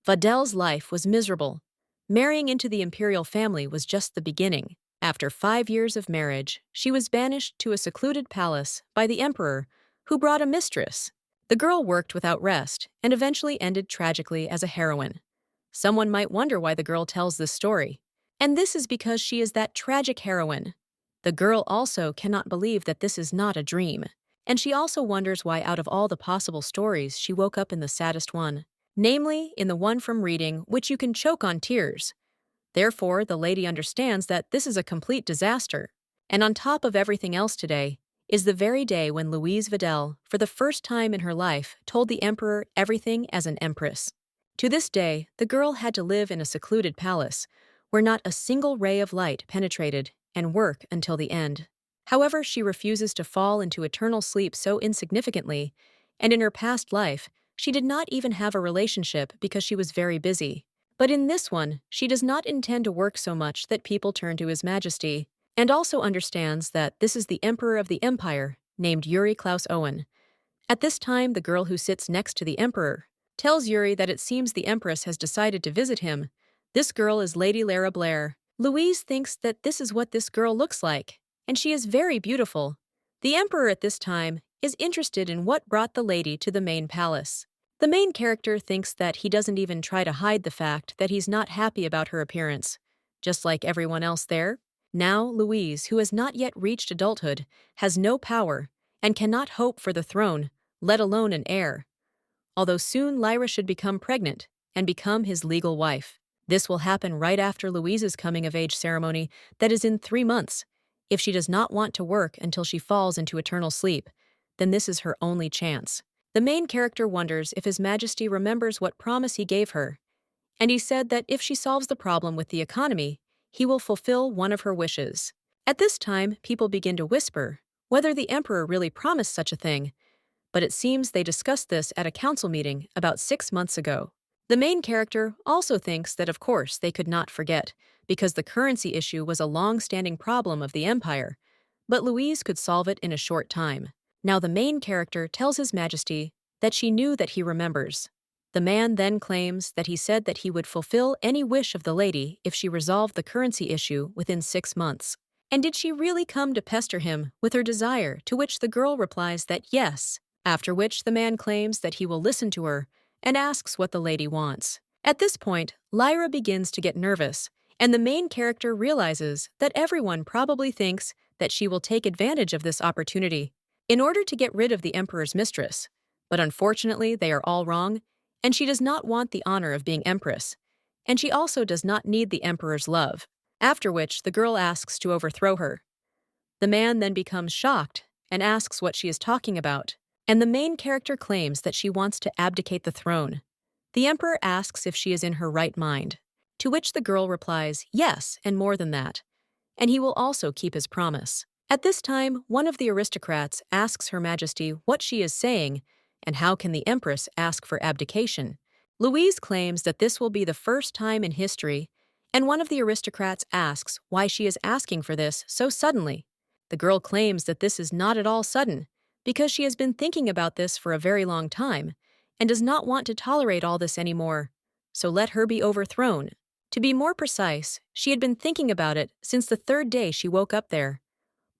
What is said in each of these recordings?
Videl's life was miserable. Marrying into the imperial family was just the beginning. After 5 years of marriage, she was banished to a secluded palace by the emperor, who brought a mistress. The girl worked without rest and eventually ended tragically as a heroine. Someone might wonder why the girl tells this story. And this is because she is that tragic heroine. The girl also cannot believe that this is not a dream. And she also wonders why out of all the possible stories she woke up in the saddest one. Namely, in the one from reading which you can choke on tears. Therefore, the lady understands that this is a complete disaster. And on top of everything else today, is the very day when Louise Videl, for the first time in her life, told the emperor everything as an empress. To this day, the girl had to live in a secluded palace, where not a single ray of light penetrated, and work until the end. However, she refuses to fall into eternal sleep so insignificantly, and in her past life, she did not even have a relationship because she was very busy. But in this one, she does not intend to work so much that people turn to His Majesty, and also understands that this is the Emperor of the Empire, named Yuri Klaus Owen. At this time, the girl who sits next to the Emperor tells Yuri that it seems the Empress has decided to visit him. This girl is Lady Lara Blair. Louise thinks that this is what this girl looks like, and she is very beautiful. The Emperor at this time is interested in what brought the lady to the main palace. The main character thinks that he doesn't even try to hide the fact that he's not happy about her appearance. Just like everyone else there, now Louise, who has not yet reached adulthood, has no power and cannot hope for the throne, let alone an heir. Although soon Lyra should become pregnant and become his legal wife. This will happen right after Louise's coming-of-age ceremony that is in 3 months. If she does not want to work until she falls into eternal sleep, then this is her only chance. The main character wonders if His Majesty remembers what promise he gave her, and he said that if she solves the problem with the economy, he will fulfill one of her wishes. At this time, people begin to whisper whether the emperor really promised such a thing, but it seems they discussed this at a council meeting about 6 months ago. The main character also thinks that of course they could not forget, because the currency issue was a long-standing problem of the empire, but Louise could solve it in a short time. Now the main character tells His Majesty that she knew that he remembers. The man then claims that he said that he would fulfill any wish of the lady if she resolved the currency issue within 6 months. And did she really come to pester him with her desire, to which the girl replies that yes, after which the man claims that he will listen to her and asks what the lady wants. At this point, Lyra begins to get nervous, and the main character realizes that everyone probably thinks that she will take advantage of this opportunity in order to get rid of the emperor's mistress. But unfortunately, they are all wrong, and she does not want the honor of being empress, and she also does not need the emperor's love, after which the girl asks to overthrow her. The man then becomes shocked and asks what she is talking about, and the main character claims that she wants to abdicate the throne. The emperor asks if she is in her right mind, to which the girl replies yes, and more than that, and he will also keep his promise. At this time, one of the aristocrats asks Her Majesty what she is saying and how can the Empress ask for abdication. Louise claims that this will be the first time in history, and one of the aristocrats asks why she is asking for this so suddenly. The girl claims that this is not at all sudden, because she has been thinking about this for a very long time and does not want to tolerate all this anymore, so let her be overthrown. To be more precise, she had been thinking about it since the 3rd day she woke up there.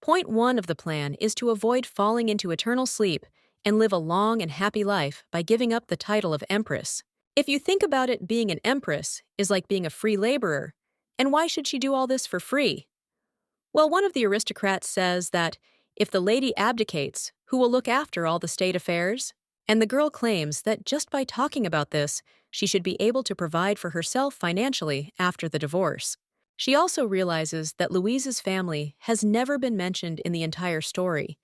Point 1 of the plan is to avoid falling into eternal sleep and live a long and happy life by giving up the title of Empress. If you think about it, being an Empress is like being a free laborer, and why should she do all this for free? Well, one of the aristocrats says that if the lady abdicates, who will look after all the state affairs? And the girl claims that just by talking about this, she should be able to provide for herself financially after the divorce. She also realizes that Louise's family has never been mentioned in the entire story,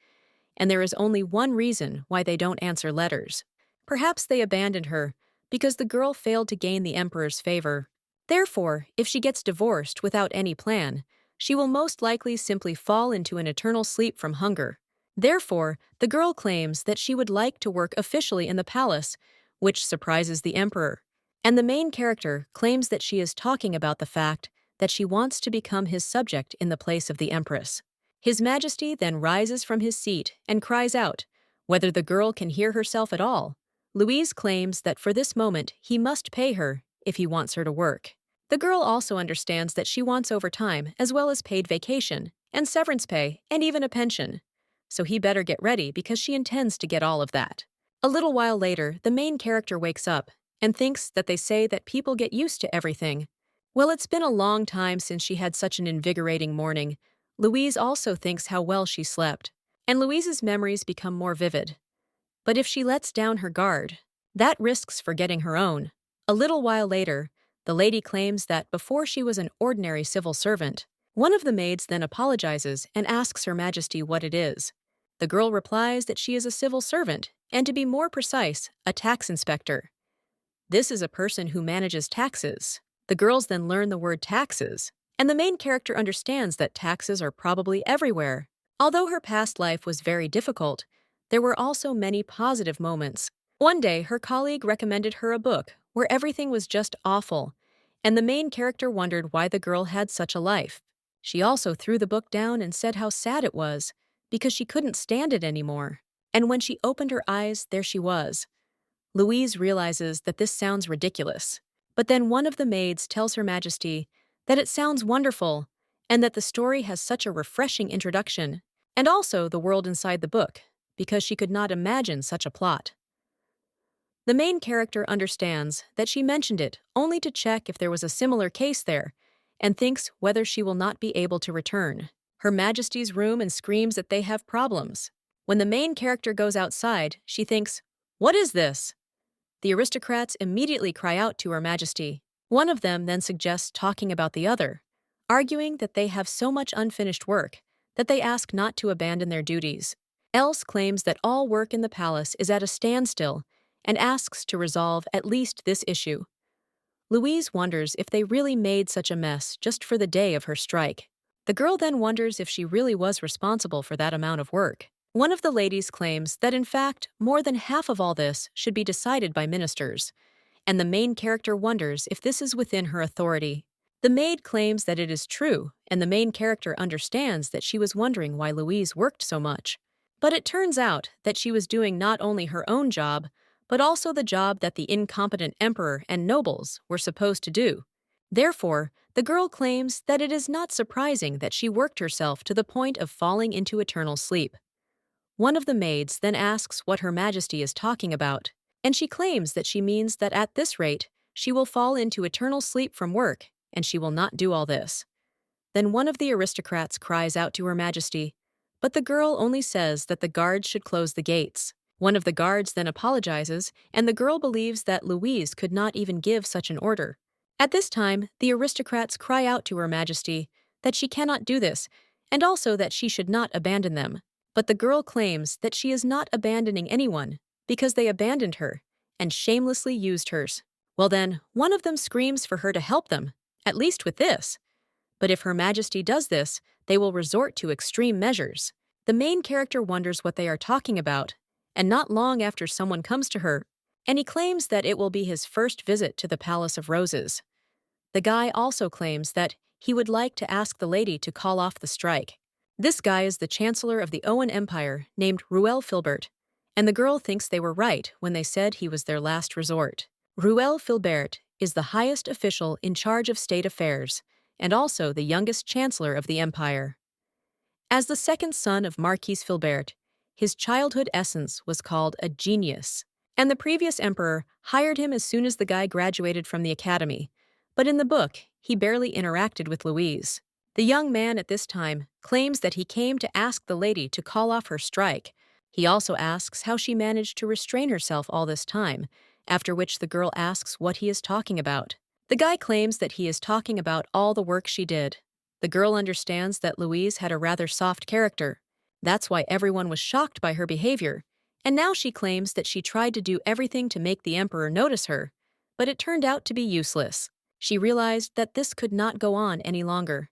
and there is only one reason why they don't answer letters. Perhaps they abandoned her because the girl failed to gain the emperor's favor. Therefore, if she gets divorced without any plan, she will most likely simply fall into an eternal sleep from hunger. Therefore, the girl claims that she would like to work officially in the palace, which surprises the emperor. And the main character claims that she is talking about the fact that she wants to become his subject in the place of the Empress. His Majesty then rises from his seat and cries out, whether the girl can hear herself at all. Louise claims that for this moment he must pay her if he wants her to work. The girl also understands that she wants overtime as well as paid vacation, and severance pay, and even a pension. So he better get ready because she intends to get all of that. A little while later, the main character wakes up and thinks that they say that people get used to everything. Well, it's been a long time since she had such an invigorating morning. Louise also thinks how well she slept, and Louise's memories become more vivid. But if she lets down her guard, that risks forgetting her own. A little while later, the lady claims that before she was an ordinary civil servant. One of the maids then apologizes and asks Her Majesty what it is. The girl replies that she is a civil servant, and to be more precise, a tax inspector. This is a person who manages taxes. The girls then learn the word taxes, and the main character understands that taxes are probably everywhere. Although her past life was very difficult, there were also many positive moments. One day, her colleague recommended her a book where everything was just awful, and the main character wondered why the girl had such a life. She also threw the book down and said how sad it was, because she couldn't stand it anymore. And when she opened her eyes, there she was. Louise realizes that this sounds ridiculous, but then one of the maids tells Her Majesty that it sounds wonderful, and that the story has such a refreshing introduction, and also the world inside the book, because she could not imagine such a plot. The main character understands that she mentioned it only to check if there was a similar case there, and thinks whether she will not be able to return Her Majesty's room and screams that they have problems. When the main character goes outside, she thinks, "What is this?" The aristocrats immediately cry out to Her Majesty. One of them then suggests talking about the other, arguing that they have so much unfinished work that they ask not to abandon their duties. Else claims that all work in the palace is at a standstill and asks to resolve at least this issue. Louise wonders if they really made such a mess just for the day of her strike. The girl then wonders if she really was responsible for that amount of work. One of the ladies claims that in fact, more than half of all this should be decided by ministers, and the main character wonders if this is within her authority. The maid claims that it is true, and the main character understands that she was wondering why Louise worked so much. But it turns out that she was doing not only her own job, but also the job that the incompetent emperor and nobles were supposed to do. Therefore, the girl claims that it is not surprising that she worked herself to the point of falling into eternal sleep. One of the maids then asks what Her Majesty is talking about, and she claims that she means that at this rate, she will fall into eternal sleep from work, and she will not do all this. Then one of the aristocrats cries out to Her Majesty, but the girl only says that the guards should close the gates. One of the guards then apologizes, and the girl believes that Louise could not even give such an order. At this time, the aristocrats cry out to Her Majesty that she cannot do this, and also that she should not abandon them. But the girl claims that she is not abandoning anyone because they abandoned her and shamelessly used hers. Well then, one of them screams for her to help them, at least with this. But if Her Majesty does this, they will resort to extreme measures. The main character wonders what they are talking about, and not long after someone comes to her, and he claims that it will be his first visit to the Palace of Roses. The guy also claims that he would like to ask the lady to call off the strike. This guy is the chancellor of the Owen Empire named Ruel Filbert, and the girl thinks they were right when they said he was their last resort. Ruel Filbert is the highest official in charge of state affairs, and also the youngest chancellor of the empire. As the second son of Marquis Filbert, his childhood essence was called a genius, and the previous emperor hired him as soon as the guy graduated from the academy, but in the book, he barely interacted with Louise. The young man at this time claims that he came to ask the lady to call off her strike. He also asks how she managed to restrain herself all this time, after which the girl asks what he is talking about. The guy claims that he is talking about all the work she did. The girl understands that Louise had a rather soft character. That's why everyone was shocked by her behavior, and now she claims that she tried to do everything to make the emperor notice her, but it turned out to be useless. She realized that this could not go on any longer.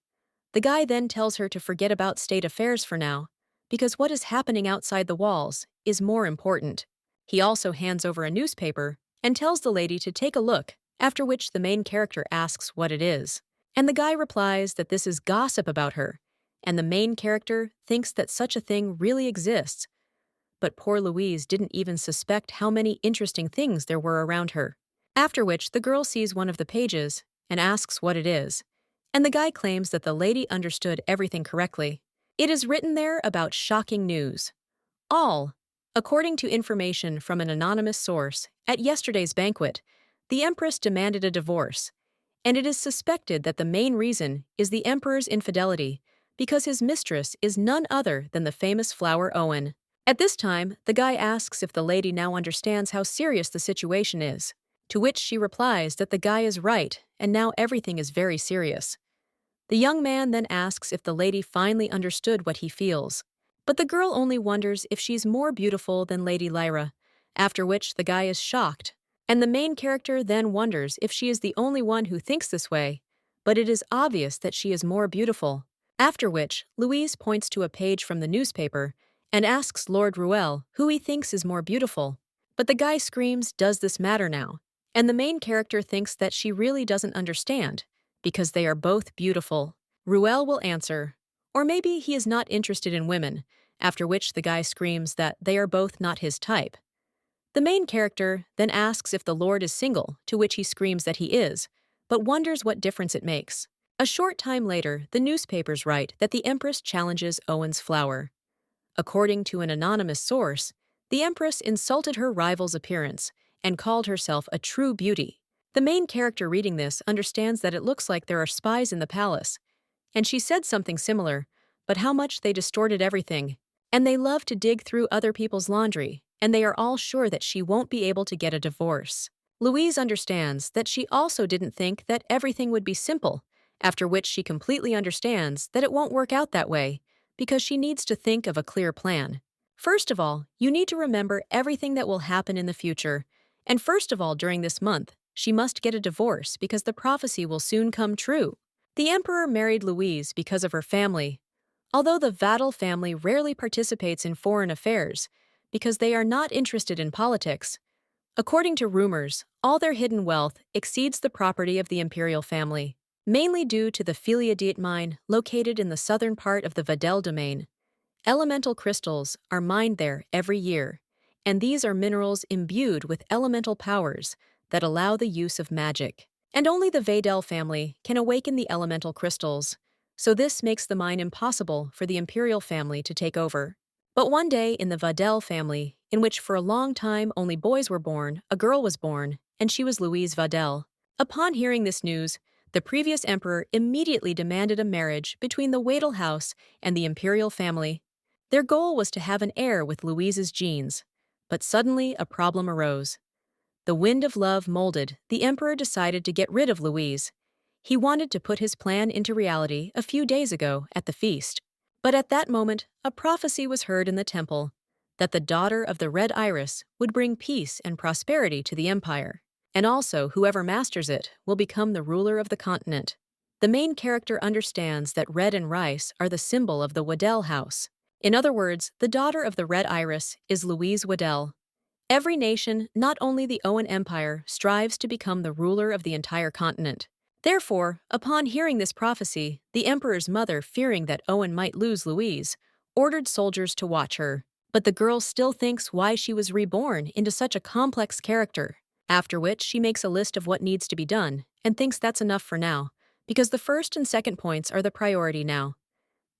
The guy then tells her to forget about state affairs for now, because what is happening outside the walls is more important. He also hands over a newspaper and tells the lady to take a look, after which the main character asks what it is. And the guy replies that this is gossip about her, and the main character thinks that such a thing really exists. But poor Louise didn't even suspect how many interesting things there were around her. After which, the girl sees one of the pages and asks what it is. And the guy claims that the lady understood everything correctly. It is written there about shocking news. All, according to information from an anonymous source, at yesterday's banquet, the Empress demanded a divorce, and it is suspected that the main reason is the Emperor's infidelity, because his mistress is none other than the famous flower Owen. At this time, the guy asks if the lady now understands how serious the situation is, to which she replies that the guy is right and now everything is very serious. The young man then asks if the lady finally understood what he feels, but the girl only wonders if she's more beautiful than Lady Lyra, after which the guy is shocked, and the main character then wonders if she is the only one who thinks this way, but it is obvious that she is more beautiful. After which, Louise points to a page from the newspaper and asks Lord Ruel who he thinks is more beautiful. But the guy screams, "Does this matter now?" And the main character thinks that she really doesn't understand, because they are both beautiful. Ruel will answer, or maybe he is not interested in women, after which the guy screams that they are both not his type. The main character then asks if the Lord is single, to which he screams that he is, but wonders what difference it makes. A short time later, the newspapers write that the Empress challenges Owen's flower. According to an anonymous source, the Empress insulted her rival's appearance and called herself a true beauty. The main character reading this understands that it looks like there are spies in the palace, and she said something similar, but how much they distorted everything. And they love to dig through other people's laundry, and they are all sure that she won't be able to get a divorce. Louise understands that she also didn't think that everything would be simple, after which she completely understands that it won't work out that way, because she needs to think of a clear plan. First of all, you need to remember everything that will happen in the future, and first of all during this month, she must get a divorce because the prophecy will soon come true. The Emperor married Louise because of her family, although the Videl family rarely participates in foreign affairs because they are not interested in politics. According to rumors, all their hidden wealth exceeds the property of the imperial family, mainly due to the Philiadite mine located in the southern part of the Videl domain. Elemental crystals are mined there every year, and these are minerals imbued with elemental powers that allow the use of magic. And only the Videl family can awaken the elemental crystals, so this makes the mine impossible for the imperial family to take over. But one day in the Videl family, in which for a long time only boys were born, a girl was born, and she was Louise Videl. Upon hearing this news, the previous emperor immediately demanded a marriage between the Videl house and the imperial family. Their goal was to have an heir with Louise's genes, but suddenly a problem arose. The wind of love molded, the emperor decided to get rid of Louise. He wanted to put his plan into reality a few days ago at the feast. But at that moment, a prophecy was heard in the temple that the daughter of the Red Iris would bring peace and prosperity to the empire, and also whoever masters it will become the ruler of the continent. The main character understands that red and rice are the symbol of the Videl house. In other words, the daughter of the Red Iris is Louise Videl. Every nation, not only the Owen Empire, strives to become the ruler of the entire continent. Therefore, upon hearing this prophecy, the emperor's mother, fearing that Owen might lose Louise, ordered soldiers to watch her. But the girl still thinks why she was reborn into such a complex character. After which, she makes a list of what needs to be done, and thinks that's enough for now, because the first and second points are the priority now.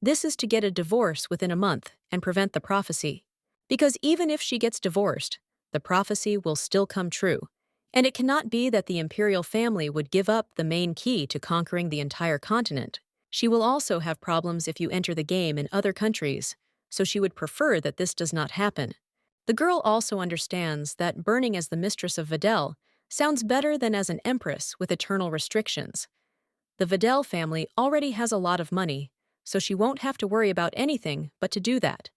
This is to get a divorce within a month and prevent the prophecy. Because even if she gets divorced, the prophecy will still come true, and it cannot be that the imperial family would give up the main key to conquering the entire continent. She will also have problems if you enter the game in other countries, so she would prefer that this does not happen. The girl also understands that burning as the mistress of Videl sounds better than as an empress with eternal restrictions. The Videl family already has a lot of money, so she won't have to worry about anything but to do that.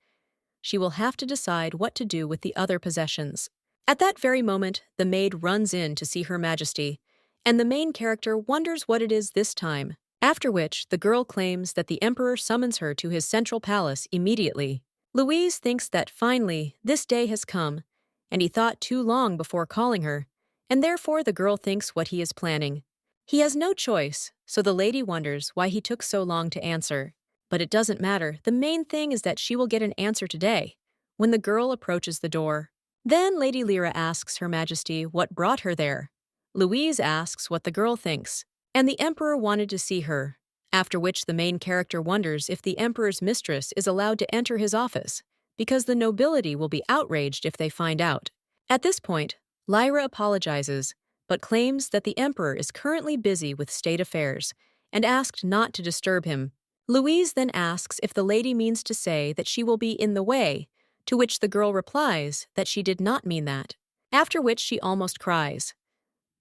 She will have to decide what to do with the other possessions. At that very moment, the maid runs in to see Her Majesty, and the main character wonders what it is this time, after which the girl claims that the emperor summons her to his central palace immediately. Louise thinks that finally this day has come, and he thought too long before calling her, and therefore the girl thinks what he is planning. He has no choice, so the lady wonders why he took so long to answer. But it doesn't matter, the main thing is that she will get an answer today, when the girl approaches the door. Then Lady Lyra asks Her Majesty what brought her there. Louise asks what the girl thinks, and the emperor wanted to see her, after which the main character wonders if the emperor's mistress is allowed to enter his office, because the nobility will be outraged if they find out. At this point, Lyra apologizes, but claims that the emperor is currently busy with state affairs and asked not to disturb him. Louise then asks if the lady means to say that she will be in the way, to which the girl replies that she did not mean that, after which she almost cries.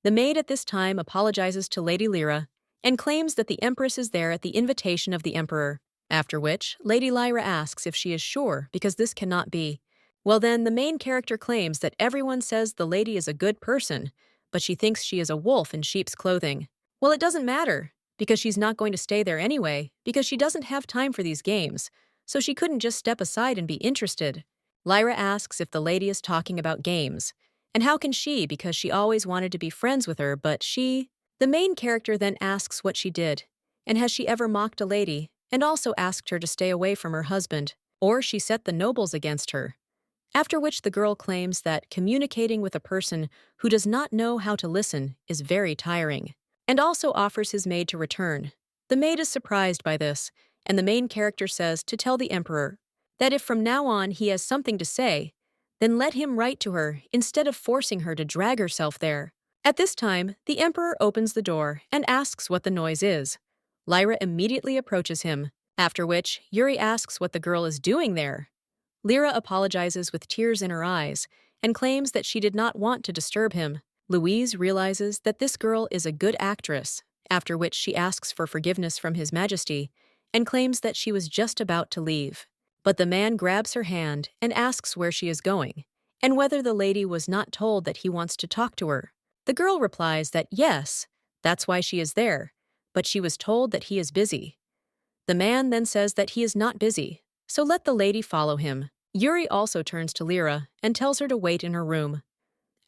The maid at this time apologizes to Lady Lyra and claims that the Empress is there at the invitation of the Emperor, after which Lady Lyra asks if she is sure because this cannot be. Well then, the main character claims that everyone says the lady is a good person, but she thinks she is a wolf in sheep's clothing. Well, it doesn't matter, because she's not going to stay there anyway, because she doesn't have time for these games, so she couldn't just step aside and be interested. Lyra asks if the lady is talking about games, and how can she, because she always wanted to be friends with her, but she... The main character then asks what she did, and has she ever mocked a lady, and also asked her to stay away from her husband, or she set the nobles against her. After which the girl claims that communicating with a person who does not know how to listen is very tiring, and also offers his maid to return. The maid is surprised by this, and the main character says to tell the emperor that if from now on he has something to say, then let him write to her instead of forcing her to drag herself there. At this time, the emperor opens the door and asks what the noise is. Lyra immediately approaches him, after which Yuri asks what the girl is doing there. Lyra apologizes with tears in her eyes and claims that she did not want to disturb him. Louise realizes that this girl is a good actress, after which she asks for forgiveness from His Majesty and claims that she was just about to leave. But the man grabs her hand and asks where she is going, and whether the lady was not told that he wants to talk to her. The girl replies that yes, that's why she is there, but she was told that he is busy. The man then says that he is not busy, so let the lady follow him. Yuri also turns to Lyra and tells her to wait in her room,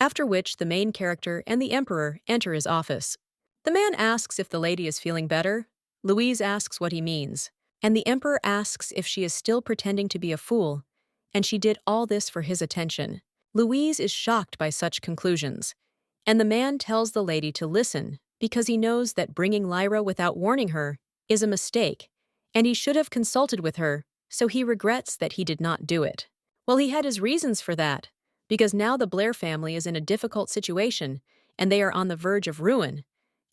after which the main character and the emperor enter his office. The man asks if the lady is feeling better. Louise asks what he means, and the emperor asks if she is still pretending to be a fool, and she did all this for his attention. Louise is shocked by such conclusions, and the man tells the lady to listen because he knows that bringing Lyra without warning her is a mistake, and he should have consulted with her, so he regrets that he did not do it. Well, he had his reasons for that, because now the Blair family is in a difficult situation, and they are on the verge of ruin,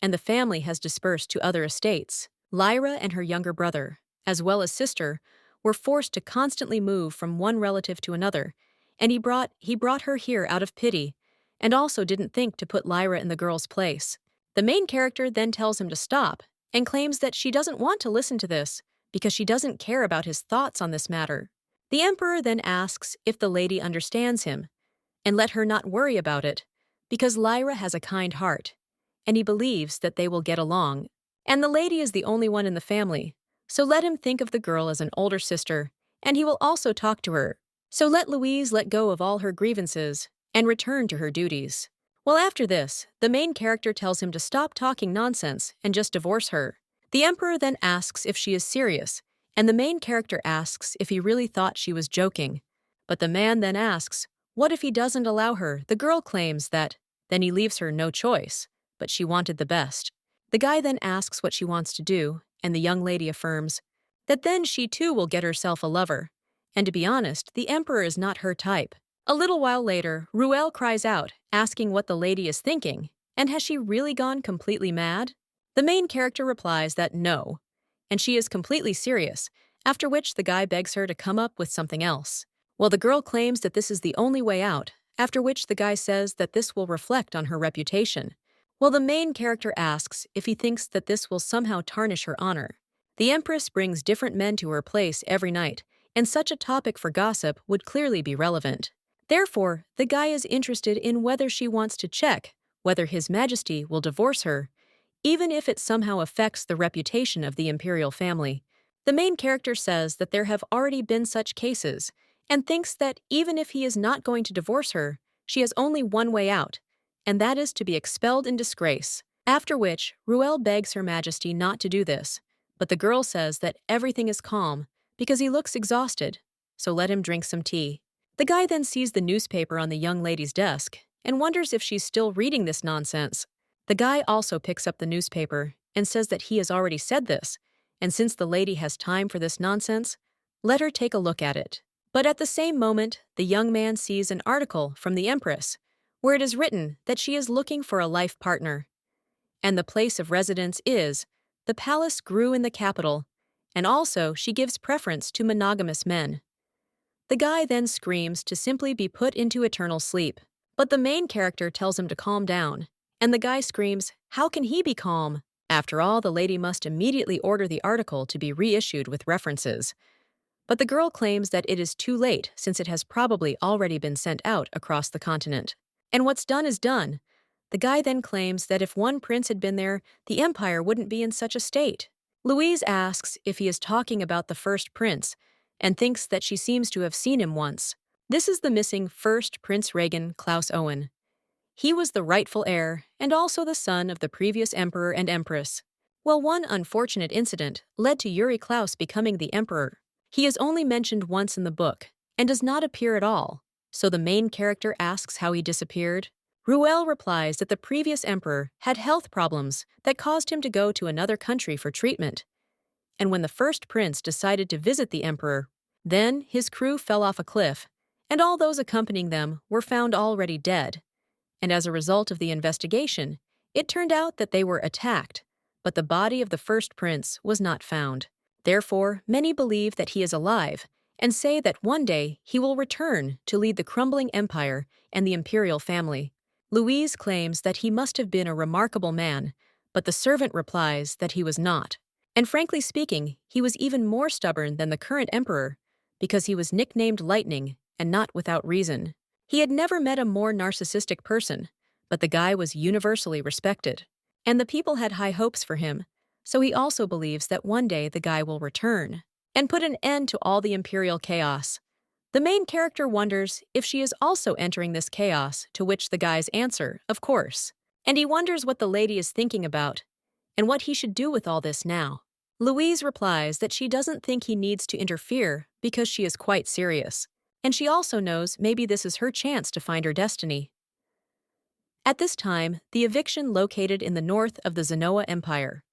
and the family has dispersed to other estates. Lyra and her younger brother, as well as sister, were forced to constantly move from one relative to another, and he brought her here out of pity, and also didn't think to put Lyra in the girl's place. The main character then tells him to stop, and claims that she doesn't want to listen to this, because she doesn't care about his thoughts on this matter. The emperor then asks if the lady understands him, and let her not worry about it, because Lyra has a kind heart, and he believes that they will get along. And the lady is the only one in the family, so let him think of the girl as an older sister, and he will also talk to her. So let Louise let go of all her grievances and return to her duties. Well, after this, the main character tells him to stop talking nonsense and just divorce her. The emperor then asks if she is serious, and the main character asks if he really thought she was joking. But the man then asks, what if he doesn't allow her? The girl claims that then he leaves her no choice, but she wanted the best. The guy then asks what she wants to do, and the young lady affirms that then she too will get herself a lover. And to be honest, the emperor is not her type. A little while later, Ruel cries out, asking what the lady is thinking, and has she really gone completely mad? The main character replies that no, and she is completely serious, after which the guy begs her to come up with something else. Well, the girl claims that this is the only way out, after which the guy says that this will reflect on her reputation. Well, the main character asks if he thinks that this will somehow tarnish her honor. The Empress brings different men to her place every night, and such a topic for gossip would clearly be relevant. Therefore, the guy is interested in whether she wants to check whether His Majesty will divorce her, even if it somehow affects the reputation of the imperial family. The main character says that there have already been such cases, and thinks that even if he is not going to divorce her, she has only one way out, and that is to be expelled in disgrace. After which, Ruel begs Her Majesty not to do this, but the girl says that everything is calm because he looks exhausted, so let him drink some tea. The guy then sees the newspaper on the young lady's desk and wonders if she's still reading this nonsense. The guy also picks up the newspaper and says that he has already said this, and since the lady has time for this nonsense, let her take a look at it. But at the same moment, the young man sees an article from the Empress, where it is written that she is looking for a life partner. And the place of residence is, the palace grew in the capital, and also she gives preference to monogamous men. The guy then screams to simply be put into eternal sleep. But the main character tells him to calm down, and the guy screams, how can he be calm? After all, the lady must immediately order the article to be reissued with references. But the girl claims that it is too late since it has probably already been sent out across the continent. And what's done is done. The guy then claims that if one prince had been there, the empire wouldn't be in such a state. Louise asks if he is talking about the first prince, and thinks that she seems to have seen him once. This is the missing first Prince Regan Klaus Owen. He was the rightful heir and also the son of the previous emperor and empress. Well, one unfortunate incident led to Yuri Klaus becoming the emperor. He is only mentioned once in the book and does not appear at all, so the main character asks how he disappeared. Ruel replies that the previous emperor had health problems that caused him to go to another country for treatment. And when the first prince decided to visit the emperor, then his crew fell off a cliff, and all those accompanying them were found already dead. And as a result of the investigation, it turned out that they were attacked, but the body of the first prince was not found. Therefore, many believe that he is alive, and say that one day he will return to lead the crumbling empire and the imperial family. Louise claims that he must have been a remarkable man, but the servant replies that he was not. And frankly speaking, he was even more stubborn than the current emperor, because he was nicknamed Lightning, and not without reason. He had never met a more narcissistic person, but the guy was universally respected. And the people had high hopes for him, so he also believes that one day the guy will return and put an end to all the imperial chaos. The main character wonders if she is also entering this chaos, to which the guys answer, of course. And he wonders what the lady is thinking about, and what he should do with all this now. Louise replies that she doesn't think he needs to interfere because she is quite serious, and she also knows maybe this is her chance to find her destiny. At this time, the eviction located in the north of the Zenoa Empire.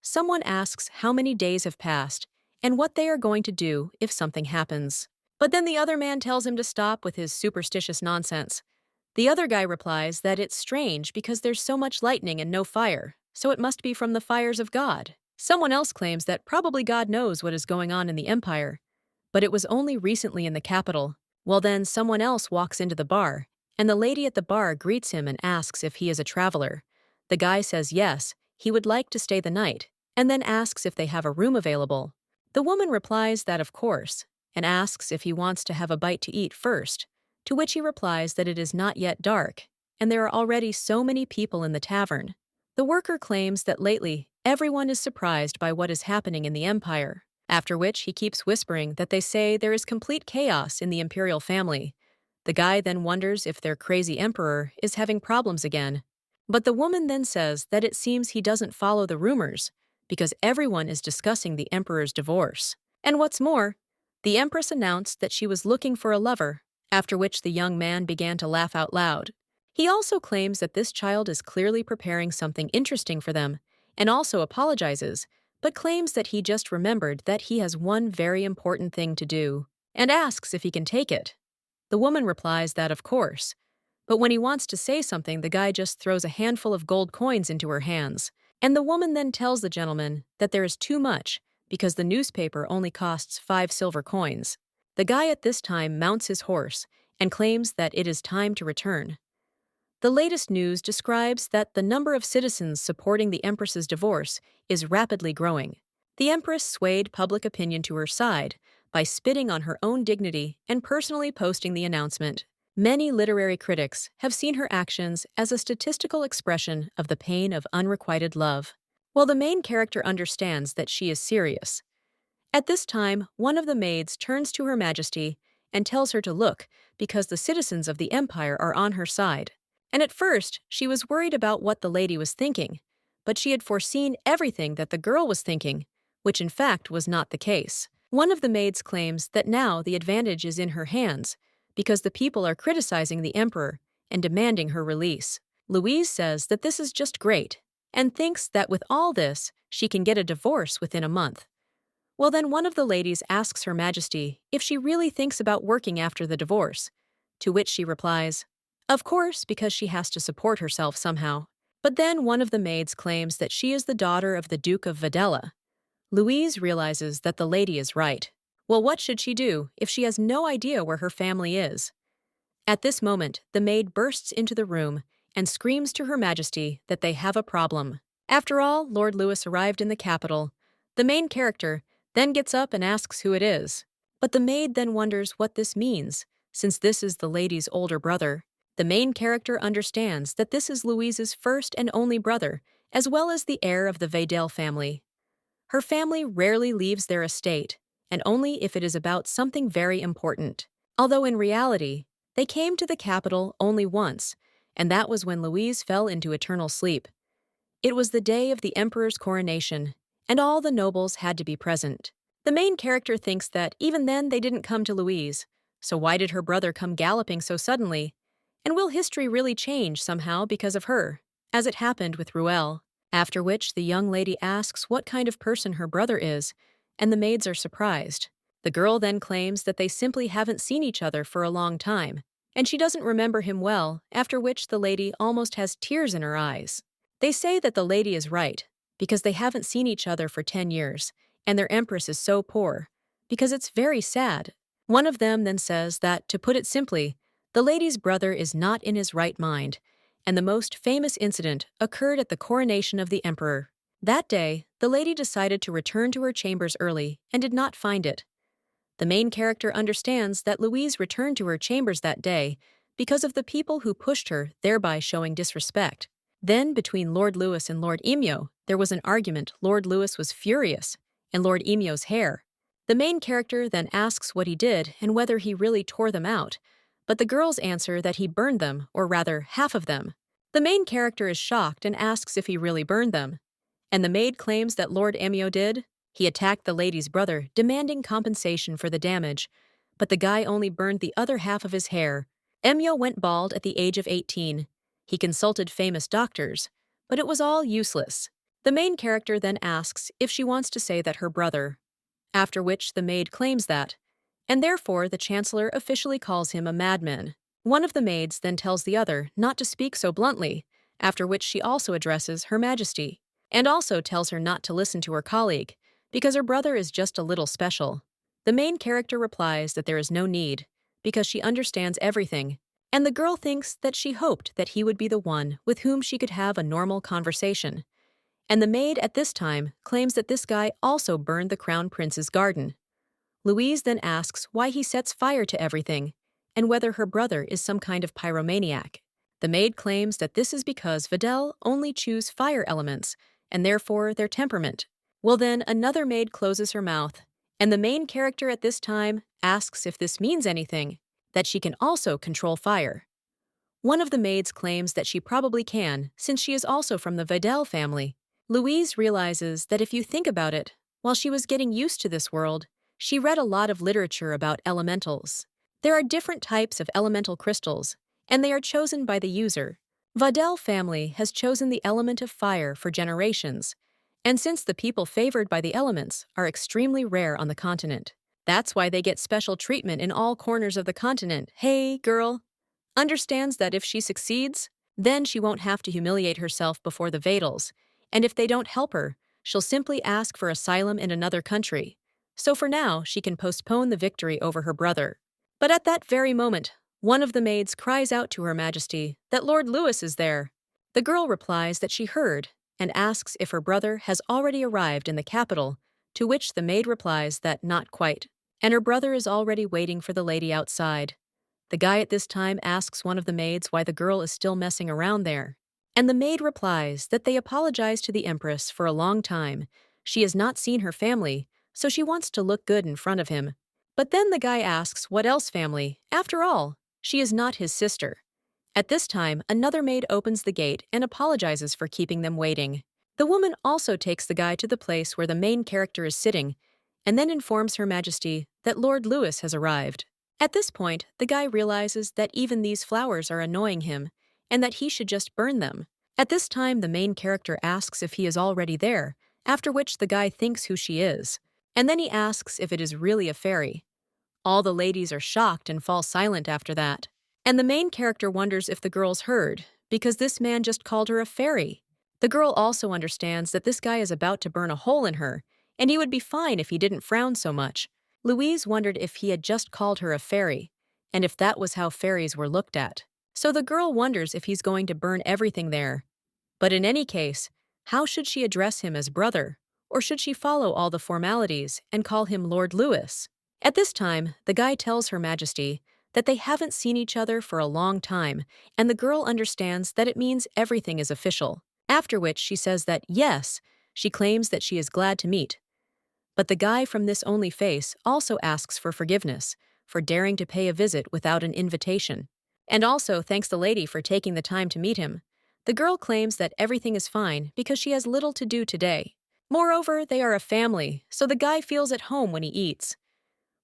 Someone asks how many days have passed and what they are going to do if something happens. But then the other man tells him to stop with his superstitious nonsense. The other guy replies that it's strange because there's so much lightning and no fire, so it must be from the fires of God. Someone else claims that probably God knows what is going on in the empire, but it was only recently in the capital. Well, then someone else walks into the bar, and the lady at the bar greets him and asks if he is a traveler. The guy says yes, he would like to stay the night, and then asks if they have a room available. The woman replies that of course, and asks if he wants to have a bite to eat first, to which he replies that it is not yet dark, and there are already so many people in the tavern. The worker claims that lately, everyone is surprised by what is happening in the empire, after which he keeps whispering that they say there is complete chaos in the imperial family. The guy then wonders if their crazy emperor is having problems again. But the woman then says that it seems he doesn't follow the rumors, because everyone is discussing the emperor's divorce. And what's more, the Empress announced that she was looking for a lover, after which the young man began to laugh out loud. He also claims that this child is clearly preparing something interesting for them, and also apologizes, but claims that he just remembered that he has one very important thing to do, and asks if he can take it. The woman replies that of course, but when he wants to say something, the guy just throws a handful of gold coins into her hands, and the woman then tells the gentleman that there is too much, because the newspaper only costs 5 silver coins. The guy at this time mounts his horse and claims that it is time to return. The latest news describes that the number of citizens supporting the Empress's divorce is rapidly growing. The Empress swayed public opinion to her side by spitting on her own dignity and personally posting the announcement. Many literary critics have seen her actions as a statistical expression of the pain of unrequited love, while the main character understands that she is serious. At this time, one of the maids turns to Her Majesty and tells her to look because the citizens of the empire are on her side. And at first, she was worried about what the lady was thinking, but she had foreseen everything that the girl was thinking, which in fact was not the case. One of the maids claims that now the advantage is in her hands because the people are criticizing the emperor and demanding her release. Louise says that this is just great and thinks that with all this, she can get a divorce within a month. Well, then one of the ladies asks Her Majesty if she really thinks about working after the divorce, to which she replies, of course, because she has to support herself somehow. But then one of the maids claims that she is the daughter of the Duke of Videl. Louise realizes that the lady is right. Well, what should she do if she has no idea where her family is? At this moment, the maid bursts into the room and screams to Her Majesty that they have a problem. After all, Lord Louis arrived in the capital. The main character then gets up and asks who it is. But the maid then wonders what this means, since this is the lady's older brother. The main character understands that this is Louise's first and only brother, as well as the heir of the Videl family. Her family rarely leaves their estate, and only if it is about something very important. Although in reality, they came to the capital only once, and that was when Louise fell into eternal sleep. It was the day of the emperor's coronation, and all the nobles had to be present. The main character thinks that even then they didn't come to Louise, so why did her brother come galloping so suddenly? And will history really change somehow because of her, as it happened with Ruel? After which the young lady asks what kind of person her brother is, and the maids are surprised. The girl then claims that they simply haven't seen each other for a long time, and she doesn't remember him well, after which the lady almost has tears in her eyes. They say that the lady is right, because they haven't seen each other for 10 years, and their empress is so poor, because it's very sad. One of them then says that, to put it simply, the lady's brother is not in his right mind, and the most famous incident occurred at the coronation of the emperor. That day, the lady decided to return to her chambers early and did not find it. The main character understands that Louise returned to her chambers that day because of the people who pushed her, thereby showing disrespect. Then, between Lord Louis and Lord Emio, there was an argument. Lord Louis was furious, and Lord Emio's hair. The main character then asks what he did and whether he really tore them out, but the girls answer that he burned them, or rather, half of them. The main character is shocked and asks if he really burned them. And the maid claims that Lord Emio did. He attacked the lady's brother, demanding compensation for the damage, but the guy only burned the other half of his hair. Emio went bald at the age of 18. He consulted famous doctors, but it was all useless. The main character then asks if she wants to say that her brother, after which the maid claims that, and therefore the chancellor officially calls him a madman. One of the maids then tells the other not to speak so bluntly, after which she also addresses Her Majesty, and also tells her not to listen to her colleague, because her brother is just a little special. The main character replies that there is no need, because she understands everything, and the girl thinks that she hoped that he would be the one with whom she could have a normal conversation. And the maid at this time claims that this guy also burned the crown prince's garden. Louise then asks why he sets fire to everything, and whether her brother is some kind of pyromaniac. The maid claims that this is because Videl only choose fire elements, and therefore their temperament. Well then, another maid closes her mouth, and the main character at this time asks if this means anything, that she can also control fire. One of the maids claims that she probably can, since she is also from the Videl family. Louise realizes that if you think about it, while she was getting used to this world, she read a lot of literature about elementals. There are different types of elemental crystals, and they are chosen by the user. Videl family has chosen the element of fire for generations, and since the people favored by the elements are extremely rare on the continent, that's why they get special treatment in all corners of the continent. Hey, girl, understands that if she succeeds, then she won't have to humiliate herself before the Videls, and if they don't help her, she'll simply ask for asylum in another country. So for now, she can postpone the victory over her brother. But at that very moment, one of the maids cries out to Her Majesty that Lord Louis is there. The girl replies that she heard, and asks if her brother has already arrived in the capital, to which the maid replies that not quite, and her brother is already waiting for the lady outside. The guy at this time asks one of the maids why the girl is still messing around there, and the maid replies that they apologize to the Empress for a long time. She has not seen her family, so she wants to look good in front of him. But then the guy asks what else family? After all, she is not his sister. At this time, another maid opens the gate and apologizes for keeping them waiting. The woman also takes the guy to the place where the main character is sitting, and then informs Her Majesty that Lord Louis has arrived. At this point, the guy realizes that even these flowers are annoying him, and that he should just burn them. At this time, the main character asks if he is already there, after which the guy thinks who she is. And then he asks if it is really a fairy. All the ladies are shocked and fall silent after that. And the main character wonders if the girls heard, because this man just called her a fairy. The girl also understands that this guy is about to burn a hole in her, and he would be fine if he didn't frown so much. Louise wondered if he had just called her a fairy, and if that was how fairies were looked at. So the girl wonders if he's going to burn everything there. But in any case, how should she address him as brother? Or should she follow all the formalities and call him Lord Louis? At this time, the guy tells Her Majesty that they haven't seen each other for a long time, and the girl understands that it means everything is official. After which she says that, yes, she claims that she is glad to meet. But the guy from This Only Face also asks for forgiveness for daring to pay a visit without an invitation, and also thanks the lady for taking the time to meet him. The girl claims that everything is fine because she has little to do today. Moreover, they are a family, so the guy feels at home when he eats.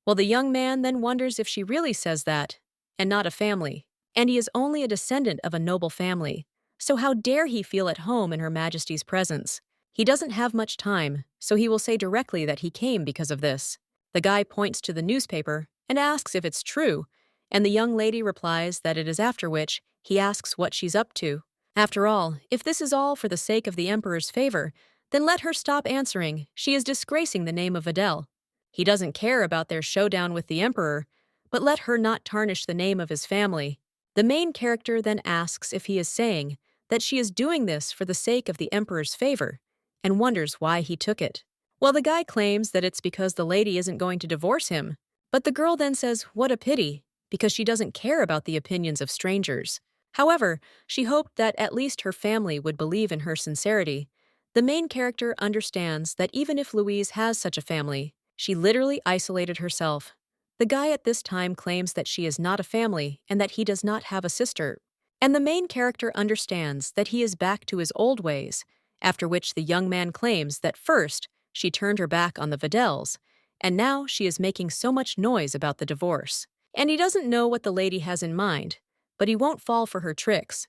Well, the young man then wonders if she really says that, and not a family, and he is only a descendant of a noble family. So how dare he feel at home in Her Majesty's presence? He doesn't have much time, so he will say directly that he came because of this. The guy points to the newspaper and asks if it's true, and the young lady replies that it is, after which he asks what she's up to. After all, if this is all for the sake of the Emperor's favor, then let her stop answering. She is disgracing the name of Videl. He doesn't care about their showdown with the Emperor, but let her not tarnish the name of his family. The main character then asks if he is saying that she is doing this for the sake of the Emperor's favor, and wonders why he took it. Well, the guy claims that it's because the lady isn't going to divorce him, but the girl then says, what a pity, because she doesn't care about the opinions of strangers. However, she hoped that at least her family would believe in her sincerity. The main character understands that even if Louise has such a family, she literally isolated herself. The guy at this time claims that she is not a family and that he does not have a sister. And the main character understands that he is back to his old ways, after which the young man claims that first she turned her back on the Videls, and now she is making so much noise about the divorce. And he doesn't know what the lady has in mind, but he won't fall for her tricks.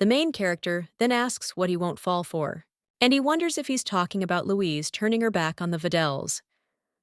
The main character then asks what he won't fall for, and he wonders if he's talking about Louise turning her back on the Videls.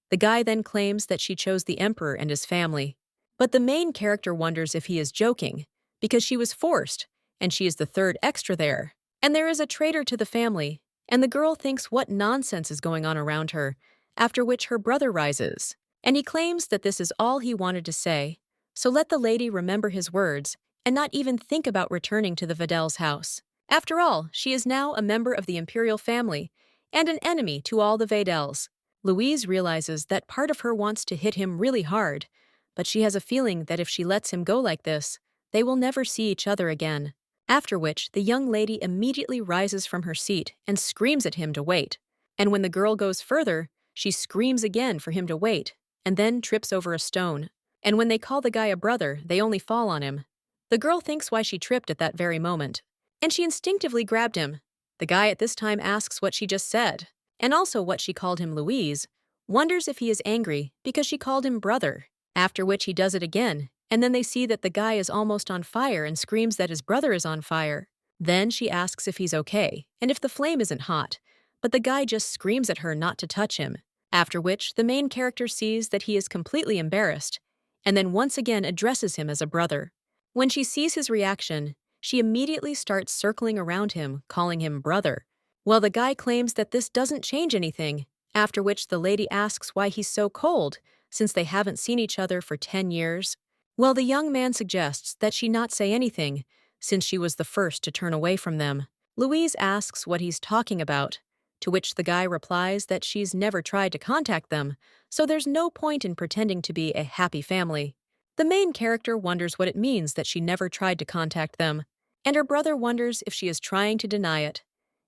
The guy then claims that she chose the Emperor and his family, but the main character wonders if he is joking, because she was forced, and she is the third extra there, and there is a traitor to the family, and the girl thinks what nonsense is going on around her, after which her brother rises, and he claims that this is all he wanted to say, so let the lady remember his words and not even think about returning to the Videls' house. After all, she is now a member of the imperial family and an enemy to all the Videls. Louise realizes that part of her wants to hit him really hard, but she has a feeling that if she lets him go like this, they will never see each other again. After which, the young lady immediately rises from her seat and screams at him to wait. And when the girl goes further, she screams again for him to wait, and then trips over a stone. And when they call the guy a brother, they only fall on him. The girl thinks why she tripped at that very moment, and she instinctively grabbed him. The guy at this time asks what she just said, and also what she called him Louise, wonders if he is angry because she called him brother, after which he does it again, and then they see that the guy is almost on fire and screams that his brother is on fire. Then she asks if he's okay, and if the flame isn't hot, but the guy just screams at her not to touch him, after which the main character sees that he is completely embarrassed, and then once again addresses him as a brother. When she sees his reaction, she immediately starts circling around him, calling him brother. Well, the guy claims that this doesn't change anything, after which the lady asks why he's so cold, since they haven't seen each other for 10 years. Well, the young man suggests that she not say anything, since she was the first to turn away from them. Louise asks what he's talking about, to which the guy replies that she's never tried to contact them, so there's no point in pretending to be a happy family. The main character wonders what it means that she never tried to contact them, and her brother wonders if she is trying to deny it.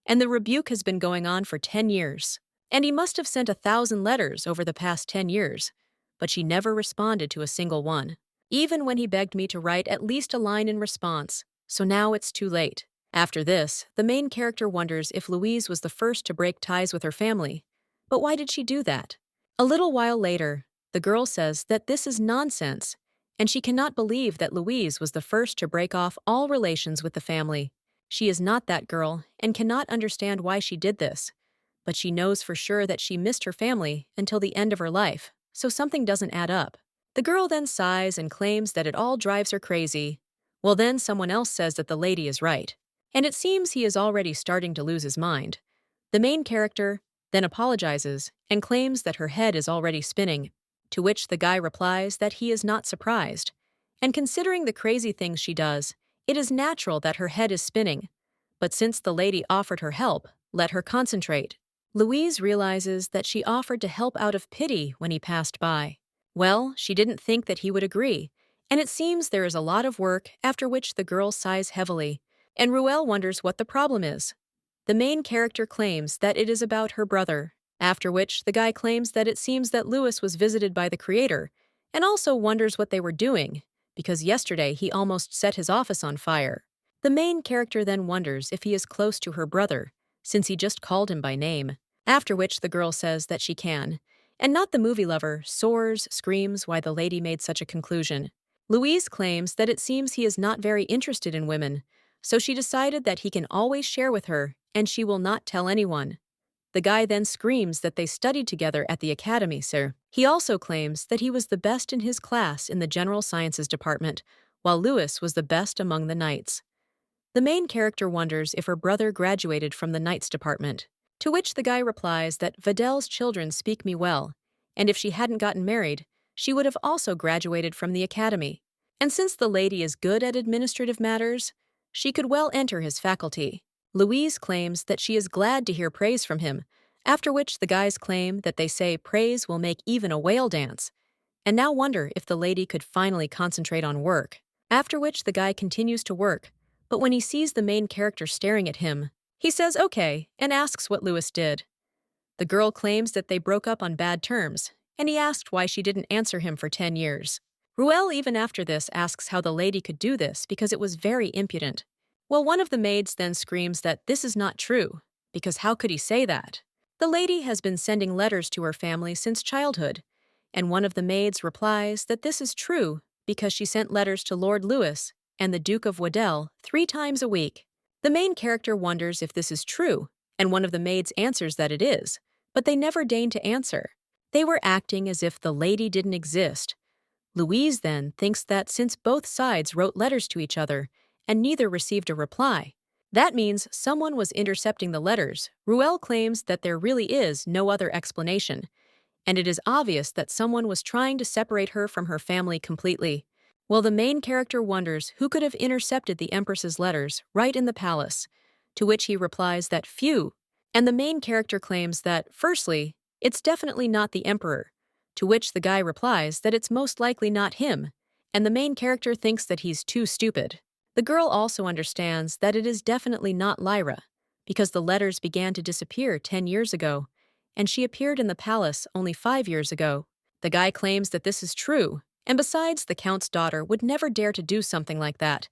And the rebuke has been going on for 10 years, and he must have sent 1,000 letters over the past 10 years, but she never responded to a single one, even when he begged me to write at least a line in response, so now it's too late. After this, the main character wonders if Louise was the first to break ties with her family, but why did she do that? A little while later, the girl says that this is nonsense, and she cannot believe that Louise was the first to break off all relations with the family. She is not that girl and cannot understand why she did this, but she knows for sure that she missed her family until the end of her life, so something doesn't add up. The girl then sighs and claims that it all drives her crazy. Well, then someone else says that the lady is right, and it seems he is already starting to lose his mind. The main character then apologizes and claims that her head is already spinning, to which the guy replies that he is not surprised. And considering the crazy things she does, it is natural that her head is spinning. But since the lady offered her help, let her concentrate. Louise realizes that she offered to help out of pity when he passed by. Well, she didn't think that he would agree, and it seems there is a lot of work, after which the girl sighs heavily, and Ruel wonders what the problem is. The main character claims that it is about her brother, after which the guy claims that it seems that Lewis was visited by the creator, and also wonders what they were doing, because yesterday he almost set his office on fire. The main character then wonders if he is close to her brother, since he just called him by name, after which the girl says that she can, and not the movie lover, soars, screams why the lady made such a conclusion. Louise claims that it seems he is not very interested in women, so she decided that he can always share with her and she will not tell anyone. The guy then screams that they studied together at the academy, sir. He also claims that he was the best in his class in the general sciences department, while Lewis was the best among the knights. The main character wonders if her brother graduated from the knights department, to which the guy replies that Videl's children speak me well, and if she hadn't gotten married, she would have also graduated from the academy. And since the lady is good at administrative matters, she could well enter his faculty. Louise claims that she is glad to hear praise from him, after which the guys claim that they say praise will make even a whale dance, and now wonder if the lady could finally concentrate on work. After which the guy continues to work, but when he sees the main character staring at him, he says okay and asks what Lewis did. The girl claims that they broke up on bad terms, and he asked why she didn't answer him for 10 years. Ruel even after this asks how the lady could do this because it was very impudent. Well, one of the maids then screams that this is not true, because how could he say that? The lady has been sending letters to her family since childhood, and one of the maids replies that this is true because she sent letters to Lord Lewis and the Duke of Videl 3 times a week. The main character wonders if this is true, and one of the maids answers that it is, but they never deign to answer. They were acting as if the lady didn't exist. Louise then thinks that since both sides wrote letters to each other, and neither received a reply, that means someone was intercepting the letters. Ruel claims that there really is no other explanation, and it is obvious that someone was trying to separate her from her family completely. Well, the main character wonders who could have intercepted the Empress's letters right in the palace, to which he replies that few, and the main character claims that, firstly, it's definitely not the Emperor, to which the guy replies that it's most likely not him, and the main character thinks that he's too stupid. The girl also understands that it is definitely not Lyra, because the letters began to disappear 10 years ago, and she appeared in the palace only 5 years ago. The guy claims that this is true, and besides, the Count's daughter would never dare to do something like that,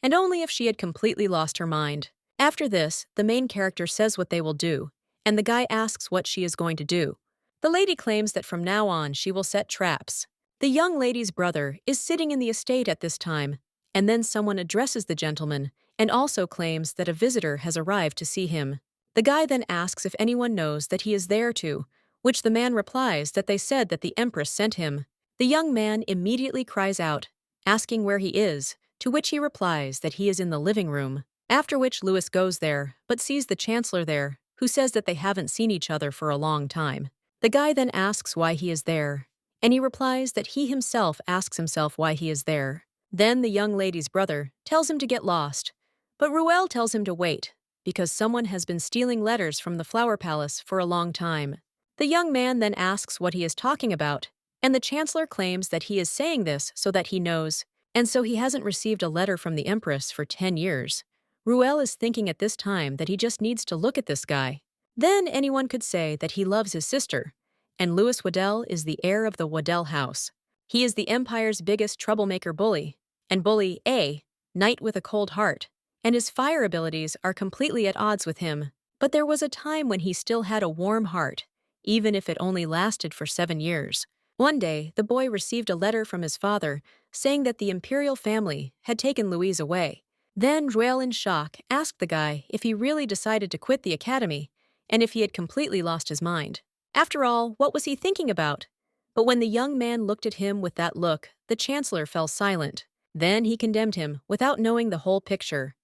and only if she had completely lost her mind. After this, the main character says what they will do, and the guy asks what she is going to do. The lady claims that from now on she will set traps. The young lady's brother is sitting in the estate at this time, and then someone addresses the gentleman and also claims that a visitor has arrived to see him. The guy then asks if anyone knows that he is there to, which the man replies that they said that the Empress sent him. The young man immediately cries out, asking where he is, to which he replies that he is in the living room, after which Lewis goes there but sees the chancellor there, who says that they haven't seen each other for a long time. The guy then asks why he is there, and he replies that he himself asks himself why he is there. Then the young lady's brother tells him to get lost, but Ruel tells him to wait, because someone has been stealing letters from the Flower Palace for a long time. The young man then asks what he is talking about, and the chancellor claims that he is saying this so that he knows, and so he hasn't received a letter from the Empress for 10 years. Ruel is thinking at this time that he just needs to look at this guy. Then anyone could say that he loves his sister, and Louis Videl is the heir of the Videl house. He is the Empire's biggest troublemaker bully, and Bully A, knight with a cold heart, and his fire abilities are completely at odds with him. But there was a time when he still had a warm heart, even if it only lasted for 7 years. One day, the boy received a letter from his father saying that the imperial family had taken Louise away. Then Ruel, in shock, asked the guy if he really decided to quit the academy and if he had completely lost his mind. After all, what was he thinking about? But when the young man looked at him with that look, the chancellor fell silent. Then he condemned him without knowing the whole picture.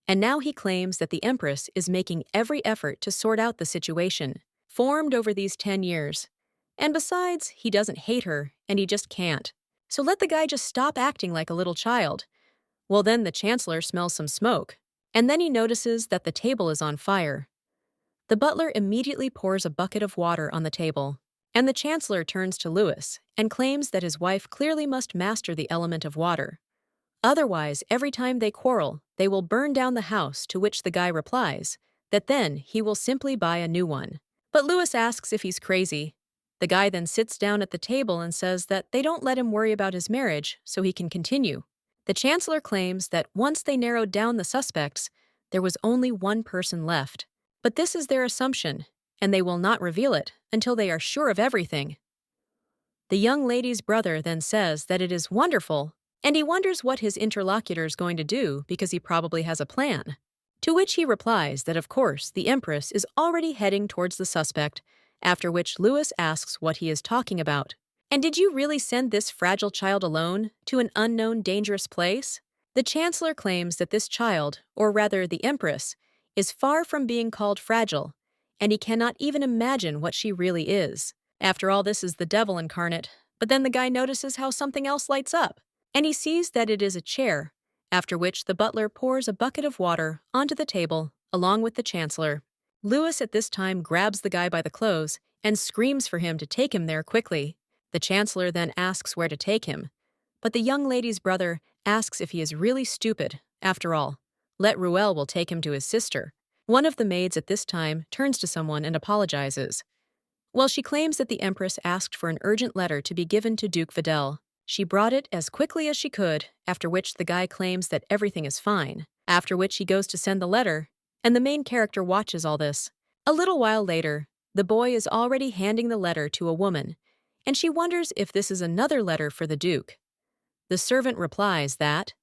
And now he claims that the Empress is making every effort to sort out the situation, formed over these 10 years. And besides, he doesn't hate her, and he just can't. So let the guy just stop acting like a little child. Well, then the chancellor smells some smoke. And then he notices that the table is on fire. The butler immediately pours a bucket of water on the table. And the chancellor turns to Louis and claims that his wife clearly must master the element of water. Otherwise, every time they quarrel, they will burn down the house, to which the guy replies that then he will simply buy a new one. But Louis asks if he's crazy. The guy then sits down at the table and says that they don't let him worry about his marriage so he can continue. The chancellor claims that once they narrowed down the suspects, there was only one person left. But this is their assumption, and they will not reveal it until they are sure of everything. The young lady's brother then says that it is wonderful, and he wonders what his interlocutor is going to do because he probably has a plan. To which he replies that, of course, the Empress is already heading towards the suspect, after which Louis asks what he is talking about. And did you really send this fragile child alone to an unknown, dangerous place? The chancellor claims that this child, or rather the Empress, is far from being called fragile, and he cannot even imagine what she really is. After all, this is the devil incarnate, but then the guy notices how something else lights up, and he sees that it is a chair, after which the butler pours a bucket of water onto the table along with the chancellor. Louis at this time grabs the guy by the clothes and screams for him to take him there quickly. The chancellor then asks where to take him, but the young lady's brother asks if he is really stupid. After all, let Ruel will take him to his sister. One of the maids at this time turns to someone and apologizes. Well, she claims that the Empress asked for an urgent letter to be given to Duke Videl. She brought it as quickly as she could, after which the guy claims that everything is fine, after which he goes to send the letter, and the main character watches all this. A little while later, the boy is already handing the letter to a woman, and she wonders if this is another letter for the Duke. The servant replies that,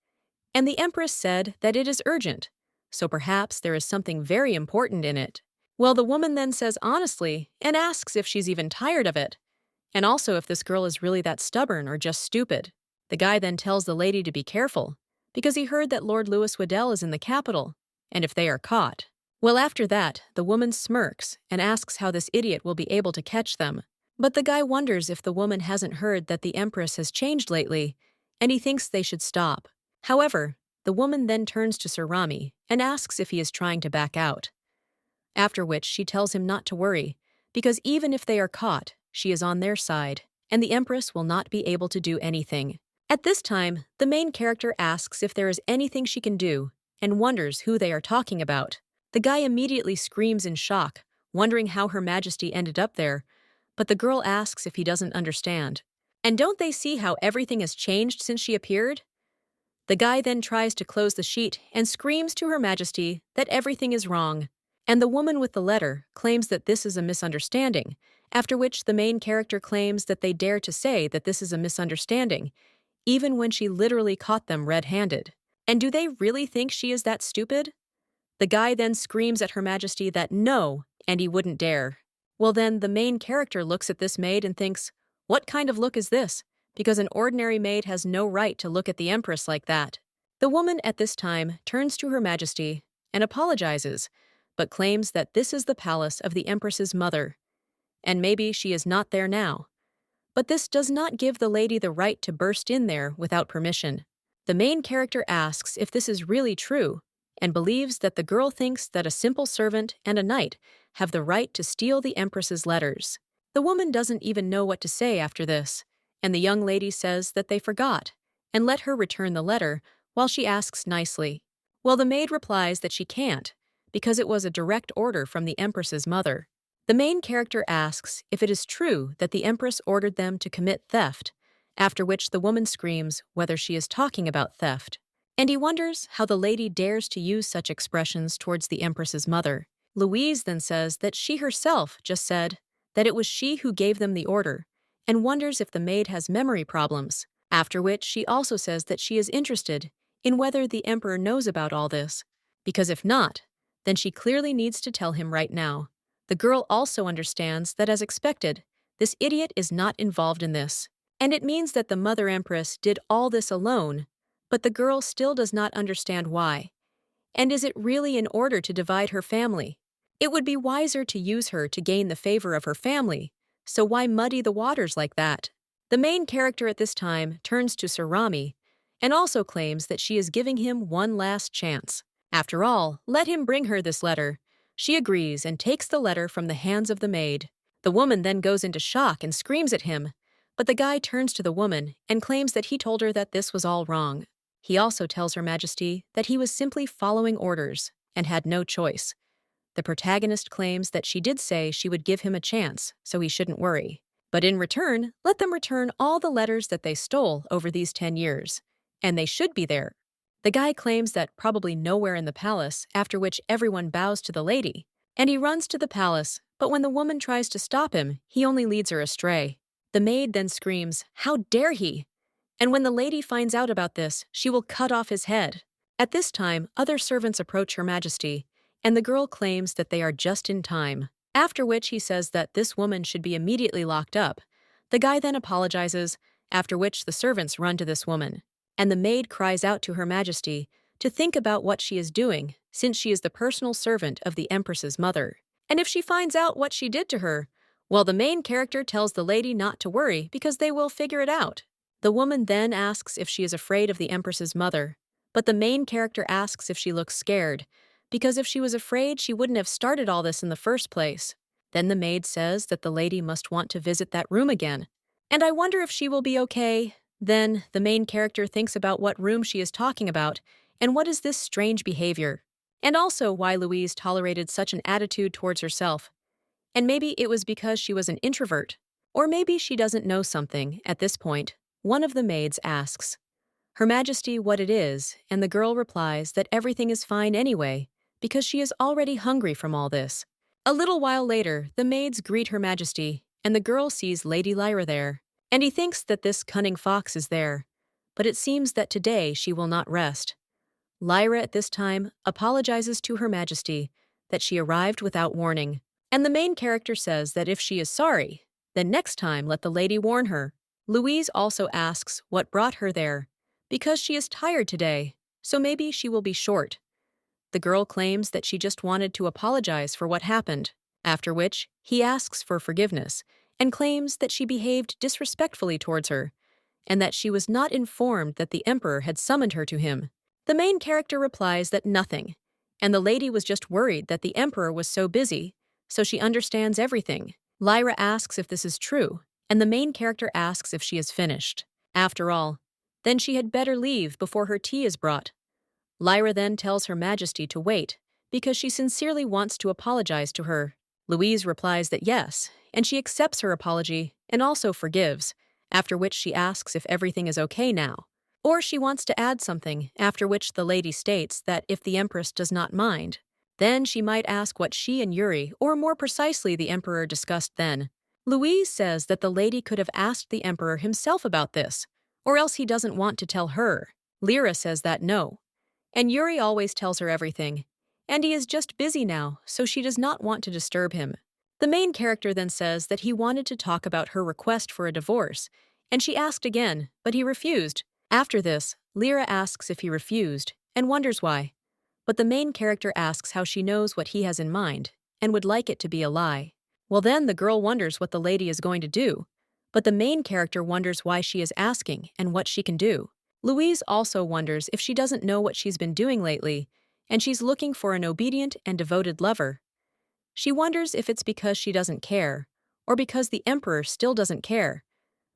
and the Empress said that it is urgent, so perhaps there is something very important in it. Well, the woman then says honestly and asks if she's even tired of it, and also if this girl is really that stubborn or just stupid. The guy then tells the lady to be careful, because he heard that Lord Louis Videl is in the capital, and if they are caught. Well, after that, the woman smirks and asks how this idiot will be able to catch them. But the guy wonders if the woman hasn't heard that the Empress has changed lately, and he thinks they should stop. However, the woman then turns to Sir Rami and asks if he is trying to back out. After which she tells him not to worry, because even if they are caught, she is on their side, and the Empress will not be able to do anything. At this time, the main character asks if there is anything she can do, and wonders who they are talking about. The guy immediately screams in shock, wondering how Her Majesty ended up there, but the girl asks if he doesn't understand. And don't they see how everything has changed since she appeared? The guy then tries to close the sheet and screams to Her Majesty that everything is wrong. And the woman with the letter claims that this is a misunderstanding, after which the main character claims that they dare to say that this is a misunderstanding, even when she literally caught them red-handed. And do they really think she is that stupid? The guy then screams at Her Majesty that no, and he wouldn't dare. Well then, the main character looks at this maid and thinks, what kind of look is this? Because an ordinary maid has no right to look at the Empress like that. The woman at this time turns to Her Majesty and apologizes, but claims that this is the palace of the Empress's mother, and maybe she is not there now. But this does not give the lady the right to burst in there without permission. The main character asks if this is really true, and believes that the girl thinks that a simple servant and a knight have the right to steal the Empress's letters. The woman doesn't even know what to say after this, and the young lady says that they forgot, and let her return the letter while she asks nicely. Well, the maid replies that she can't, because it was a direct order from the Empress's mother. The main character asks if it is true that the Empress ordered them to commit theft, after which the woman screams whether she is talking about theft. And he wonders how the lady dares to use such expressions towards the Empress's mother. Louise then says that she herself just said that it was she who gave them the order, and wonders if the maid has memory problems, after which she also says that she is interested in whether the emperor knows about all this, because if not, then she clearly needs to tell him right now. The girl also understands that, as expected, this idiot is not involved in this, and it means that the Mother Empress did all this alone, but the girl still does not understand why. And is it really in order to divide her family? It would be wiser to use her to gain the favor of her family, so why muddy the waters like that? The main character at this time turns to Sir Rami and also claims that she is giving him one last chance. After all, let him bring her this letter. She agrees and takes the letter from the hands of the maid. The woman then goes into shock and screams at him, but the guy turns to the woman and claims that he told her that this was all wrong. He also tells Her Majesty that he was simply following orders and had no choice. The protagonist claims that she did say she would give him a chance, so he shouldn't worry. But in return, let them return all the letters that they stole over these 10 years. And they should be there. The guy claims that probably nowhere in the palace, after which everyone bows to the lady. And he runs to the palace, but when the woman tries to stop him, he only leads her astray. The maid then screams, "How dare he!" And when the lady finds out about this, she will cut off his head. At this time, other servants approach Her Majesty, and the girl claims that they are just in time, after which he says that this woman should be immediately locked up. The guy then apologizes, after which the servants run to this woman, and the maid cries out to Her Majesty to think about what she is doing, since she is the personal servant of the Empress's mother. And if she finds out what she did to her, well, the main character tells the lady not to worry because they will figure it out. The woman then asks if she is afraid of the Empress's mother, but the main character asks if she looks scared, because if she was afraid, she wouldn't have started all this in the first place. Then the maid says that the lady must want to visit that room again. And I wonder if she will be okay. Then the main character thinks about what room she is talking about and what is this strange behavior. And also why Louise tolerated such an attitude towards herself. And maybe it was because she was an introvert. Or maybe she doesn't know something. At this point, one of the maids asks Her Majesty what it is, and the girl replies that everything is fine anyway, because she is already hungry from all this. A little while later, the maids greet Her Majesty, and the girl sees Lady Lyra there, and he thinks that this cunning fox is there, but it seems that today she will not rest. Lyra at this time apologizes to Her Majesty that she arrived without warning, and the main character says that if she is sorry, then next time let the lady warn her. Louise also asks what brought her there, because she is tired today, so maybe she will be short. The girl claims that she just wanted to apologize for what happened, after which he asks for forgiveness and claims that she behaved disrespectfully towards her, and that she was not informed that the emperor had summoned her to him. The main character replies that nothing, and the lady was just worried that the emperor was so busy, so she understands everything. Lyra asks if this is true, and the main character asks if she is finished. After all, then she had better leave before her tea is brought. Lyra then tells Her Majesty to wait, because she sincerely wants to apologize to her. Louise replies that yes, and she accepts her apology and also forgives, after which she asks if everything is okay now. Or she wants to add something, after which the lady states that if the Empress does not mind, then she might ask what she and Yuri, or more precisely the Emperor, discussed then. Louise says that the lady could have asked the Emperor himself about this, or else he doesn't want to tell her. Lyra says that no. And Yuri always tells her everything, and he is just busy now, so she does not want to disturb him. The main character then says that he wanted to talk about her request for a divorce, and she asked again, but he refused. After this, Lyra asks if he refused, and wonders why. But the main character asks how she knows what he has in mind, and would like it to be a lie. Well then, the girl wonders what the lady is going to do, but the main character wonders why she is asking and what she can do. Louise also wonders if she doesn't know what she's been doing lately, and she's looking for an obedient and devoted lover. She wonders if it's because she doesn't care, or because the Emperor still doesn't care.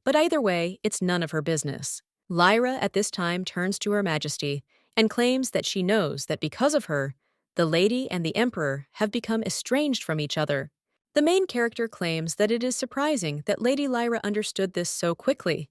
But either way, it's none of her business. Lyra at this time turns to Her Majesty and claims that she knows that because of her, the lady and the Emperor have become estranged from each other. The main character claims that it is surprising that Lady Lyra understood this so quickly,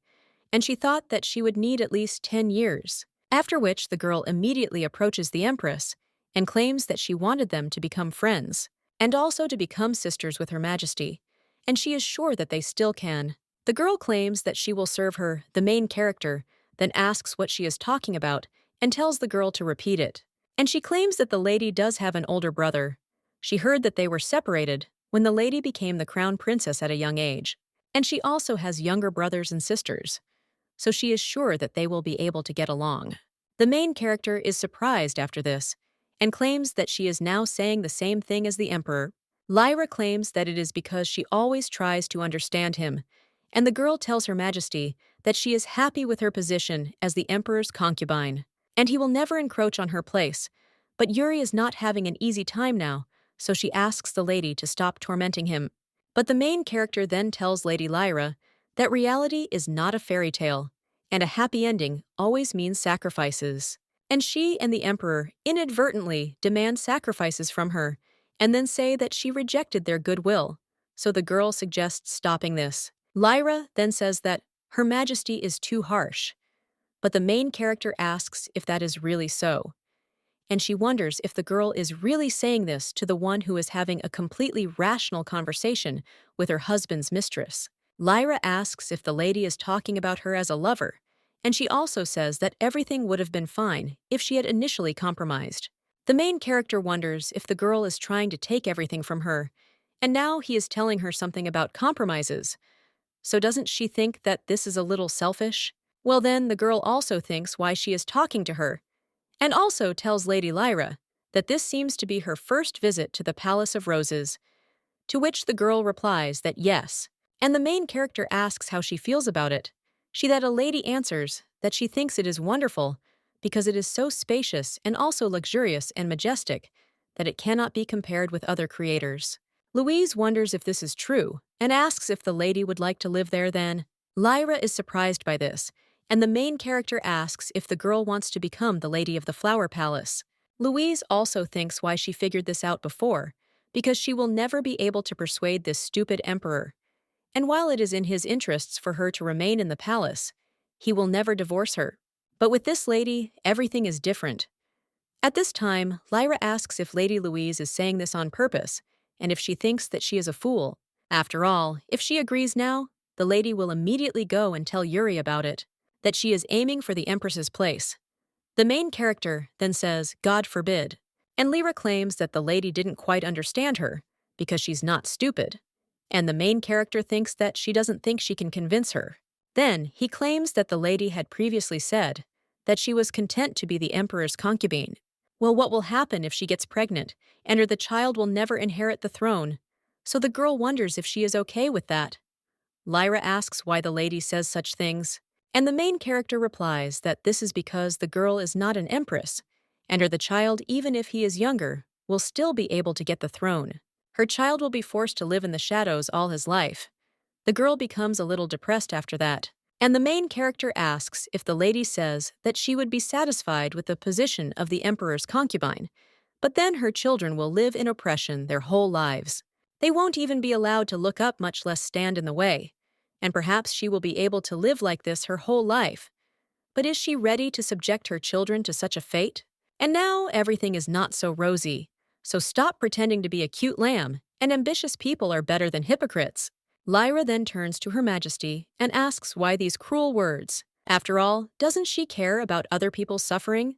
and she thought that she would need at least 10 years, after which the girl immediately approaches the Empress and claims that she wanted them to become friends, and also to become sisters with Her Majesty, and she is sure that they still can. The girl claims that she will serve her, the main character, then asks what she is talking about and tells the girl to repeat it. And she claims that the lady does have an older brother. She heard that they were separated when the lady became the crown princess at a young age. And she also has younger brothers and sisters, so she is sure that they will be able to get along. The main character is surprised after this and claims that she is now saying the same thing as the emperor. Lyra claims that it is because she always tries to understand him, and the girl tells Her Majesty that she is happy with her position as the emperor's concubine, and he will never encroach on her place. But Yuri is not having an easy time now, so she asks the lady to stop tormenting him. But the main character then tells Lady Lyra that reality is not a fairy tale, and a happy ending always means sacrifices. And she and the emperor inadvertently demand sacrifices from her, and then say that she rejected their goodwill, so the girl suggests stopping this. Lyra then says that Her Majesty is too harsh, but the main character asks if that is really so. And she wonders if the girl is really saying this to the one who is having a completely rational conversation with her husband's mistress. Lyra asks if the lady is talking about her as a lover, and she also says that everything would have been fine if she had initially compromised. The main character wonders if the girl is trying to take everything from her, and now he is telling her something about compromises. So doesn't she think that this is a little selfish? Well then, the girl also thinks why she is talking to her, and also tells Lady Lyra that this seems to be her first visit to the Palace of Roses, to which the girl replies that yes, and the main character asks how she feels about it. That a lady answers that she thinks it is wonderful because it is so spacious and also luxurious and majestic that it cannot be compared with other creators. Louise wonders if this is true and asks if the lady would like to live there then. Lyra is surprised by this, and the main character asks if the girl wants to become the Lady of the Flower Palace. Louise also thinks why she figured this out before, because she will never be able to persuade this stupid emperor. And while it is in his interests for her to remain in the palace, he will never divorce her. But with this lady, everything is different. At this time, Lyra asks if Lady Louise is saying this on purpose, and if she thinks that she is a fool. After all, if she agrees now, the lady will immediately go and tell Yuri about it, that she is aiming for the Empress's place. The main character then says, God forbid, and Lyra claims that the lady didn't quite understand her, because she's not stupid, and the main character thinks that she doesn't think she can convince her. Then he claims that the lady had previously said that she was content to be the emperor's concubine. Well, what will happen if she gets pregnant, and the child will never inherit the throne? So the girl wonders if she is okay with that. Lyra asks why the lady says such things, and the main character replies that this is because the girl is not an empress, and the child, even if he is younger, will still be able to get the throne. Her child will be forced to live in the shadows all his life. The girl becomes a little depressed after that, and the main character asks if the lady says that she would be satisfied with the position of the emperor's concubine, but then her children will live in oppression their whole lives. They won't even be allowed to look up, much less stand in the way, and perhaps she will be able to live like this her whole life. But is she ready to subject her children to such a fate? And now everything is not so rosy. So stop pretending to be a cute lamb, and ambitious people are better than hypocrites. Lyra then turns to Her Majesty and asks why these cruel words. After all, doesn't she care about other people's suffering?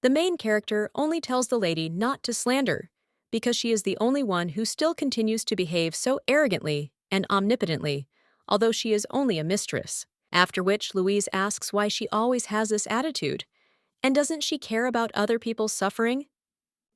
The main character only tells the lady not to slander, because she is the only one who still continues to behave so arrogantly and omnipotently, although she is only a mistress. After which Louise asks why she always has this attitude, and doesn't she care about other people's suffering?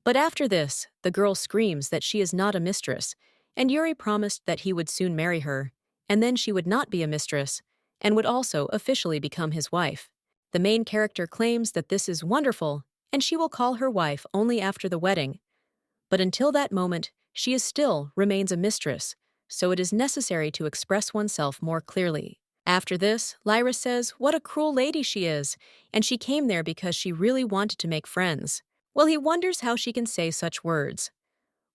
But after this, the girl screams that she is not a mistress, and Yuri promised that he would soon marry her, and then she would not be a mistress, and would also officially become his wife. The main character claims that this is wonderful, and she will call her wife only after the wedding. But until that moment, she is still remains a mistress, so it is necessary to express oneself more clearly. After this, Lyra says what a cruel lady she is, and she came there because she really wanted to make friends. Well, he wonders how she can say such words.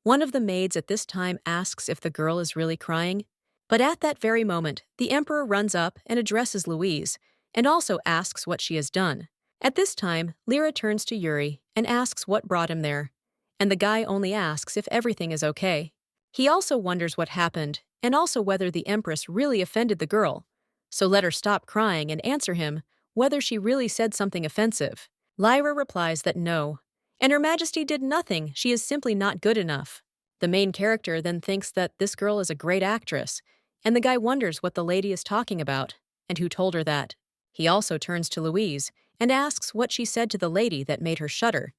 One of the maids at this time asks if the girl is really crying, but at that very moment, the emperor runs up and addresses Louise, and also asks what she has done. At this time, Lyra turns to Yuri and asks what brought him there, and the guy only asks if everything is okay. He also wonders what happened, and also whether the Empress really offended the girl, so let her stop crying and answer him whether she really said something offensive. Lyra replies that no, and Her Majesty did nothing, she is simply not good enough. The main character then thinks that this girl is a great actress, and the guy wonders what the lady is talking about, and who told her that. He also turns to Louise and asks what she said to the lady that made her shudder,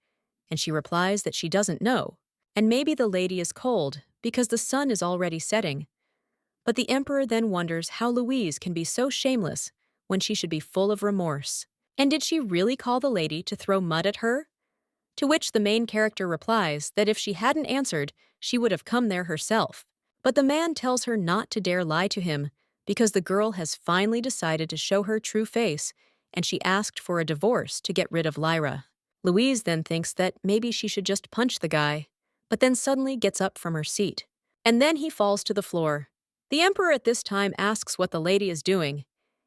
and she replies that she doesn't know, and maybe the lady is cold because the sun is already setting. But the Emperor then wonders how Louise can be so shameless when she should be full of remorse. And did she really call the lady to throw mud at her? To which the main character replies that if she hadn't answered, she would have come there herself. But the man tells her not to dare lie to him because the girl has finally decided to show her true face, and she asked for a divorce to get rid of Lyra. Louise then thinks that maybe she should just punch the guy, but then suddenly gets up from her seat. And then he falls to the floor. The Emperor at this time asks what the lady is doing,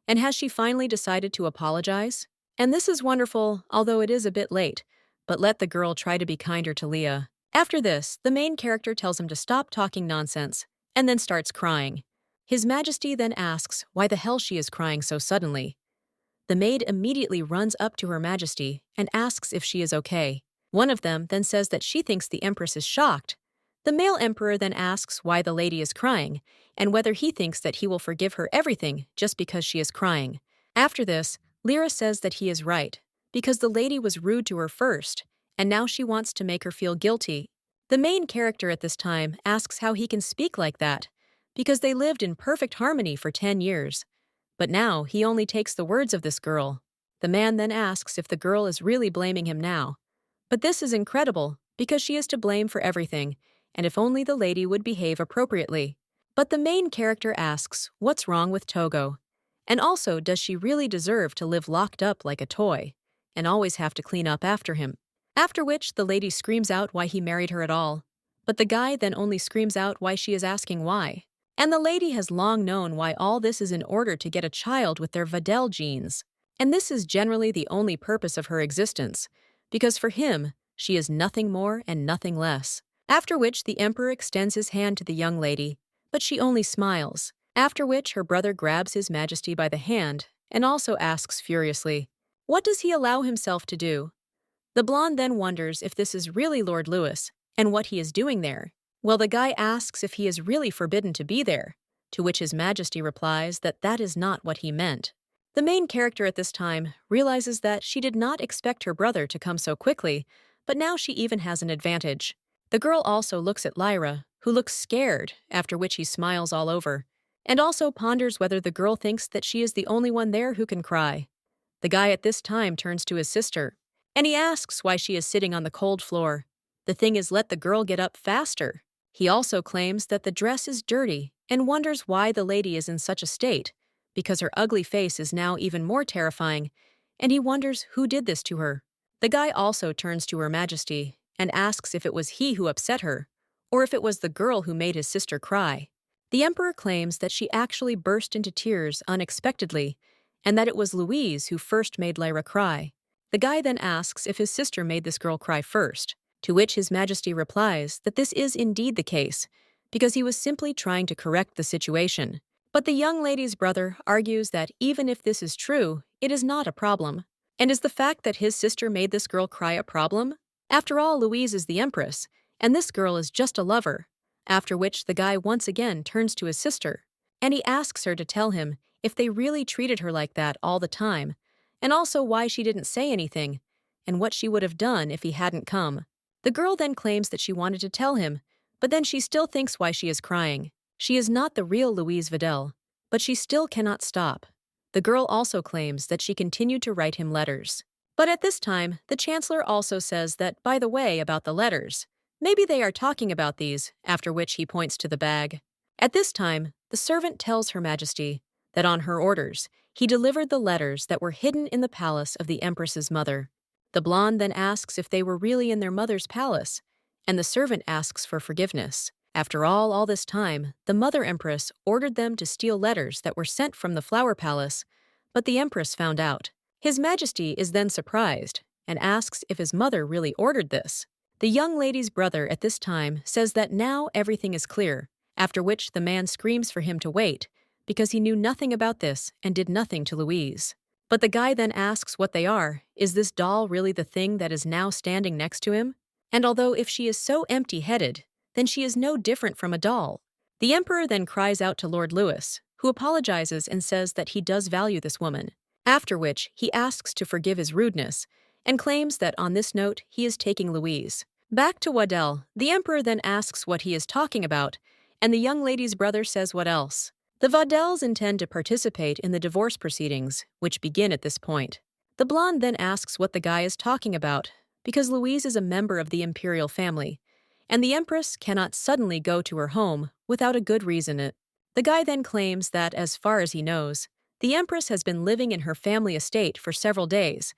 and has she finally decided to apologize? And this is wonderful, although it is a bit late, but let the girl try to be kinder to Leah. After this, the main character tells him to stop talking nonsense, and then starts crying. His Majesty then asks why the hell she is crying so suddenly. The maid immediately runs up to Her Majesty and asks if she is okay. One of them then says that she thinks the Empress is shocked. The male emperor then asks why the lady is crying, and whether he thinks that he will forgive her everything just because she is crying. After this, Lyra says that he is right, because the lady was rude to her first, and now she wants to make her feel guilty. The main character at this time asks how he can speak like that, because they lived in perfect harmony for 10 years. But now he only takes the words of this girl. The man then asks if the girl is really blaming him now. But this is incredible, because she is to blame for everything, and if only the lady would behave appropriately. But the main character asks what's wrong with Togo, and also does she really deserve to live locked up like a toy, and always have to clean up after him. After which the lady screams out why he married her at all, but the guy then only screams out why she is asking why. And the lady has long known why all this is in order to get a child with their Videl genes. And this is generally the only purpose of her existence, because for him, she is nothing more and nothing less. After which the Emperor extends his hand to the young lady, but she only smiles, after which her brother grabs His Majesty by the hand and also asks furiously, what does he allow himself to do? The blonde then wonders if this is really Lord Louis and what he is doing there. Well, the guy asks if he is really forbidden to be there, to which His Majesty replies that that is not what he meant. The main character at this time realizes that she did not expect her brother to come so quickly, but now she even has an advantage. The girl also looks at Lyra, who looks scared, after which he smiles all over, and also ponders whether the girl thinks that she is the only one there who can cry. The guy at this time turns to his sister, and he asks why she is sitting on the cold floor. The thing is, let the girl get up faster. He also claims that the dress is dirty and wonders why the lady is in such a state, because her ugly face is now even more terrifying, and he wonders who did this to her. The guy also turns to Her Majesty and asks if it was he who upset her, or if it was the girl who made his sister cry. The Emperor claims that she actually burst into tears unexpectedly, and that it was Louise who first made Lyra cry. The guy then asks if his sister made this girl cry first, to which His Majesty replies that this is indeed the case, because he was simply trying to correct the situation. But the young lady's brother argues that even if this is true, it is not a problem. And is the fact that his sister made this girl cry a problem? After all, Louise is the Empress, and this girl is just a lover. After which the guy once again turns to his sister, and he asks her to tell him if they really treated her like that all the time, and also why she didn't say anything, and what she would have done if he hadn't come. The girl then claims that she wanted to tell him, but then she still thinks why she is crying. She is not the real Louise Videl, but she still cannot stop. The girl also claims that she continued to write him letters. But at this time, the chancellor also says that, by the way, about the letters, maybe they are talking about these, after which he points to the bag. At this time, the servant tells Her Majesty that on her orders, he delivered the letters that were hidden in the palace of the Empress's mother. The blonde then asks if they were really in their mother's palace, and the servant asks for forgiveness. After all this time, the mother Empress ordered them to steal letters that were sent from the Flower Palace, but the Empress found out. His Majesty is then surprised and asks if his mother really ordered this. The young lady's brother at this time says that now everything is clear, after which the man screams for him to wait, because he knew nothing about this and did nothing to Louise. But the guy then asks what they are. Is this doll really the thing that is now standing next to him? And although if she is so empty-headed, then she is no different from a doll. The Emperor then cries out to Lord Louis, who apologizes and says that he does value this woman, after which he asks to forgive his rudeness and claims that on this note he is taking Louise. Back to Videl, the Emperor then asks what he is talking about, and the young lady's brother says what else. The Videls intend to participate in the divorce proceedings, which begin at this point. The blonde then asks what the guy is talking about, because Louise is a member of the imperial family, and the Empress cannot suddenly go to her home without a good reason. The guy then claims that, as far as he knows, the Empress has been living in her family estate for several days,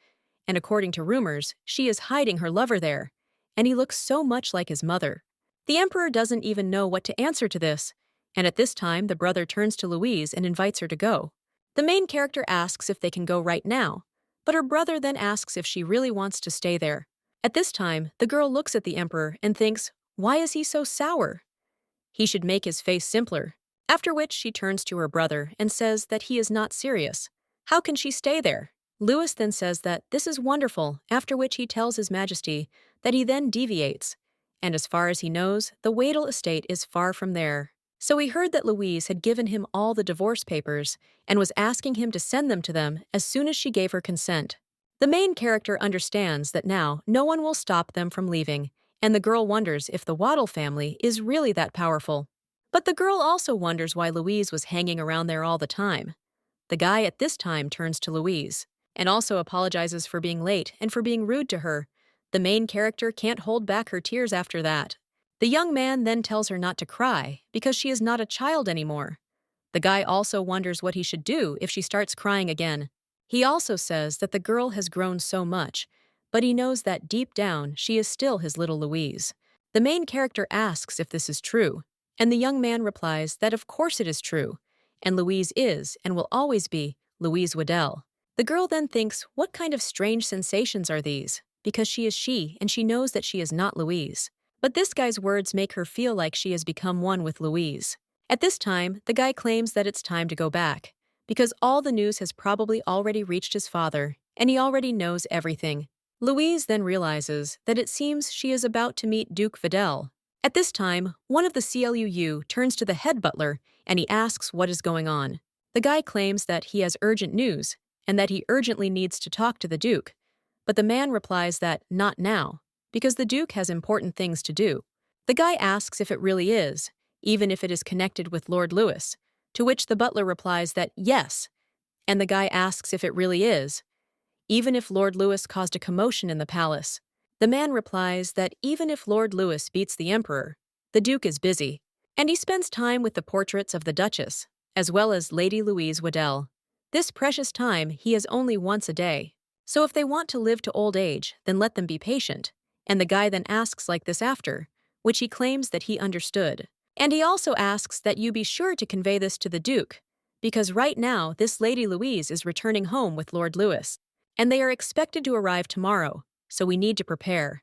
and according to rumors, she is hiding her lover there, and he looks so much like his mother. The Emperor doesn't even know what to answer to this, and at this time the brother turns to Louise and invites her to go. The main character asks if they can go right now, but her brother then asks if she really wants to stay there. At this time, the girl looks at the Emperor and thinks, why is he so sour? He should make his face simpler, after which she turns to her brother and says that he is not serious. How can she stay there? Louis then says that this is wonderful, after which he tells His Majesty that he then deviates, and as far as he knows, the Videl estate is far from there. So he heard that Louise had given him all the divorce papers and was asking him to send them to them as soon as she gave her consent. The main character understands that now no one will stop them from leaving, and the girl wonders if the Waddle family is really that powerful. But the girl also wonders why Louise was hanging around there all the time. The guy at this time turns to Louise and also apologizes for being late and for being rude to her. The main character can't hold back her tears after that. The young man then tells her not to cry because she is not a child anymore. The guy also wonders what he should do if she starts crying again. He also says that the girl has grown so much, but he knows that deep down she is still his little Louise. The main character asks if this is true, and the young man replies that of course it is true, and Louise is and will always be Louise Videl. The girl then thinks, what kind of strange sensations are these? Because she is she, and she knows that she is not Louise. But this guy's words make her feel like she has become one with Louise. At this time, the guy claims that it's time to go back, because all the news has probably already reached his father, and he already knows everything. Louise then realizes that it seems she is about to meet Duke Videl. At this time, one of the CLUU turns to the head butler, and he asks what is going on. The guy claims that he has urgent news, and that he urgently needs to talk to the Duke. But the man replies that not now, because the Duke has important things to do. The guy asks if it really is, even if it is connected with Lord Louis, to which the butler replies that yes, and the guy asks if it really is, even if Lord Louis caused a commotion in the palace. The man replies that even if Lord Louis beats the Emperor, the Duke is busy, and he spends time with the portraits of the Duchess, as well as Lady Louise Videl. This precious time he has only once a day. So if they want to live to old age, then let them be patient. And the guy then asks like this after, which he claims that he understood. And he also asks that you be sure to convey this to the Duke, because right now this Lady Louise is returning home with Lord Louis, and they are expected to arrive tomorrow, so we need to prepare.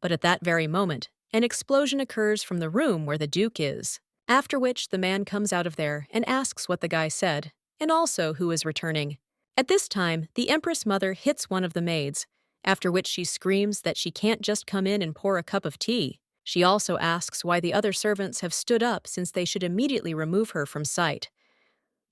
But at that very moment, an explosion occurs from the room where the Duke is, after which the man comes out of there and asks what the guy said, and also who is returning. At this time, the Empress mother hits one of the maids, after which she screams that she can't just come in and pour a cup of tea. She also asks why the other servants have stood up since they should immediately remove her from sight.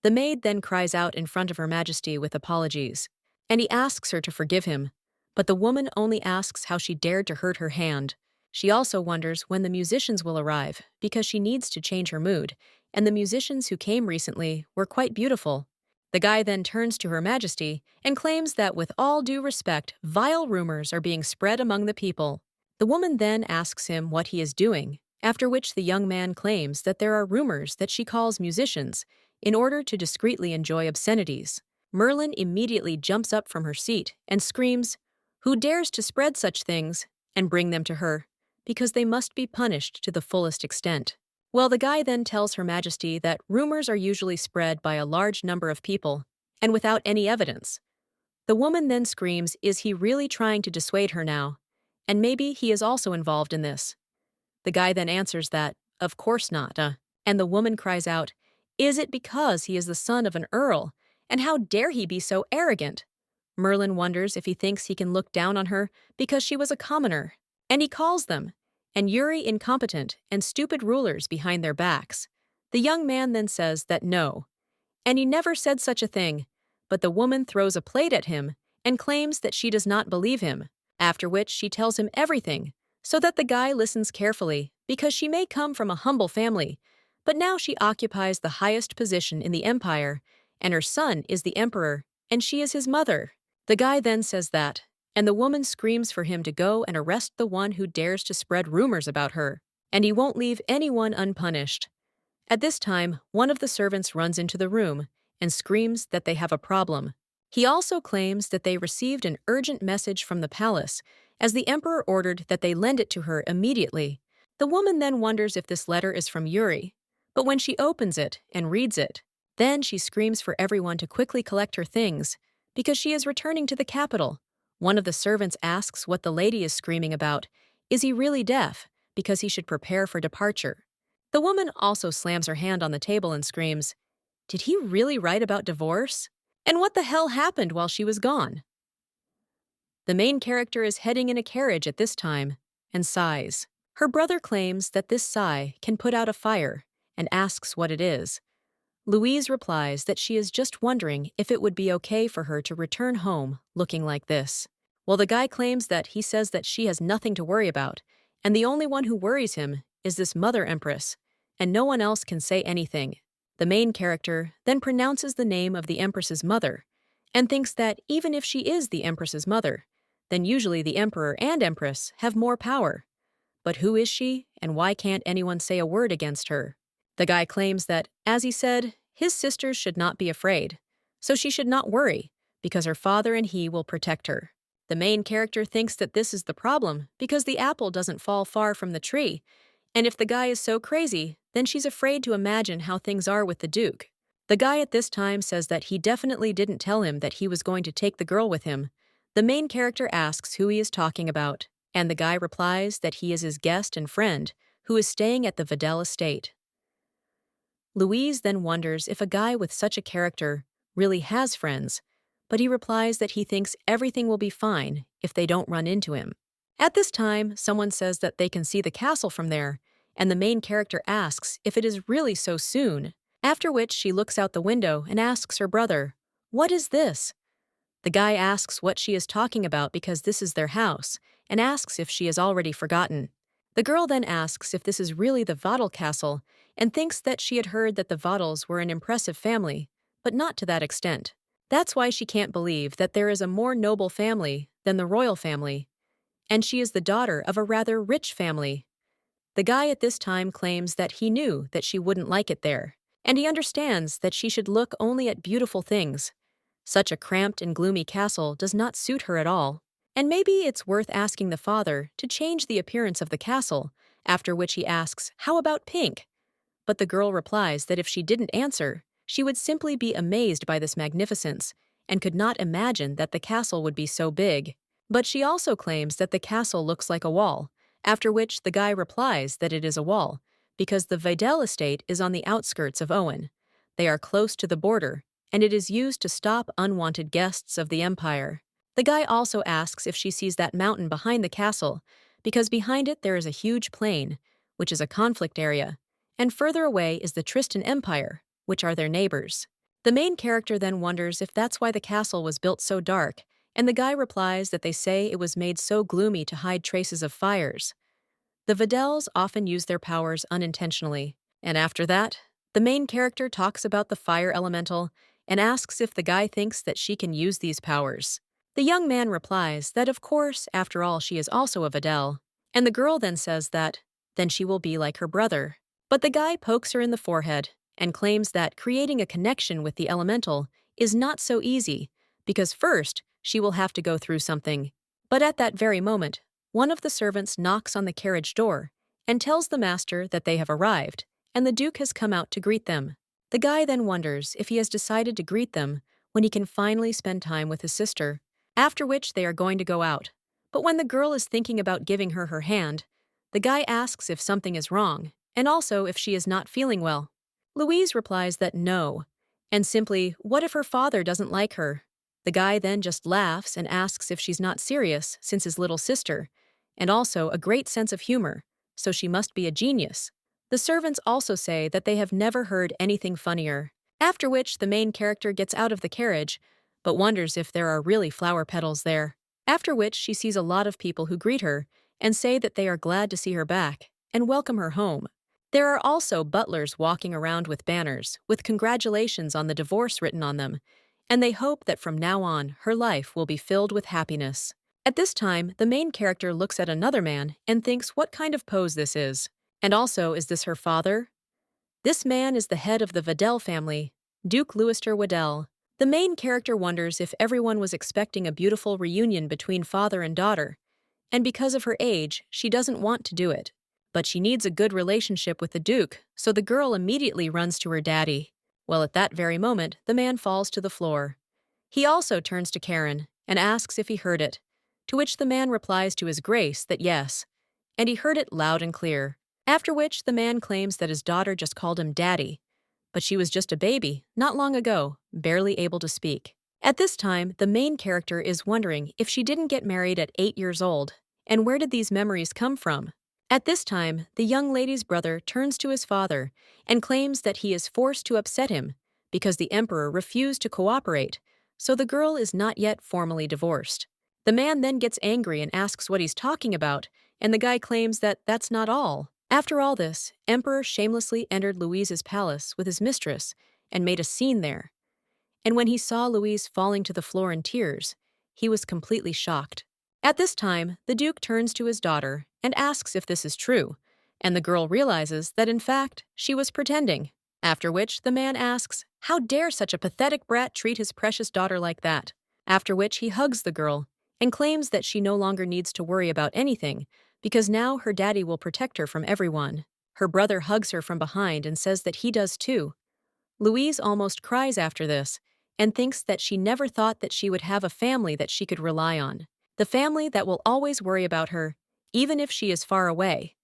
The maid then cries out in front of Her Majesty with apologies, and he asks her to forgive him, but the woman only asks how she dared to hurt her hand. She also wonders when the musicians will arrive, because she needs to change her mood, and the musicians who came recently were quite beautiful. The guy then turns to Her Majesty and claims that with all due respect, vile rumors are being spread among the people. The woman then asks him what he is doing, after which the young man claims that there are rumors that she calls musicians in order to discreetly enjoy obscenities. Merlin immediately jumps up from her seat and screams, "Who dares to spread such things?" and bring them to her, because they must be punished to the fullest extent. Well, the guy then tells Her Majesty that rumors are usually spread by a large number of people, and without any evidence. The woman then screams, is he really trying to dissuade her now? And maybe he is also involved in this. The guy then answers that, of course not, and the woman cries out, Is it because he is the son of an earl? And how dare he be so arrogant? Merlin wonders if he thinks he can look down on her because she was a commoner. And he calls them, and Yuri incompetent and stupid rulers behind their backs. The young man then says that no, and he never said such a thing, but the woman throws a plate at him and claims that she does not believe him, after which she tells him everything, so that the guy listens carefully because she may come from a humble family, but now she occupies the highest position in the empire, and her son is the emperor, and she is his mother. The guy then says that, and the woman screams for him to go and arrest the one who dares to spread rumors about her, and he won't leave anyone unpunished. At this time, one of the servants runs into the room and screams that they have a problem. He also claims that they received an urgent message from the palace, as the emperor ordered that they lend it to her immediately. The woman then wonders if this letter is from Yuri, but when she opens it and reads it, then she screams for everyone to quickly collect her things, because she is returning to the capital. One of the servants asks what the lady is screaming about. Is he really deaf? Because he should prepare for departure. The woman also slams her hand on the table and screams, "Did he really write about divorce? And what the hell happened while she was gone?" The main character is heading in a carriage at this time and sighs. Her brother claims that this sigh can put out a fire and asks what it is. Louise replies that she is just wondering if it would be okay for her to return home looking like this. While the guy claims that he says that she has nothing to worry about, and the only one who worries him is this mother Empress, and no one else can say anything. The main character then pronounces the name of the Empress's mother, and thinks that even if she is the Empress's mother, then usually the Emperor and Empress have more power. But who is she, and why can't anyone say a word against her? The guy claims that, as he said, his sisters should not be afraid, so she should not worry, because her father and he will protect her. The main character thinks that this is the problem because the apple doesn't fall far from the tree, and if the guy is so crazy, then she's afraid to imagine how things are with the Duke. The guy at this time says that he definitely didn't tell him that he was going to take the girl with him. The main character asks who he is talking about, and the guy replies that he is his guest and friend who is staying at the Videl estate. Louise then wonders if a guy with such a character really has friends, but he replies that he thinks everything will be fine if they don't run into him. At this time, someone says that they can see the castle from there, and the main character asks if it is really so soon, after which she looks out the window and asks her brother, "What is this?" The guy asks what she is talking about because this is their house, and asks if she has already forgotten. The girl then asks if this is really the Videl castle, and thinks that she had heard that the Videls were an impressive family, but not to that extent. That's why she can't believe that there is a more noble family than the royal family, and she is the daughter of a rather rich family. The guy at this time claims that he knew that she wouldn't like it there, and he understands that she should look only at beautiful things. Such a cramped and gloomy castle does not suit her at all, and maybe it's worth asking the father to change the appearance of the castle, after which he asks, "How about pink?" But the girl replies that if she didn't answer, she would simply be amazed by this magnificence and could not imagine that the castle would be so big. But she also claims that the castle looks like a wall, after which the guy replies that it is a wall, because the Videl estate is on the outskirts of Owen. They are close to the border, and it is used to stop unwanted guests of the empire. The guy also asks if she sees that mountain behind the castle, because behind it there is a huge plain, which is a conflict area, and further away is the Tristan Empire, which are their neighbors. The main character then wonders if that's why the castle was built so dark, and the guy replies that they say it was made so gloomy to hide traces of fires. The Videls often use their powers unintentionally, and after that, the main character talks about the fire elemental and asks if the guy thinks that she can use these powers. The young man replies that of course, after all, she is also a Videl, and the girl then says that, then she will be like her brother. But the guy pokes her in the forehead and claims that creating a connection with the elemental is not so easy, because first, she will have to go through something. But at that very moment, one of the servants knocks on the carriage door and tells the master that they have arrived, and the Duke has come out to greet them. The guy then wonders if he has decided to greet them when he can finally spend time with his sister, after which they are going to go out. But when the girl is thinking about giving her her hand, the guy asks if something is wrong, and also if she is not feeling well. Louise replies that no, and simply, what if her father doesn't like her? The guy then just laughs and asks if she's not serious since his little sister, and also a great sense of humor, so she must be a genius. The servants also say that they have never heard anything funnier, after which the main character gets out of the carriage, but wonders if there are really flower petals there. After which she sees a lot of people who greet her and say that they are glad to see her back and welcome her home. There are also butlers walking around with banners, with congratulations on the divorce written on them, and they hope that from now on her life will be filled with happiness. At this time, the main character looks at another man and thinks what kind of pose this is. And also, is this her father? This man is the head of the Videl family, Duke Louister Videl. The main character wonders if everyone was expecting a beautiful reunion between father and daughter, and because of her age, she doesn't want to do it. But she needs a good relationship with the Duke, so the girl immediately runs to her daddy. Well, at that very moment, the man falls to the floor. He also turns to Karen and asks if he heard it, to which the man replies to his grace that yes, and he heard it loud and clear. After which, the man claims that his daughter just called him daddy, but she was just a baby, not long ago, barely able to speak. At this time, the main character is wondering if she didn't get married at 8 years old, and where did these memories come from? At this time, the young lady's brother turns to his father and claims that he is forced to upset him because the emperor refused to cooperate, so the girl is not yet formally divorced. The man then gets angry and asks what he's talking about, and the guy claims that that's not all. After all this, Emperor shamelessly entered Louise's palace with his mistress and made a scene there. And when he saw Louise falling to the floor in tears, he was completely shocked. At this time, the Duke turns to his daughter and asks if this is true, and the girl realizes that in fact, she was pretending. After which, the man asks, how dare such a pathetic brat treat his precious daughter like that? After which, he hugs the girl and claims that she no longer needs to worry about anything because now her daddy will protect her from everyone. Her brother hugs her from behind and says that he does too. Louise almost cries after this and thinks that she never thought that she would have a family that she could rely on. The family that will always worry about her, even if she is far away.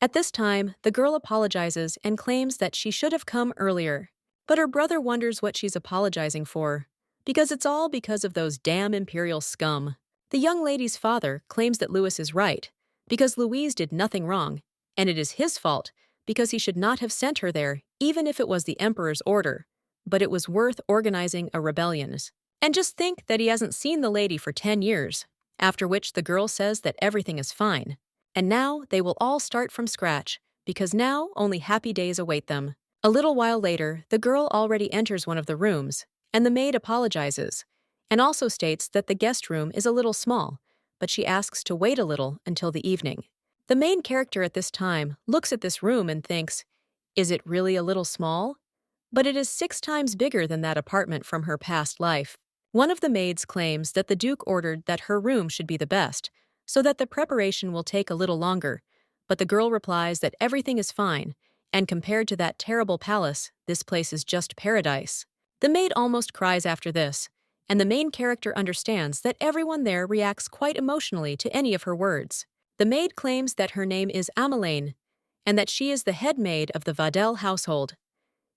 At this time, the girl apologizes and claims that she should have come earlier. But her brother wonders what she's apologizing for, because it's all because of those damn imperial scum. The young lady's father claims that Louis is right, because Louise did nothing wrong, and it is his fault, because he should not have sent her there, even if it was the emperor's order. But it was worth organizing a rebellion. And just think that he hasn't seen the lady for 10 years, after which the girl says that everything is fine. And now they will all start from scratch, because now only happy days await them. A little while later, the girl already enters one of the rooms, and the maid apologizes, and also states that the guest room is a little small, but she asks to wait a little until the evening. The main character at this time looks at this room and thinks, is it really a little small? But it is 6 times bigger than that apartment from her past life. One of the maids claims that the Duke ordered that her room should be the best, so that the preparation will take a little longer, but the girl replies that everything is fine, and compared to that terrible palace, this place is just paradise. The maid almost cries after this, and the main character understands that everyone there reacts quite emotionally to any of her words. The maid claims that her name is Ameline, and that she is the head maid of the Videl household.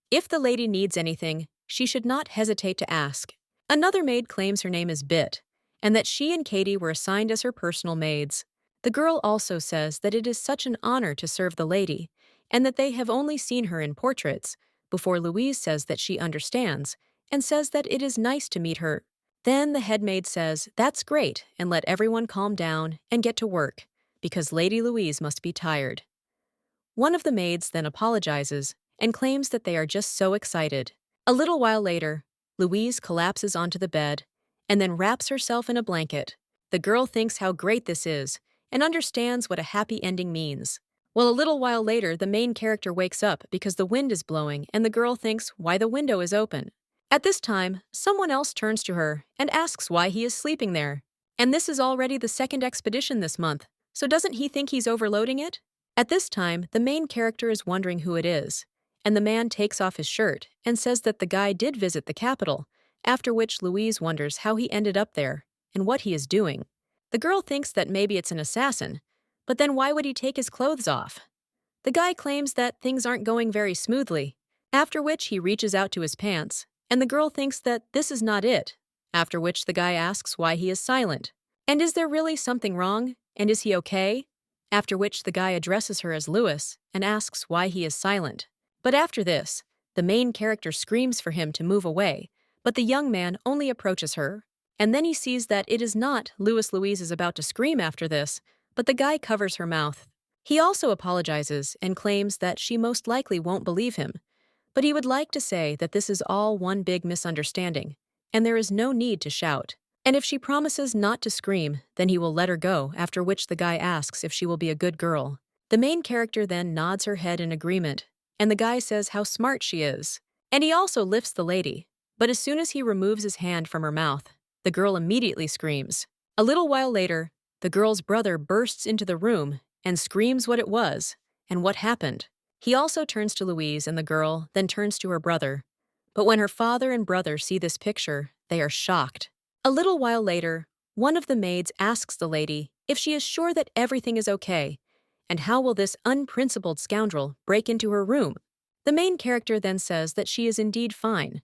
If the lady needs anything, she should not hesitate to ask. Another maid claims her name is Bit, and that she and Katie were assigned as her personal maids. The girl also says that it is such an honor to serve the lady, and that they have only seen her in portraits, before Louise says that she understands, and says that it is nice to meet her. Then the head maid says, that's great, and let everyone calm down and get to work, because Lady Louise must be tired. One of the maids then apologizes and claims that they are just so excited. A little while later, Louise collapses onto the bed and then wraps herself in a blanket. The girl thinks how great this is and understands what a happy ending means. Well, a little while later, the main character wakes up because the wind is blowing and the girl thinks why the window is open. At this time, someone else turns to her and asks why he is sleeping there. And this is already the 2nd expedition this month, so doesn't he think he's overloading it? At this time, the main character is wondering who it is, and the man takes off his shirt and says that the guy did visit the capital, after which Louise wonders how he ended up there and what he is doing. The girl thinks that maybe it's an assassin, but then why would he take his clothes off? The guy claims that things aren't going very smoothly, After which he reaches out to his pants, and the girl thinks that this is not it, after which the guy asks why he is silent. And is there really something wrong? And is he okay? After which the guy addresses her as Lewis and asks why he is silent. But after this, the main character screams for him to move away, but the young man only approaches her. And then he sees that it is not Louise is about to scream after this, but the guy covers her mouth. He also apologizes and claims that she most likely won't believe him, but he would like to say that this is all one big misunderstanding, and there is no need to shout. And if she promises not to scream, then he will let her go, after which the guy asks if she will be a good girl. The main character then nods her head in agreement, and the guy says how smart she is. And he also lifts the lady, but as soon as he removes his hand from her mouth, the girl immediately screams. A little while later, the girl's brother bursts into the room and screams what it was and what happened. He also turns to Louise, and the girl then turns to her brother. But when her father and brother see this picture, they are shocked. A little while later, one of the maids asks the lady if she is sure that everything is okay, and how will this unprincipled scoundrel break into her room? The main character then says that she is indeed fine,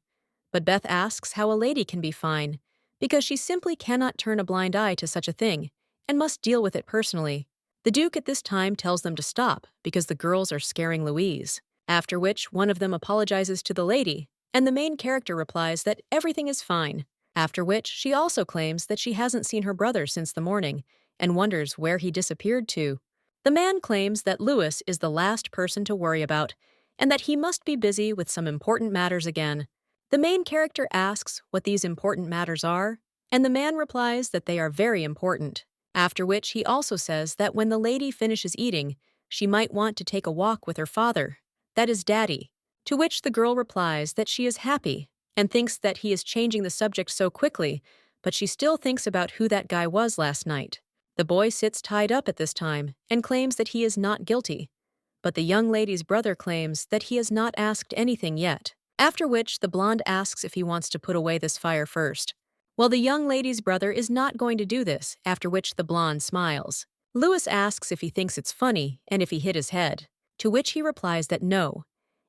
but Beth asks how a lady can be fine, because she simply cannot turn a blind eye to such a thing, and must deal with it personally. The Duke at this time tells them to stop because the girls are scaring Louise, after which one of them apologizes to the lady, and the main character replies that everything is fine, after which she also claims that she hasn't seen her brother since the morning and wonders where he disappeared to. The man claims that Lewis is the last person to worry about and that he must be busy with some important matters again. The main character asks what these important matters are, and the man replies that they are very important. After which he also says that when the lady finishes eating, she might want to take a walk with her father, that is Daddy, to which the girl replies that she is happy and thinks that he is changing the subject so quickly, but she still thinks about who that guy was last night. The boy sits tied up at this time and claims that he is not guilty, but the young lady's brother claims that he has not asked anything yet, after which the blonde asks if he wants to put away this fire first. Well, the young lady's brother is not going to do this, after which the blonde smiles. Lewis asks if he thinks it's funny and if he hit his head, to which he replies that no,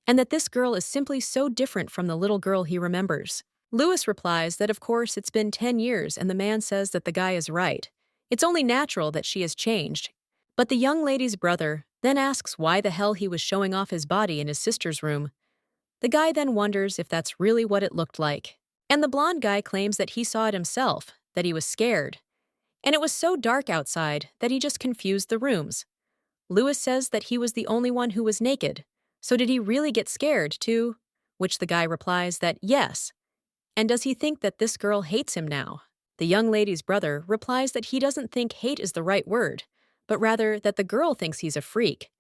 and that this girl is simply so different from the little girl he remembers. Lewis replies that of course it's been 10 years, and the man says that the guy is right. It's only natural that she has changed. But the young lady's brother then asks why the hell he was showing off his body in his sister's room. The guy then wonders if that's really what it looked like. And the blonde guy claims that he saw it himself, that he was scared. And it was so dark outside that he just confused the rooms. Lewis says that he was the only one who was naked. So did he really get scared, too? Which the guy replies that yes. And does he think that this girl hates him now? The young lady's brother replies that he doesn't think hate is the right word, but rather that the girl thinks he's a freak.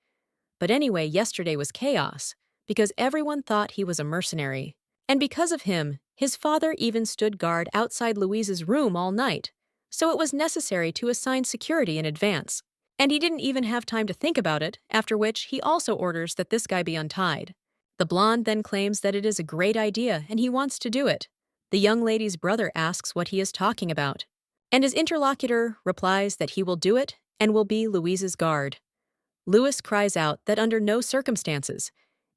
But anyway, yesterday was chaos, because everyone thought he was a mercenary. And because of him, his father even stood guard outside Louise's room all night, so it was necessary to assign security in advance. And he didn't even have time to think about it, after which he also orders that this guy be untied. The blonde then claims that it is a great idea and he wants to do it. The young lady's brother asks what he is talking about, and his interlocutor replies that he will do it and will be Louise's guard. Lewis cries out that under no circumstances,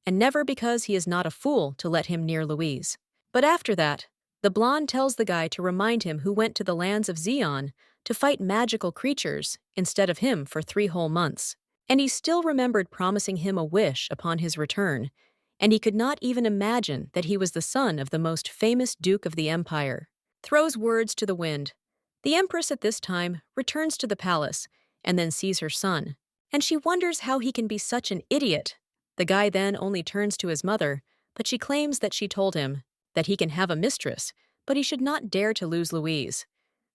and never because he is not a fool to let him near Louise. But after that, the blonde tells the guy to remind him who went to the lands of Zeon to fight magical creatures instead of him for 3 whole months. And he still remembered promising him a wish upon his return, and he could not even imagine that he was the son of the most famous Duke of the Empire. Throws words to the wind. The Empress at this time returns to the palace and then sees her son, and she wonders how he can be such an idiot. The guy then only turns to his mother, but she claims that she told him that he can have a mistress, but he should not dare to lose Louise.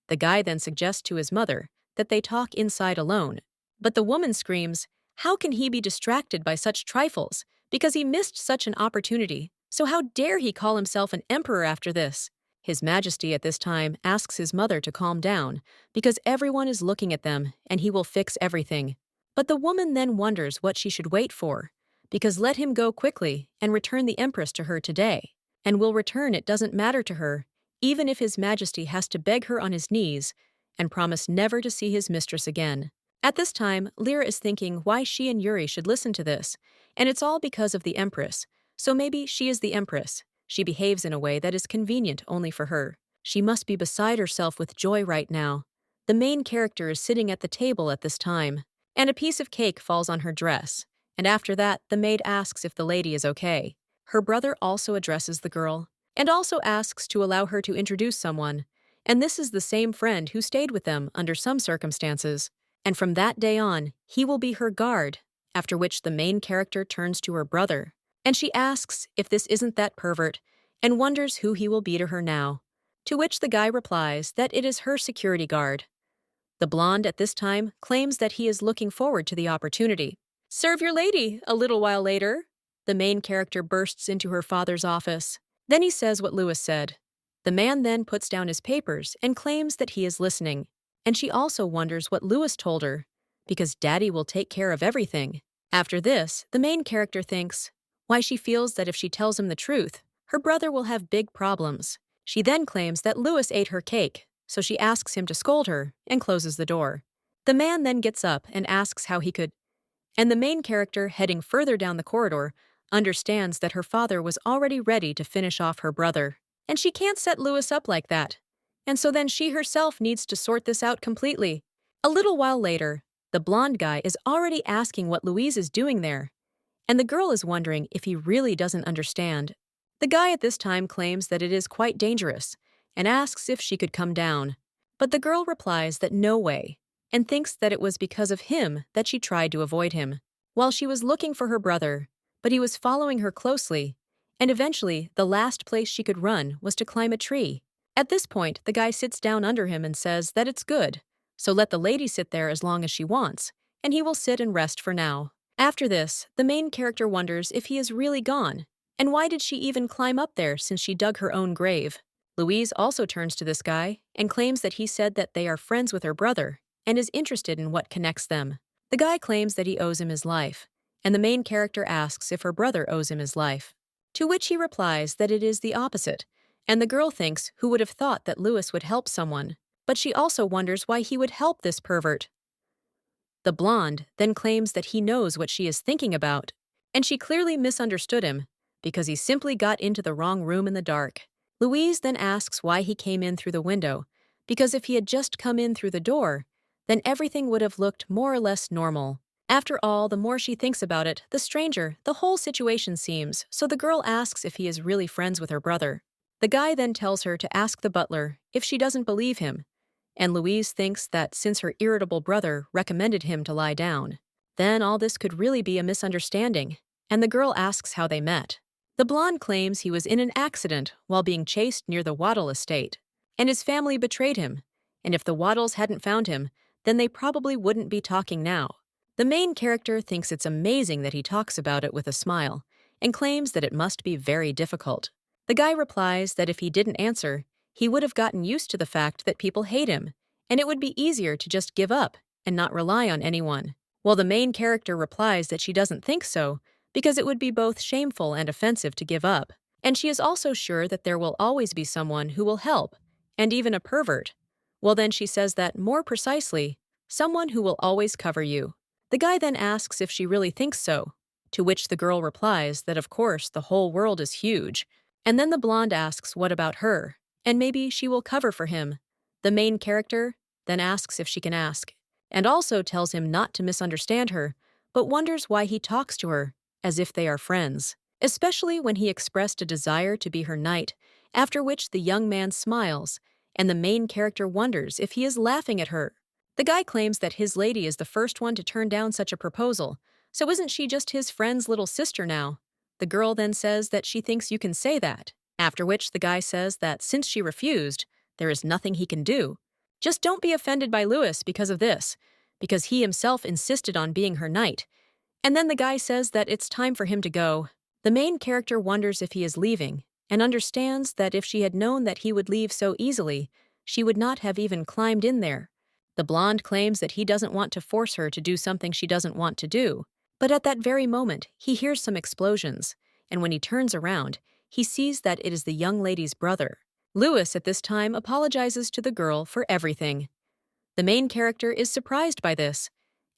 The guy then suggests to his mother that they talk inside alone, but the woman screams, how can he be distracted by such trifles, because he missed such an opportunity, so how dare he call himself an emperor after this? His Majesty at this time asks his mother to calm down, because everyone is looking at them and he will fix everything. But the woman then wonders what she should wait for, because let him go quickly and return the Empress to her today, and will return it doesn't matter to her, even if His Majesty has to beg her on his knees and promise never to see his mistress again. At this time, Lyra is thinking why she and Yuri should listen to this, and it's all because of the Empress, So maybe she is the Empress. She behaves in a way that is convenient only for her. She must be beside herself with joy right now. The main character is sitting at the table at this time, and a piece of cake falls on her dress. And after that, the maid asks if the lady is okay. Her brother also addresses the girl, and also asks to allow her to introduce someone. And this is the same friend who stayed with them under some circumstances. And from that day on, he will be her guard, after which the main character turns to her brother. And she asks if this isn't that pervert, and wonders who he will be to her now. To which the guy replies that it is her security guard. The blonde at this time claims that he is looking forward to the opportunity. "Serve your lady," a little while later. The main character bursts into her father's office. Then he says what Lewis said. The man then puts down his papers and claims that he is listening. And she also wonders what Lewis told her, because Daddy will take care of everything. After this, the main character thinks why she feels that if she tells him the truth, her brother will have big problems. She then claims that Lewis ate her cake, so she asks him to scold her and closes the door. The man then gets up and asks how he could, and the main character, heading further down the corridor, understands that her father was already ready to finish off her brother. And she can't set Lewis up like that. And so then she herself needs to sort this out completely. A little while later, the blonde guy is already asking what Louise is doing there, and the girl is wondering if he really doesn't understand. The guy at this time claims that it is quite dangerous and asks if she could come down. But the girl replies that no way, and thinks that it was because of him that she tried to avoid him, while she was looking for her brother, but he was following her closely, and eventually the last place she could run was to climb a tree. At this point, the guy sits down under him and says that it's good, so let the lady sit there as long as she wants, and he will sit and rest for now. After this, the main character wonders if he is really gone, and why did she even climb up there since she dug her own grave? Louise also turns to this guy and claims that he said that they are friends with her brother and is interested in what connects them. The guy claims that he owes him his life, and the main character asks if her brother owes him his life. To which he replies that it is the opposite, and the girl thinks who would have thought that Lewis would help someone, but she also wonders why he would help this pervert. The blonde then claims that he knows what she is thinking about, and she clearly misunderstood him because he simply got into the wrong room in the dark. Louise then asks why he came in through the window, because if he had just come in through the door, then everything would have looked more or less normal. After all, the more she thinks about it, the stranger the whole situation seems, so the girl asks if he is really friends with her brother. The guy then tells her to ask the butler if she doesn't believe him, and Louise thinks that since her irritable brother recommended him to lie down, then all this could really be a misunderstanding, and the girl asks how they met. The blonde claims he was in an accident while being chased near the Waddle estate, and his family betrayed him, and if the Waddles hadn't found him, then they probably wouldn't be talking now. The main character thinks it's amazing that he talks about it with a smile, and claims that it must be very difficult. The guy replies that if he didn't answer, he would have gotten used to the fact that people hate him, and it would be easier to just give up and not rely on anyone. While the main character replies that she doesn't think so, because it would be both shameful and offensive to give up, and she is also sure that there will always be someone who will help, and even a pervert. Well, then she says that, more precisely, someone who will always cover you. The guy then asks if she really thinks so, to which the girl replies that of course the whole world is huge, and then the blonde asks what about her, and maybe she will cover for him. The main character then asks if she can ask, and also tells him not to misunderstand her, but wonders why he talks to her as if they are friends, especially when he expressed a desire to be her knight, after which the young man smiles, and the main character wonders if he is laughing at her. The guy claims that his lady is the first one to turn down such a proposal, so isn't she just his friend's little sister now? The girl then says that she thinks you can say that, after which the guy says that since she refused, there is nothing he can do. Just don't be offended by Lewis because of this, because he himself insisted on being her knight. And then the guy says that it's time for him to go. The main character wonders if he is leaving, and understands that if she had known that he would leave so easily, she would not have even climbed in there. The blonde claims that he doesn't want to force her to do something she doesn't want to do, but at that very moment, he hears some explosions, and when he turns around, he sees that it is the young lady's brother. Lewis at this time apologizes to the girl for everything. The main character is surprised by this,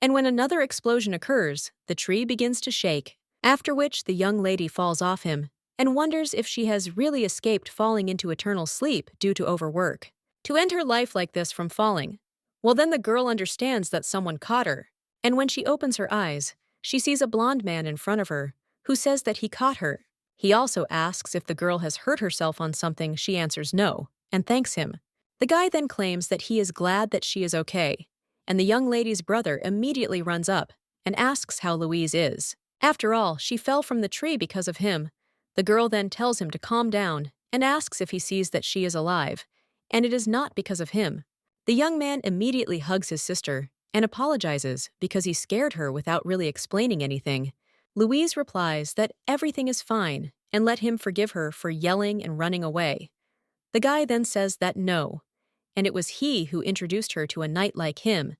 and when another explosion occurs, the tree begins to shake. after which the young lady falls off him and wonders if she has really escaped falling into eternal sleep due to overwork. To end her life like this from falling, well, then the girl understands that someone caught her, and when she opens her eyes, she sees a blonde man in front of her who says that he caught her. He also asks if the girl has hurt herself on something. She answers no, and thanks him. The guy then claims that he is glad that she is okay, and the young lady's brother immediately runs up and asks how Louise is. After all, she fell from the tree because of him. The girl then tells him to calm down and asks if he sees that she is alive, and it is not because of him. The young man immediately hugs his sister and apologizes because he scared her without really explaining anything. Louise replies that everything is fine and let him forgive her for yelling and running away. The guy then says that no, and it was he who introduced her to a knight like him,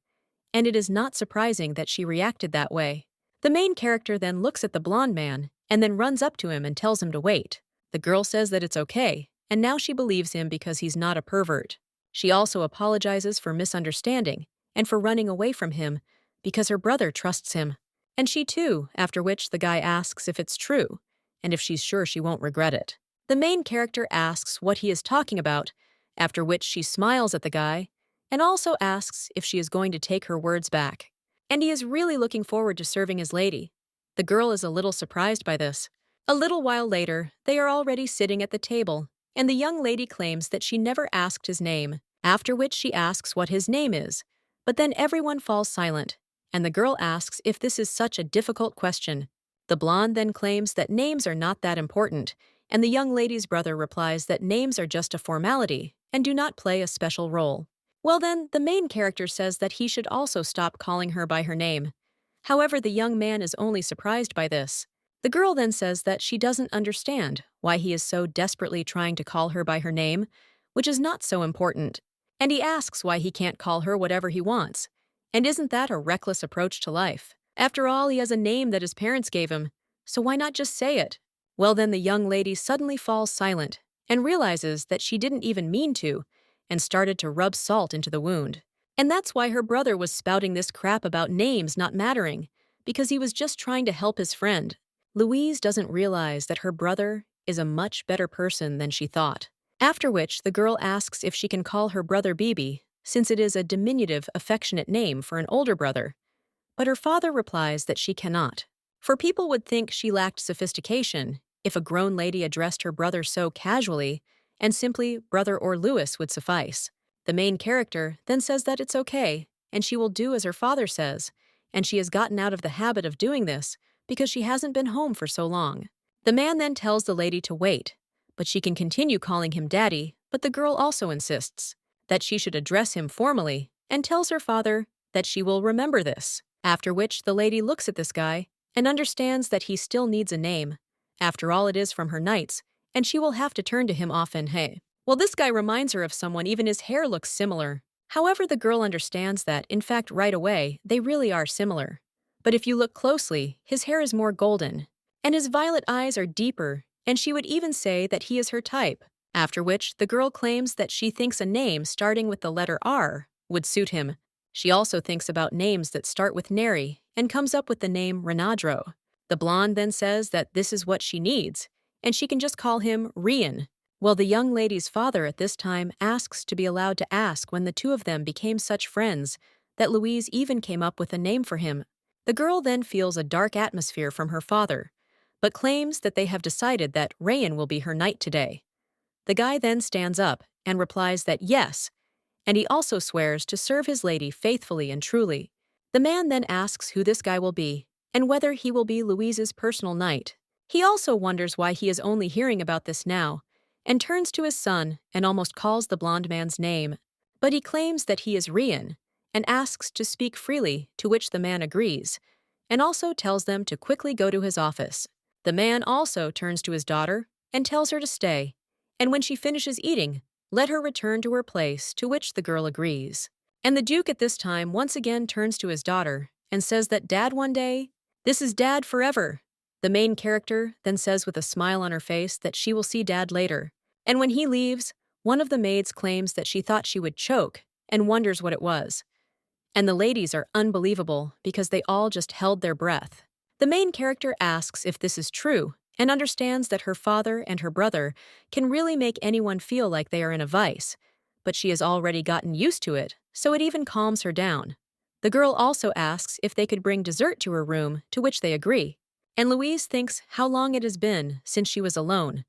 and it is not surprising that she reacted that way. The main character then looks at the blonde man and then runs up to him and tells him to wait. The girl says that it's okay, and now she believes him because he's not a pervert. She also apologizes for misunderstanding and for running away from him because her brother trusts him. And she too, after which the guy asks if it's true, and if she's sure she won't regret it. The main character asks what he is talking about, after which she smiles at the guy and also asks if she is going to take her words back. And he is really looking forward to serving his lady. The girl is a little surprised by this. A little while later, they are already sitting at the table, and the young lady claims that she never asked his name, after which she asks what his name is. But then everyone falls silent, and the girl asks if this is such a difficult question. The blonde then claims that names are not that important, and the young lady's brother replies that names are just a formality and do not play a special role. Well then, the main character says that he should also stop calling her by her name. However, the young man is only surprised by this. The girl then says that she doesn't understand why he is so desperately trying to call her by her name, which is not so important. And he asks why he can't call her whatever he wants. And isn't that a reckless approach to life? After all, he has a name that his parents gave him, so why not just say it? Well then, the young lady suddenly falls silent and realizes that she didn't even mean to, and started to rub salt into the wound. And that's why her brother was spouting this crap about names not mattering, because he was just trying to help his friend. Louise doesn't realize that her brother is a much better person than she thought. After which, the girl asks if she can call her brother Bibi, since it is a diminutive, affectionate name for an older brother. But her father replies that she cannot, for people would think she lacked sophistication if a grown lady addressed her brother so casually, and simply brother or Louis would suffice. The main character then says that it's okay, and she will do as her father says, and she has gotten out of the habit of doing this because she hasn't been home for so long. The man then tells the lady to wait, but she can continue calling him daddy, but the girl also insists that she should address him formally and tells her father that she will remember this, after which the lady looks at this guy and understands that he still needs a name. After all, it is from her knights, and she will have to turn to him often. Hey. Well, this guy reminds her of someone, even his hair looks similar. However, the girl understands that, in fact, right away, they really are similar. But if you look closely, his hair is more golden, and his violet eyes are deeper, and she would even say that he is her type. After which, the girl claims that she thinks a name starting with the letter R would suit him. She also thinks about names that start with Neri and comes up with the name Renadro. The blonde then says that this is what she needs, and she can just call him Rian. Well, the young lady's father at this time asks to be allowed to ask when the two of them became such friends that Louise even came up with a name for him. The girl then feels a dark atmosphere from her father, but claims that they have decided that Rayan will be her knight today. The guy then stands up and replies that yes, and he also swears to serve his lady faithfully and truly. The man then asks who this guy will be, and whether he will be Louise's personal knight. He also wonders why he is only hearing about this now, and turns to his son and almost calls the blonde man's name. But he claims that he is Rian, and asks to speak freely, to which the man agrees, and also tells them to quickly go to his office. The man also turns to his daughter and tells her to stay, and when she finishes eating, let her return to her place, to which the girl agrees. And the Duke at this time once again turns to his daughter and says that Dad one day, this is Dad forever. The main character then says with a smile on her face that she will see Dad later. And when he leaves, one of the maids claims that she thought she would choke and wonders what it was. And the ladies are unbelievable because they all just held their breath. The main character asks if this is true and understands that her father and her brother can really make anyone feel like they are in a vice, but she has already gotten used to it, so it even calms her down. The girl also asks if they could bring dessert to her room, to which they agree. And Louise thinks how long it has been since she was alone.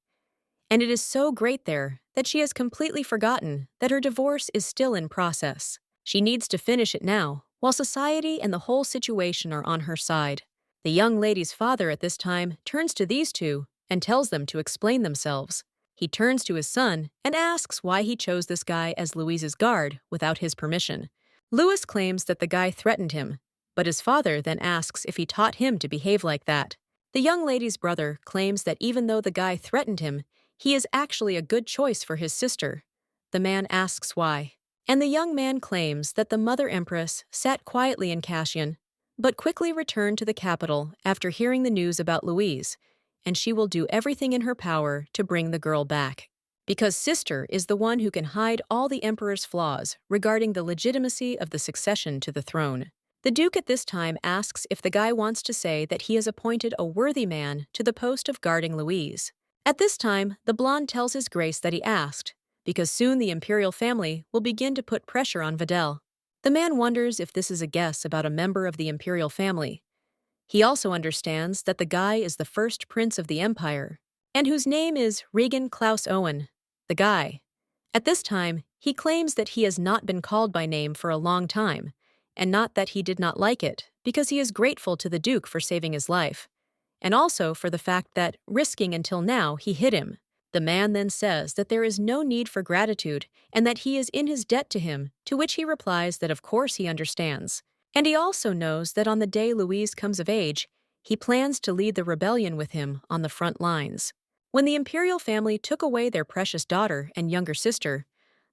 And it is so great there that she has completely forgotten that her divorce is still in process. She needs to finish it now, while society and the whole situation are on her side. The young lady's father at this time turns to these two and tells them to explain themselves. He turns to his son and asks why he chose this guy as Louise's guard without his permission. Louis claims that the guy threatened him, but his father then asks if he taught him to behave like that. The young lady's brother claims that even though the guy threatened him, he is actually a good choice for his sister. The man asks why. And the young man claims that the mother Empress sat quietly in Cassian, but quickly returned to the capital after hearing the news about Louise, and she will do everything in her power to bring the girl back. Because sister is the one who can hide all the emperor's flaws regarding the legitimacy of the succession to the throne. The duke at this time asks if the guy wants to say that he has appointed a worthy man to the post of guarding Louise. At this time, the blonde tells his grace that he asked, because soon the imperial family will begin to put pressure on Videl. The man wonders if this is a guess about a member of the imperial family. He also understands that the guy is the first prince of the empire, and whose name is Regan Klaus Owen, the guy. At this time, he claims that he has not been called by name for a long time, and not that he did not like it, because he is grateful to the duke for saving his life, and also for the fact that, risking until now, he hit him. The man then says that there is no need for gratitude and that he is in his debt to him, to which he replies that of course he understands. And he also knows that on the day Louise comes of age, he plans to lead the rebellion with him on the front lines. When the imperial family took away their precious daughter and younger sister,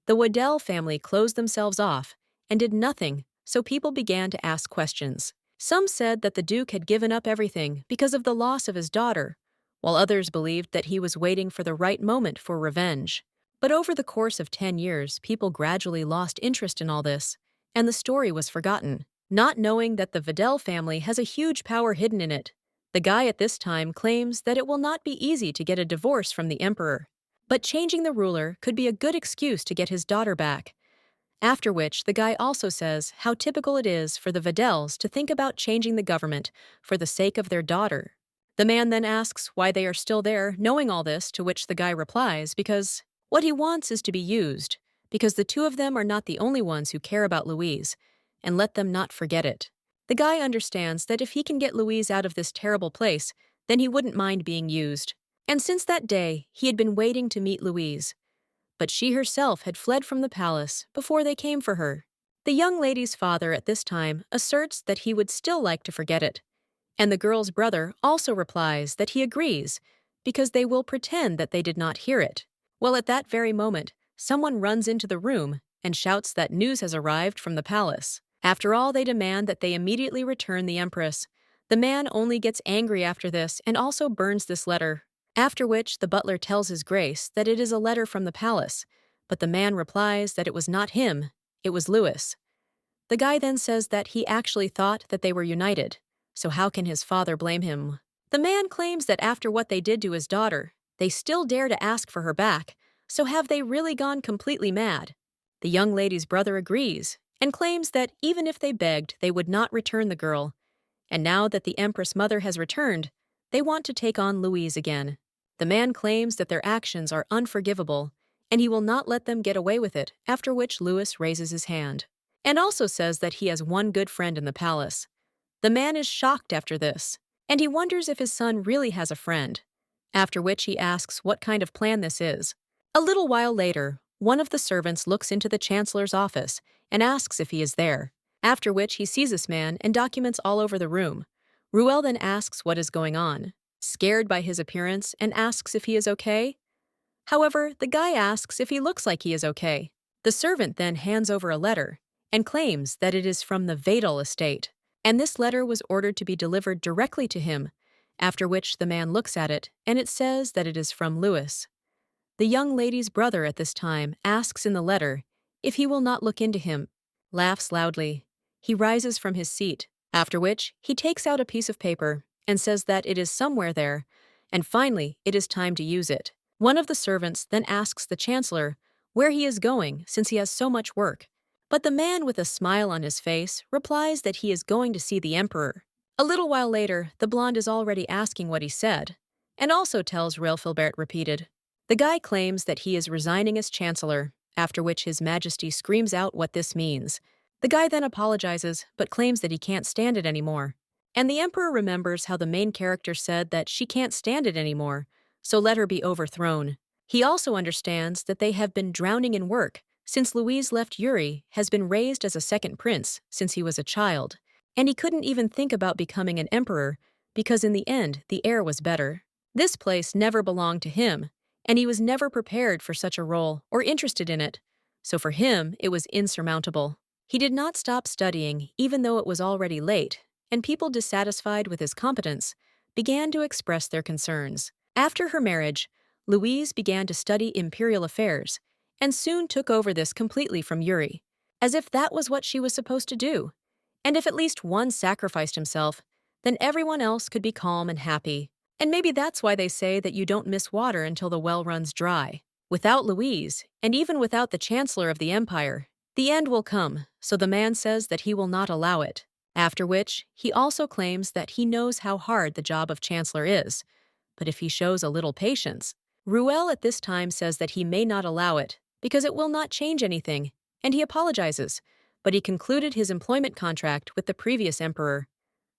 the Videl family closed themselves off and did nothing, so people began to ask questions. Some said that the duke had given up everything because of the loss of his daughter, while others believed that he was waiting for the right moment for revenge. But over the course of 10 years, people gradually lost interest in all this, and the story was forgotten, not knowing that the Videl family has a huge power hidden in it. The guy at this time claims that it will not be easy to get a divorce from the emperor, but changing the ruler could be a good excuse to get his daughter back. After which, the guy also says how typical it is for the Videls to think about changing the government for the sake of their daughter. The man then asks why they are still there, knowing all this, to which the guy replies because what he wants is to be used, because the two of them are not the only ones who care about Louise, and let them not forget it. The guy understands that if he can get Louise out of this terrible place, then he wouldn't mind being used. And since that day, he had been waiting to meet Louise. But she herself had fled from the palace before they came for her. The young lady's father at this time asserts that he would still like to forget it, and the girl's brother also replies that he agrees, because they will pretend that they did not hear it. Well, at that very moment, someone runs into the room and shouts that news has arrived from the palace. After all, they demand that they immediately return the Empress. The man only gets angry after this and also burns this letter. After which, the butler tells his grace that it is a letter from the palace, but the man replies that it was not him, it was Louis. The guy then says that he actually thought that they were united, so how can his father blame him? The man claims that after what they did to his daughter, they still dare to ask for her back, so have they really gone completely mad? The young lady's brother agrees, and claims that even if they begged, they would not return the girl, and now that the Empress mother has returned, they want to take on Louise again. The man claims that their actions are unforgivable, and he will not let them get away with it, after which Louis raises his hand, and also says that he has one good friend in the palace. The man is shocked after this, and he wonders if his son really has a friend, after which he asks what kind of plan this is. A little while later, one of the servants looks into the chancellor's office and asks if he is there, after which he sees this man and documents all over the room. Ruel then asks what is going on, scared by his appearance, and asks if he is okay. However, the guy asks if he looks like he is okay. The servant then hands over a letter and claims that it is from the Videl estate, and this letter was ordered to be delivered directly to him, after which the man looks at it and it says that it is from Louis. The young lady's brother at this time asks in the letter if he will not look into him, laughs loudly. He rises from his seat, after which he takes out a piece of paper and says that it is somewhere there, and finally, it is time to use it. One of the servants then asks the chancellor where he is going since he has so much work. But the man with a smile on his face replies that he is going to see the emperor. A little while later, the blonde is already asking what he said, and also tells Filbert repeated. The guy claims that he is resigning as chancellor, after which His Majesty screams out what this means. The guy then apologizes, but claims that he can't stand it anymore. And the emperor remembers how the main character said that she can't stand it anymore, so let her be overthrown. He also understands that they have been drowning in work, since Louise left Yuri has been raised as a second prince since he was a child, and he couldn't even think about becoming an emperor because in the end the heir was better. This place never belonged to him, and he was never prepared for such a role or interested in it, so for him it was insurmountable. He did not stop studying even though it was already late, and people dissatisfied with his competence began to express their concerns. After her marriage, Louise began to study imperial affairs and soon took over this completely from Yuri, as if that was what she was supposed to do. And if at least one sacrificed himself, then everyone else could be calm and happy. And maybe that's why they say that you don't miss water until the well runs dry. Without Louise, and even without the chancellor of the empire, the end will come, so the man says that he will not allow it. After which, he also claims that he knows how hard the job of chancellor is, but if he shows a little patience. Ruel at this time says that he may not allow it, because it will not change anything, and he apologizes, but he concluded his employment contract with the previous emperor,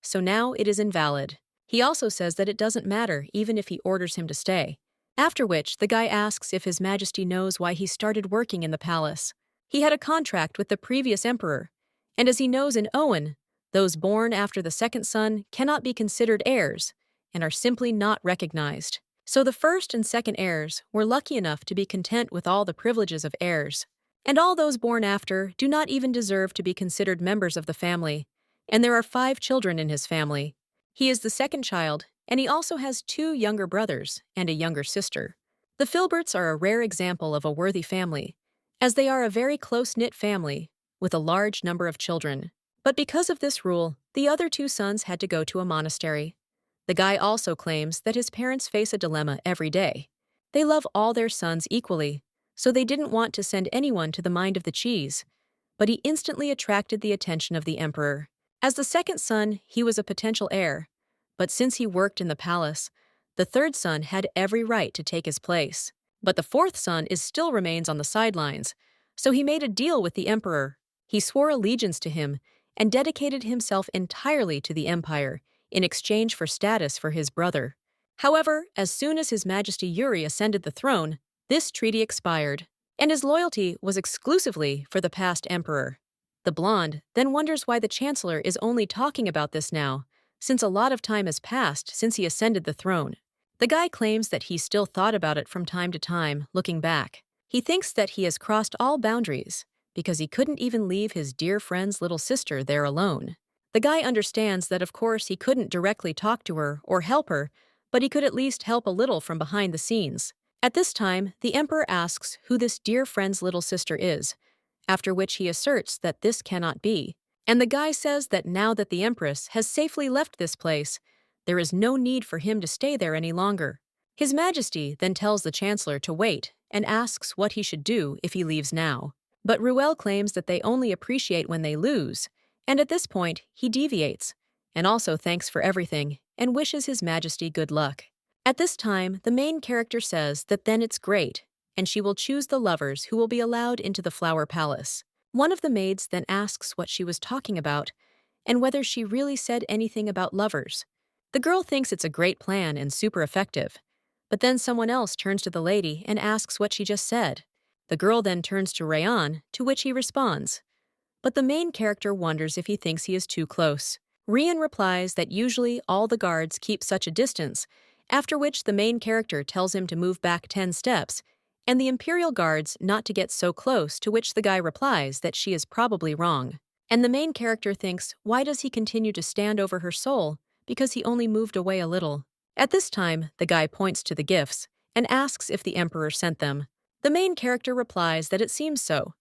so now it is invalid. He also says that it doesn't matter even if he orders him to stay. After which, the guy asks if His Majesty knows why he started working in the palace. He had a contract with the previous emperor, and as he knows in Owen, those born after the second son cannot be considered heirs and are simply not recognized. So the first and second heirs were lucky enough to be content with all the privileges of heirs. And all those born after do not even deserve to be considered members of the family, and there are 5 children in his family. He is the second child, and he also has 2 younger brothers and a younger sister. The Filberts are a rare example of a worthy family, as they are a very close-knit family with a large number of children. But because of this rule, the other 2 sons had to go to a monastery. The guy also claims that his parents face a dilemma every day. They love all their sons equally, so they didn't want to send anyone to the mind of the cheese, but he instantly attracted the attention of the emperor. As the second son, he was a potential heir, but since he worked in the palace, the third son had every right to take his place. But the fourth son still remains on the sidelines, so he made a deal with the emperor. He swore allegiance to him and dedicated himself entirely to the empire in exchange for status for his brother. However, as soon as His Majesty Yuri ascended the throne, this treaty expired, and his loyalty was exclusively for the past emperor. The blonde then wonders why the chancellor is only talking about this now, since a lot of time has passed since he ascended the throne. The guy claims that he still thought about it from time to time, looking back. He thinks that he has crossed all boundaries, because he couldn't even leave his dear friend's little sister there alone. The guy understands that of course he couldn't directly talk to her or help her, but he could at least help a little from behind the scenes. At this time, the emperor asks who this dear friend's little sister is, after which he asserts that this cannot be. And the guy says that now that the Empress has safely left this place, there is no need for him to stay there any longer. His Majesty then tells the Chancellor to wait and asks what he should do if he leaves now. But Ruel claims that they only appreciate when they lose, and at this point, he deviates, and also thanks for everything and wishes His Majesty good luck. At this time, the main character says that then it's great, and she will choose the lovers who will be allowed into the Flower Palace. One of the maids then asks what she was talking about, and whether she really said anything about lovers. The girl thinks it's a great plan and super effective, but then someone else turns to the lady and asks what she just said. The girl then turns to Rayan, to which he responds. But the main character wonders if he thinks he is too close. Rian replies that usually all the guards keep such a distance, after which the main character tells him to move back 10 steps, and the Imperial guards not to get so close, to which the guy replies that she is probably wrong. And the main character thinks, why does he continue to stand over her soul? Because he only moved away a little. At this time, the guy points to the gifts and asks if the Emperor sent them. The main character replies that it seems so.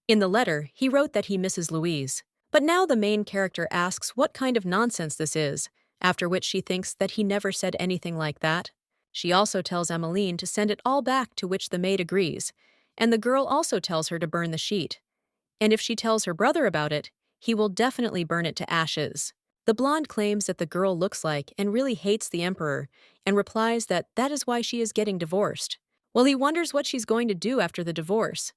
In the letter, he wrote that he misses Louise. But now the main character asks what kind of nonsense this is, after which she thinks that he never said anything like that. She also tells Emmeline to send it all back, to which the maid agrees, and the girl also tells her to burn the sheet. And if she tells her brother about it, he will definitely burn it to ashes. The blonde claims that the girl looks like and really hates the emperor, and replies that that is why she is getting divorced. Well, he wonders what she's going to do after the divorce.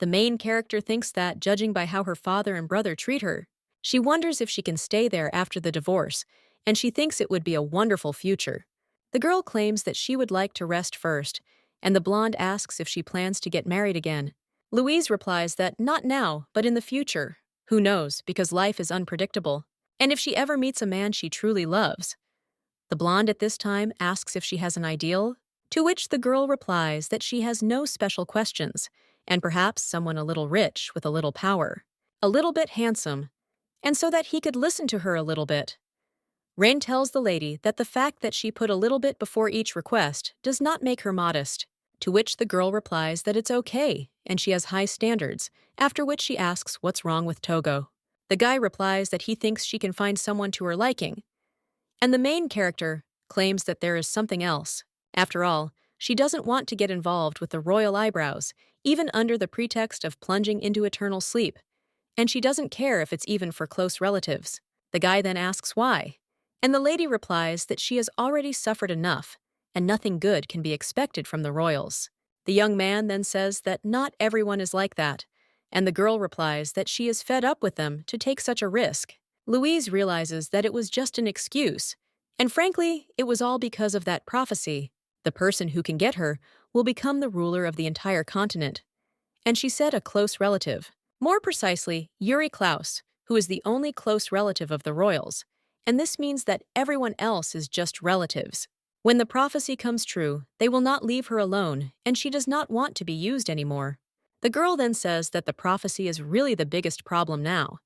The main character thinks that, judging by how her father and brother treat her, she wonders if she can stay there after the divorce, and she thinks it would be a wonderful future. The girl claims that she would like to rest first, and the blonde asks if she plans to get married again. Louise replies that not now, but in the future. Who knows, because life is unpredictable. And if she ever meets a man she truly loves. The blonde at this time asks if she has an ideal, to which the girl replies that she has no special questions, and perhaps someone a little rich with a little power, a little bit handsome, and so that he could listen to her a little bit. Rain tells the lady that the fact that she put a little bit before each request does not make her modest, to which the girl replies that it's okay and she has high standards, after which she asks what's wrong with Togo. The guy replies that he thinks she can find someone to her liking, and the main character claims that there is something else. After all, she doesn't want to get involved with the royal eyebrows, even under the pretext of plunging into eternal sleep, and she doesn't care if it's even for close relatives. The guy then asks why, and the lady replies that she has already suffered enough, and nothing good can be expected from the royals. The young man then says that not everyone is like that, and the girl replies that she is fed up with them to take such a risk. Louise realizes that it was just an excuse, and frankly, it was all because of that prophecy. The person who can get her will become the ruler of the entire continent. And she said a close relative. More precisely, Yuri Klaus, who is the only close relative of the royals, and this means that everyone else is just relatives. When the prophecy comes true, they will not leave her alone, and she does not want to be used anymore. The girl then says that the prophecy is really the biggest problem now.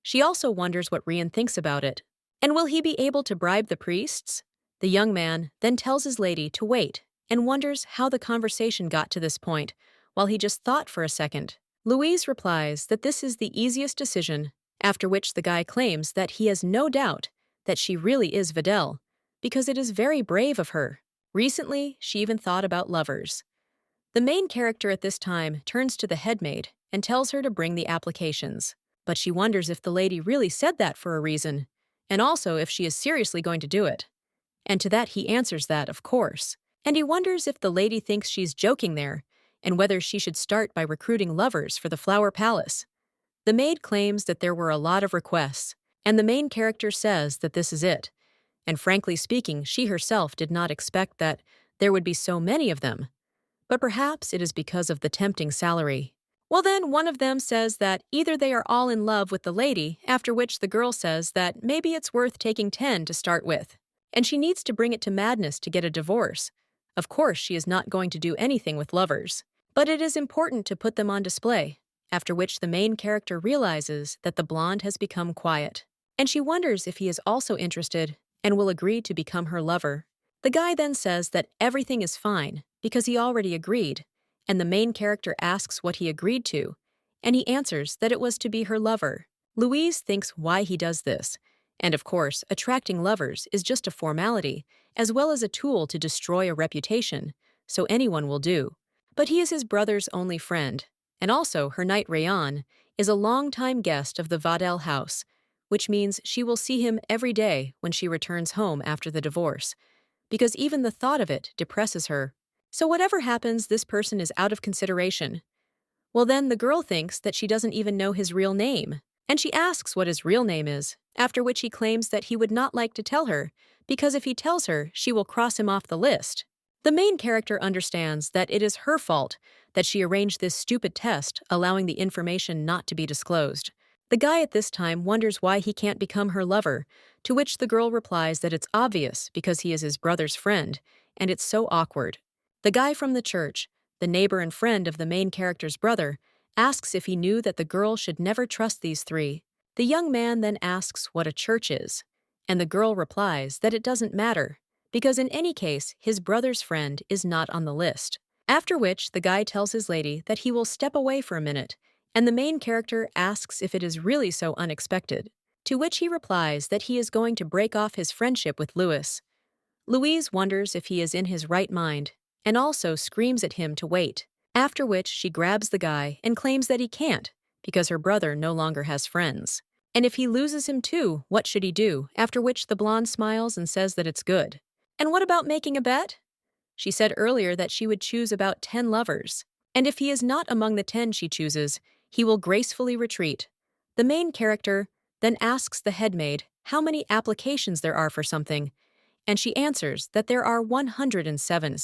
She also wonders what Rian thinks about it. And will he be able to bribe the priests? The young man then tells his lady to wait and wonders how the conversation got to this point, while he just thought for a second. Louise replies that this is the easiest decision, after which the guy claims that he has no doubt that she really is Videl, because it is very brave of her. Recently, she even thought about lovers. The main character at this time turns to the headmaid and tells her to bring the applications. But she wonders if the lady really said that for a reason, and also if she is seriously going to do it. And to that he answers that, of course. And he wonders if the lady thinks she's joking there, and whether she should start by recruiting lovers for the Flower Palace. The maid claims that there were a lot of requests, and the main character says that this is it. And frankly speaking, she herself did not expect that there would be so many of them. But perhaps it is because of the tempting salary. Well then, one of them says that either they are all in love with the lady, after which the girl says that maybe it's worth taking 10 to start with, and she needs to bring it to madness to get a divorce. Of course, she is not going to do anything with lovers, but it is important to put them on display, after which the main character realizes that the blonde has become quiet, and she wonders if he is also interested and will agree to become her lover. The guy then says that everything is fine because he already agreed, and the main character asks what he agreed to, and he answers that it was to be her lover. Louise thinks why he does this, and of course, attracting lovers is just a formality, as well as a tool to destroy a reputation, so anyone will do. But he is his brother's only friend, and also her knight Rayan is a long-time guest of the Videl house, which means she will see him every day when she returns home after the divorce, because even the thought of it depresses her. So whatever happens, this person is out of consideration. Well then, the girl thinks that she doesn't even know his real name, and she asks what his real name is, after which he claims that he would not like to tell her, because if he tells her, she will cross him off the list. The main character understands that it is her fault that she arranged this stupid test, allowing the information not to be disclosed. The guy at this time wonders why he can't become her lover, to which the girl replies that it's obvious because he is his brother's friend, and it's so awkward. The guy from the church, the neighbor and friend of the main character's brother, asks if he knew that the girl should never trust these three. The young man then asks what a church is, and the girl replies that it doesn't matter, because in any case, his brother's friend is not on the list. After which, the guy tells his lady that he will step away for a minute, and the main character asks if it is really so unexpected. to which he replies that he is going to break off his friendship with Louis. Louise wonders if he is in his right mind, and also screams at him to wait, after which she grabs the guy and claims that he can't, because her brother no longer has friends. And if he loses him too, what should he do? After which the blonde smiles and says that it's good. And what about making a bet? She said earlier that she would choose about 10 lovers. And if he is not among the 10 she chooses, he will gracefully retreat. The main character then asks the headmaid how many applications there are for something, and she answers that there are 107.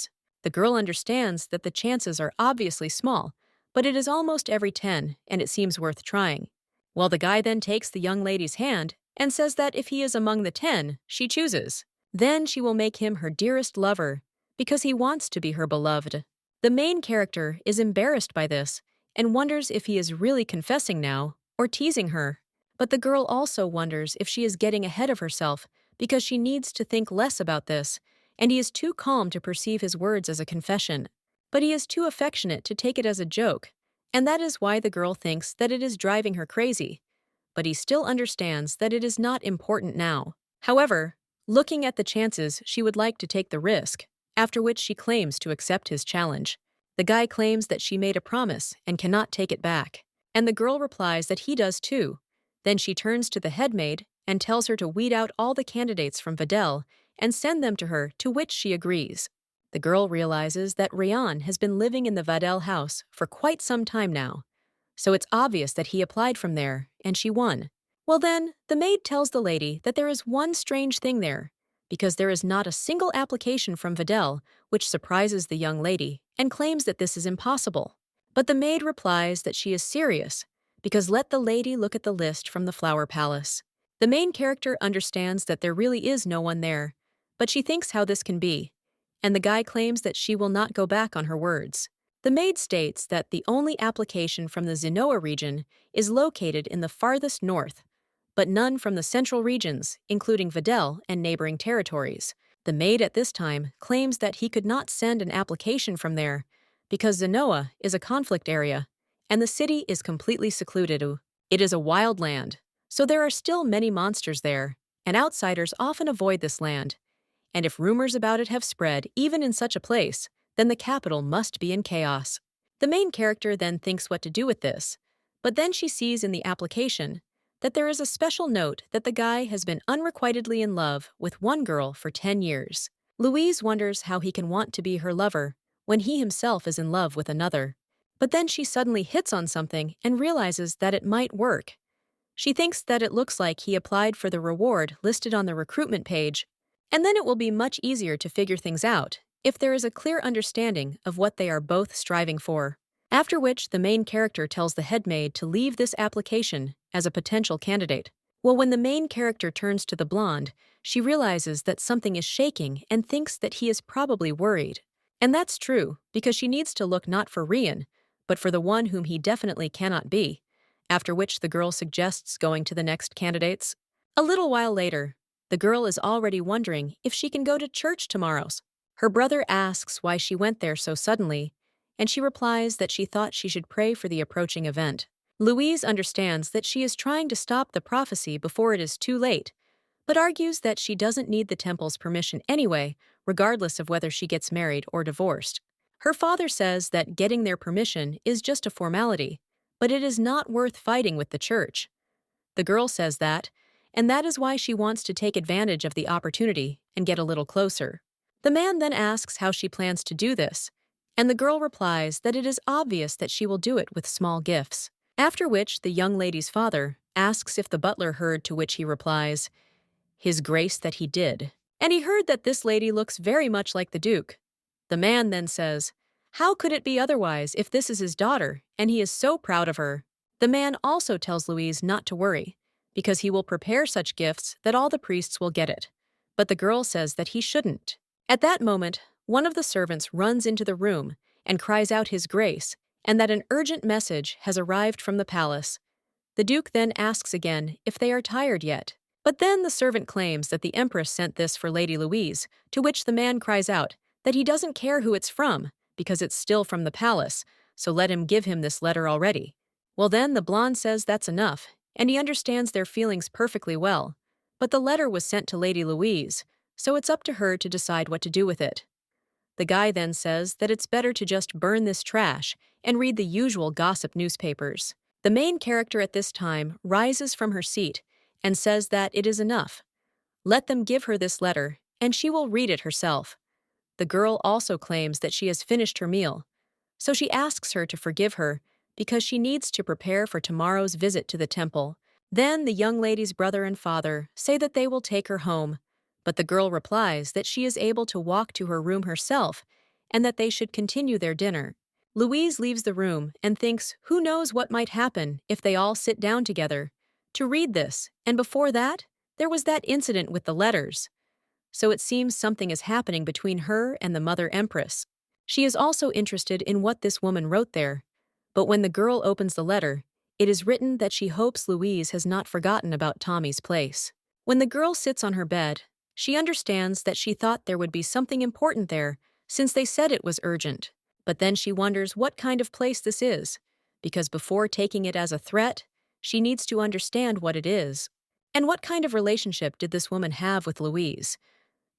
The girl understands that the chances are obviously small, but it is almost every 10, and it seems worth trying. Well, the guy then takes the young lady's hand and says that if he is among the 10 she chooses, then she will make him her dearest lover, because he wants to be her beloved. The main character is embarrassed by this and wonders if he is really confessing now or teasing her. But the girl also wonders if she is getting ahead of herself because she needs to think less about this, and he is too calm to perceive his words as a confession. But he is too affectionate to take it as a joke, and that is why the girl thinks that it is driving her crazy. But he still understands that it is not important now. However, looking at the chances, she would like to take the risk, after which she claims to accept his challenge. The guy claims that she made a promise and cannot take it back, and the girl replies that he does too. Then she turns to the headmaid and tells her to weed out all the candidates from Videl and send them to her, to which she agrees. The girl realizes that Rayan has been living in the Videl house for quite some time now, so it's obvious that he applied from there, and she won. Well then, the maid tells the lady that there is one strange thing there, because there is not a single application from Videl, which surprises the young lady and claims that this is impossible. But the maid replies that she is serious, because let the lady look at the list from the flower palace. The main character understands that there really is no one there, but she thinks how this can be, and the guy claims that she will not go back on her words. The maid states that the only application from the Zenoa region is located in the farthest north, but none from the central regions, including Videl and neighboring territories. The maid at this time claims that he could not send an application from there, because Zenoa is a conflict area, and the city is completely secluded. It is a wild land, so there are still many monsters there, and outsiders often avoid this land. And if rumors about it have spread even in such a place, then the capital must be in chaos. The main character then thinks what to do with this, but then she sees in the application that there is a special note that the guy has been unrequitedly in love with one girl for 10 years. Louise wonders how he can want to be her lover when he himself is in love with another. But then she suddenly hits on something and realizes that it might work. She thinks that it looks like he applied for the reward listed on the recruitment page, and then it will be much easier to figure things out if there is a clear understanding of what they are both striving for. After which, the main character tells the headmaid to leave this application as a potential candidate. Well, when the main character turns to the blonde, she realizes that something is shaking and thinks that he is probably worried. And that's true, because she needs to look not for Rian, but for the one whom he definitely cannot be, after which the girl suggests going to the next candidates. A little while later, the girl is already wondering if she can go to church tomorrow. Her brother asks why she went there so suddenly, and she replies that she thought she should pray for the approaching event. Louise understands that she is trying to stop the prophecy before it is too late, but argues that she doesn't need the temple's permission anyway, regardless of whether she gets married or divorced. Her father says that getting their permission is just a formality, but it is not worth fighting with the church. The girl says that, and that is why she wants to take advantage of the opportunity and get a little closer. The man then asks how she plans to do this, and the girl replies that it is obvious that she will do it with small gifts. After which, the young lady's father asks if the butler heard, to which he replies, "His grace that he did. And he heard that this lady looks very much like the Duke." The man then says, "How could it be otherwise if this is his daughter, and he is so proud of her?" The man also tells Louise not to worry, because he will prepare such gifts that all the priests will get it. But the girl says that he shouldn't. At that moment, one of the servants runs into the room and cries out his grace, and that an urgent message has arrived from the palace. The Duke then asks again if they are tired yet. But then the servant claims that the Empress sent this for Lady Louise, to which the man cries out that he doesn't care who it's from, because it's still from the palace, so let him give him this letter already. Well then, the blonde says that's enough, and he understands their feelings perfectly well. But the letter was sent to Lady Louise, so it's up to her to decide what to do with it. The guy then says that it's better to just burn this trash and read the usual gossip newspapers. The main character at this time rises from her seat and says that it is enough. Let them give her this letter, and she will read it herself. The girl also claims that she has finished her meal, so she asks her to forgive her because she needs to prepare for tomorrow's visit to the temple. Then the young lady's brother and father say that they will take her home, but the girl replies that she is able to walk to her room herself and that they should continue their dinner. Louise leaves the room and thinks who knows what might happen if they all sit down together to read this, and before that, there was that incident with the letters. So it seems something is happening between her and the mother Empress. She is also interested in what this woman wrote there. But when the girl opens the letter, it is written that she hopes Louise has not forgotten about Tommy's place. When the girl sits on her bed, she understands that she thought there would be something important there, since they said it was urgent. But then she wonders what kind of place this is, because before taking it as a threat, she needs to understand what it is. And what kind of relationship did this woman have with Louise?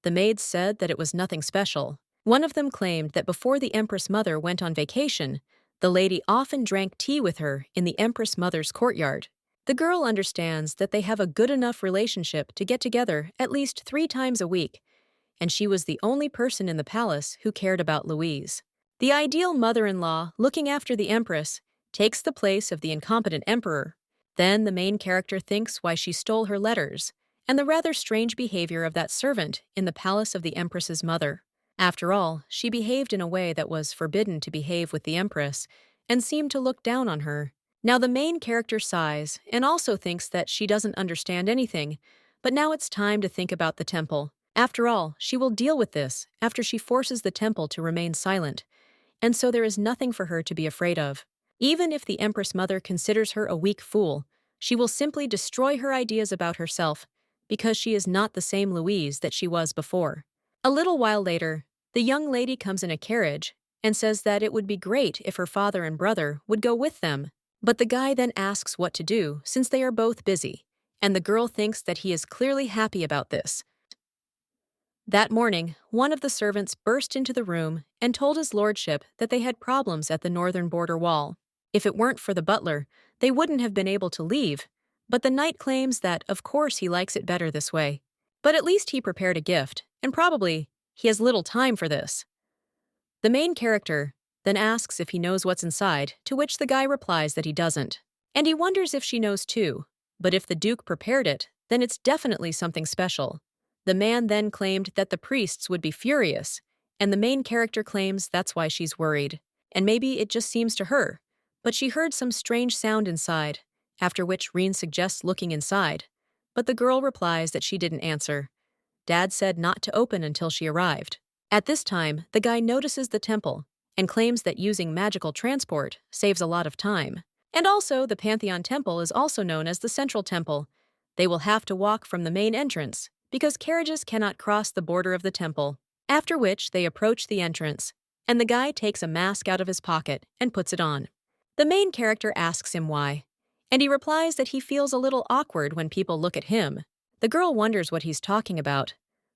The maids said that it was nothing special. One of them claimed that before the Empress mother went on vacation, the lady often drank tea with her in the Empress mother's courtyard. The girl understands that they have a good enough relationship to get together at least 3 times a week, and she was the only person in the palace who cared about Louise. The ideal mother-in-law looking after the Empress takes the place of the incompetent emperor. Then the main character thinks why she stole her letters, and the rather strange behavior of that servant in the palace of the Empress's mother. After all, she behaved in a way that was forbidden to behave with the Empress, and seemed to look down on her. Now the main character sighs and also thinks that she doesn't understand anything, but now it's time to think about the temple. After all, she will deal with this after she forces the temple to remain silent, and so there is nothing for her to be afraid of. Even if the Empress mother considers her a weak fool, she will simply destroy her ideas about herself, because she is not the same Louise that she was before. A little while later, the young lady comes in a carriage and says that it would be great if her father and brother would go with them. But the guy then asks what to do since they are both busy, and the girl thinks that he is clearly happy about this. That morning, one of the servants burst into the room and told his lordship that they had problems at the northern border wall. If it weren't for the butler, they wouldn't have been able to leave, but the knight claims that, of course, he likes it better this way. But at least he prepared a gift, and probably he has little time for this. The main character then asks if he knows what's inside, to which the guy replies that he doesn't. And he wonders if she knows too, but if the Duke prepared it, then it's definitely something special. The man then claimed that the priests would be furious, and the main character claims that's why she's worried. And maybe it just seems to her, but she heard some strange sound inside, after which Reen suggests looking inside. But the girl replies that she didn't answer. Dad said not to open until she arrived. At this time, the guy notices the temple and claims that using magical transport saves a lot of time. And also, the Pantheon Temple is also known as the Central Temple. They will have to walk from the main entrance because carriages cannot cross the border of the temple. After which, they approach the entrance, and the guy takes a mask out of his pocket and puts it on. The main character asks him why, and he replies that he feels a little awkward when people look at him. The girl wonders what he's talking about,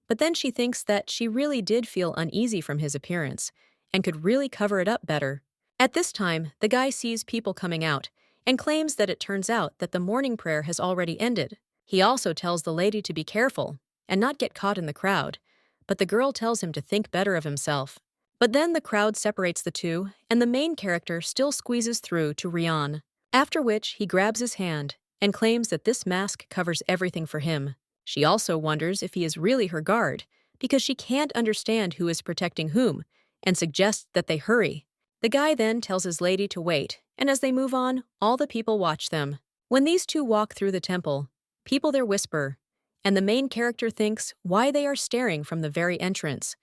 but then she thinks that she really did feel uneasy from his appearance and could really cover it up better. At this time, the guy sees people coming out and claims that it turns out that the morning prayer has already ended. He also tells the lady to be careful and not get caught in the crowd, but the girl tells him to think better of himself. But then the crowd separates the two, and the main character still squeezes through to Rion, after which he grabs his hand and claims that this mask covers everything for him. She also wonders if he is really her guard, because she can't understand who is protecting whom, and suggests that they hurry. The guy then tells his lady to wait, and as they move on, all the people watch them. When these two walk through the temple, people there whisper, and the main character thinks why they are staring from the very entrance.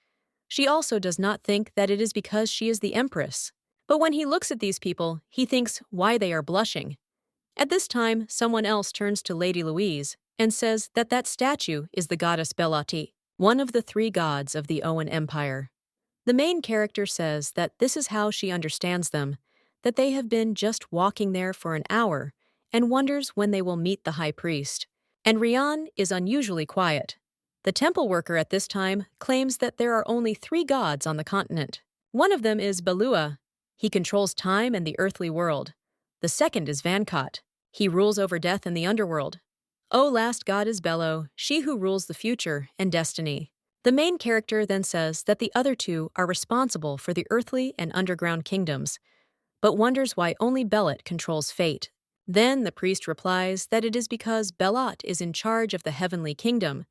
She also does not think that it is because she is the Empress. But when he looks at these people, he thinks why they are blushing. At this time, someone else turns to Lady Louise and says that that statue is the goddess Belati, one of the 3 gods of the Owen Empire. The main character says that this is how she understands them, that they have been just walking there for an hour, and wonders when they will meet the high priest. And Rian is unusually quiet. The temple worker at this time claims that there are only 3 gods on the continent. One of them is Balua. He controls time and the earthly world. The second is Vankot. He rules over death and the underworld. O last god is Belo, she who rules the future and destiny. The main character then says that the other 2 are responsible for the earthly and underground kingdoms, but wonders why only Belut controls fate. Then the priest replies that it is because Belut is in charge of the heavenly kingdom,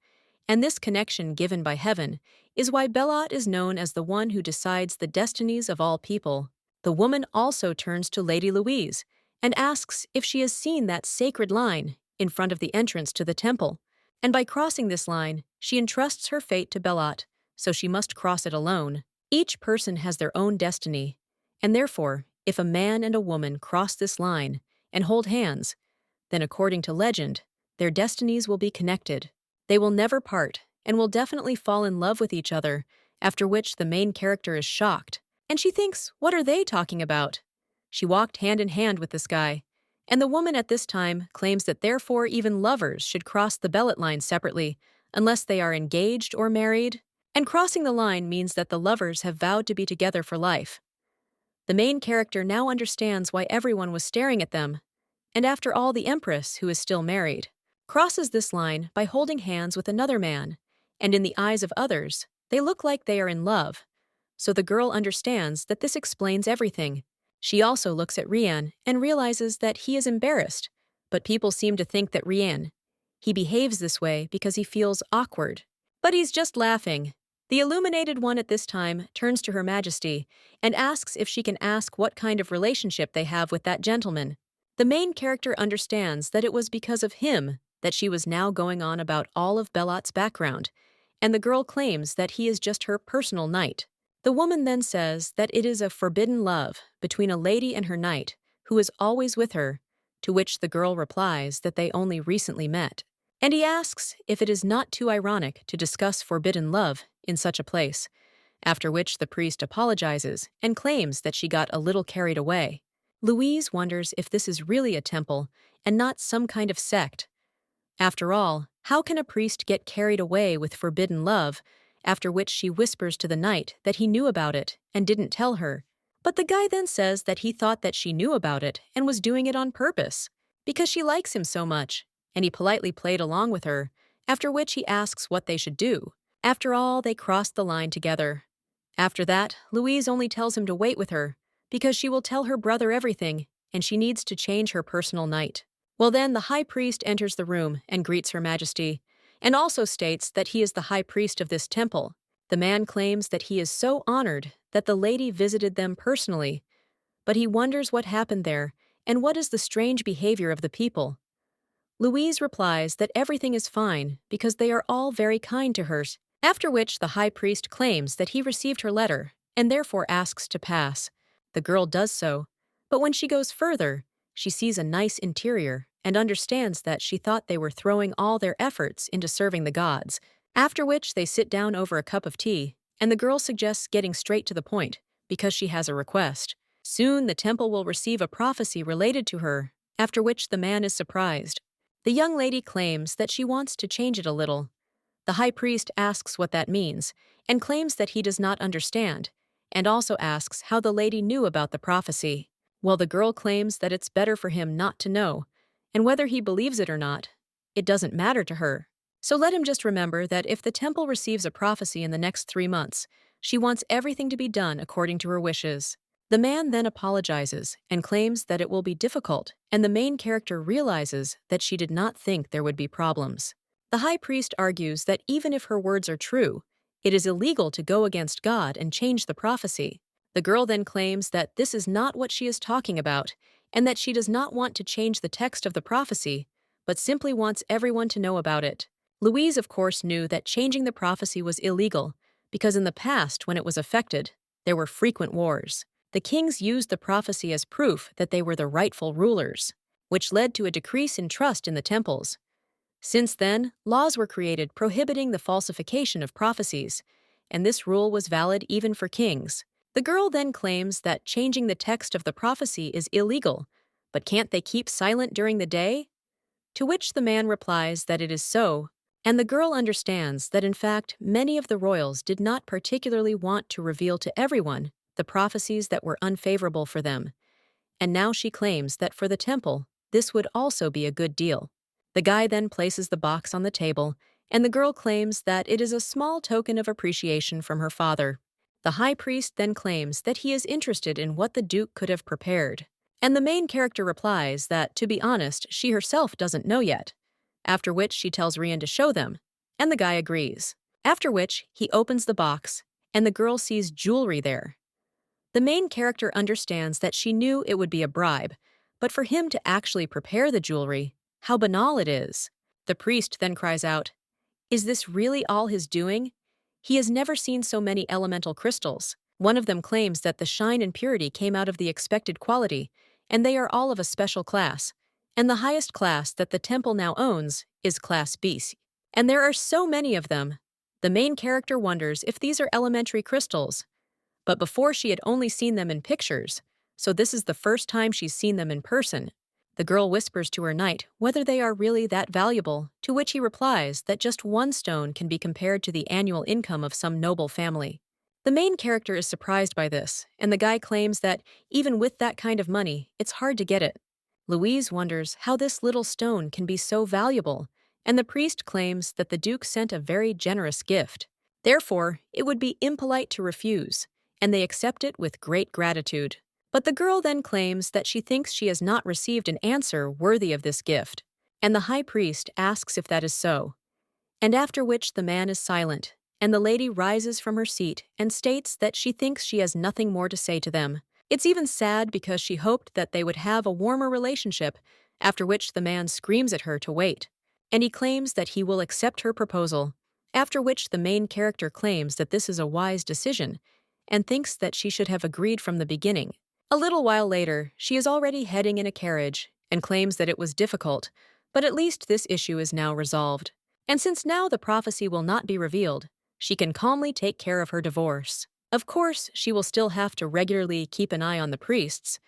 and this connection given by heaven is why Belut is known as the one who decides the destinies of all people. The woman also turns to Lady Louise and asks if she has seen that sacred line in front of the entrance to the temple, and by crossing this line, she entrusts her fate to Belut, so she must cross it alone. Each person has their own destiny, and therefore, if a man and a woman cross this line and hold hands, then according to legend, their destinies will be connected. They will never part and will definitely fall in love with each other, after which the main character is shocked, and she thinks, what are they talking about? She walked hand in hand with this guy, and the woman at this time claims that therefore even lovers should cross the Belut line separately, unless they are engaged or married, and crossing the line means that the lovers have vowed to be together for life. The main character now understands why everyone was staring at them, and after all, the Empress, who is still married, crosses this line by holding hands with another man, and in the eyes of others, they look like they are in love. So the girl understands that this explains everything. She also looks at Rian and realizes that he is embarrassed, but people seem to think that he behaves this way because he feels awkward. But he's just laughing. The illuminated one at this time turns to Her Majesty and asks if she can ask what kind of relationship they have with that gentleman. The main character understands that it was because of him that she was now going on about all of Belot's background, and the girl claims that he is just her personal knight. The woman then says that it is a forbidden love between a lady and her knight, who is always with her, to which the girl replies that they only recently met. And he asks if it is not too ironic to discuss forbidden love in such a place, after which the priest apologizes and claims that she got a little carried away. Louise wonders if this is really a temple and not some kind of sect. After all, how can a priest get carried away with forbidden love, after which she whispers to the knight that he knew about it and didn't tell her? But the guy then says that he thought that she knew about it and was doing it on purpose, because she likes him so much, and he politely played along with her, after which he asks what they should do. After all, they cross the line together. After that, Louise only tells him to wait with her, because she will tell her brother everything, and she needs to change her personal knight. Well then, the high priest enters the room and greets Her Majesty, and also states that he is the high priest of this temple. The man claims that he is so honored that the lady visited them personally, but he wonders what happened there and what is the strange behavior of the people. Louise replies that everything is fine because they are all very kind to her, after which the high priest claims that he received her letter and therefore asks to pass. The girl does so, but when she goes further, she sees a nice interior and understands that she thought they were throwing all their efforts into serving the gods, after which they sit down over a cup of tea, and the girl suggests getting straight to the point because she has a request. Soon the temple will receive a prophecy related to her, after which the man is surprised. The young lady claims that she wants to change it a little. The high priest asks what that means and claims that he does not understand, and also asks how the lady knew about the prophecy. Well, the girl claims that it's better for him not to know, and whether he believes it or not, it doesn't matter to her. So let him just remember that if the temple receives a prophecy in the next 3 months, she wants everything to be done according to her wishes. The man then apologizes and claims that it will be difficult, and the main character realizes that she did not think there would be problems. The high priest argues that even if her words are true, it is illegal to go against God and change the prophecy. The girl then claims that this is not what she is talking about, and that she does not want to change the text of the prophecy, but simply wants everyone to know about it. Louise, of course, knew that changing the prophecy was illegal, because in the past, when it was affected, there were frequent wars. The kings used the prophecy as proof that they were the rightful rulers, which led to a decrease in trust in the temples. Since then, laws were created prohibiting the falsification of prophecies, and this rule was valid even for kings. The girl then claims that changing the text of the prophecy is illegal, But can't they keep silent during the day? To which the man replies that it is so, and the girl understands that in fact many of the royals did not particularly want to reveal to everyone the prophecies that were unfavorable for them, and now she claims that for the temple, this would also be a good deal. The guy then places the box on the table, and the girl claims that it is a small token of appreciation from her father. The high priest then claims that he is interested in what the duke could have prepared, and the main character replies that, to be honest, she herself doesn't know yet, after which she tells Rian to show them, and the guy agrees. After which, he opens the box, and the girl sees jewelry there. The main character understands that she knew it would be a bribe, but for him to actually prepare the jewelry, how banal it is. The priest then cries out, "Is this really all his doing? He has never seen so many elemental crystals." One of them claims that the shine and purity came out of the expected quality, and they are all of a special class. And the highest class that the temple now owns is Class B. And there are so many of them. The main character wonders if these are elementary crystals, but before she had only seen them in pictures, so this is the first time she's seen them in person. The girl whispers to her knight whether they are really that valuable, to which he replies that just one stone can be compared to the annual income of some noble family. The main character is surprised by this, and the guy claims that even with that kind of money, it's hard to get it. Louise wonders how this little stone can be so valuable, and the priest claims that the duke sent a very generous gift. Therefore, it would be impolite to refuse, and they accept it with great gratitude. But the girl then claims that she thinks she has not received an answer worthy of this gift, and the high priest asks if that is so. And after which the man is silent, and the lady rises from her seat and states that she thinks she has nothing more to say to them. It's even sad because she hoped that they would have a warmer relationship, after which the man screams at her to wait, and he claims that he will accept her proposal, after which the main character claims that this is a wise decision, and thinks that she should have agreed from the beginning. A little while later, she is already heading in a carriage, and claims that it was difficult, but at least this issue is now resolved. And since now the prophecy will not be revealed, she can calmly take care of her divorce. Of course, she will still have to regularly keep an eye on the priests,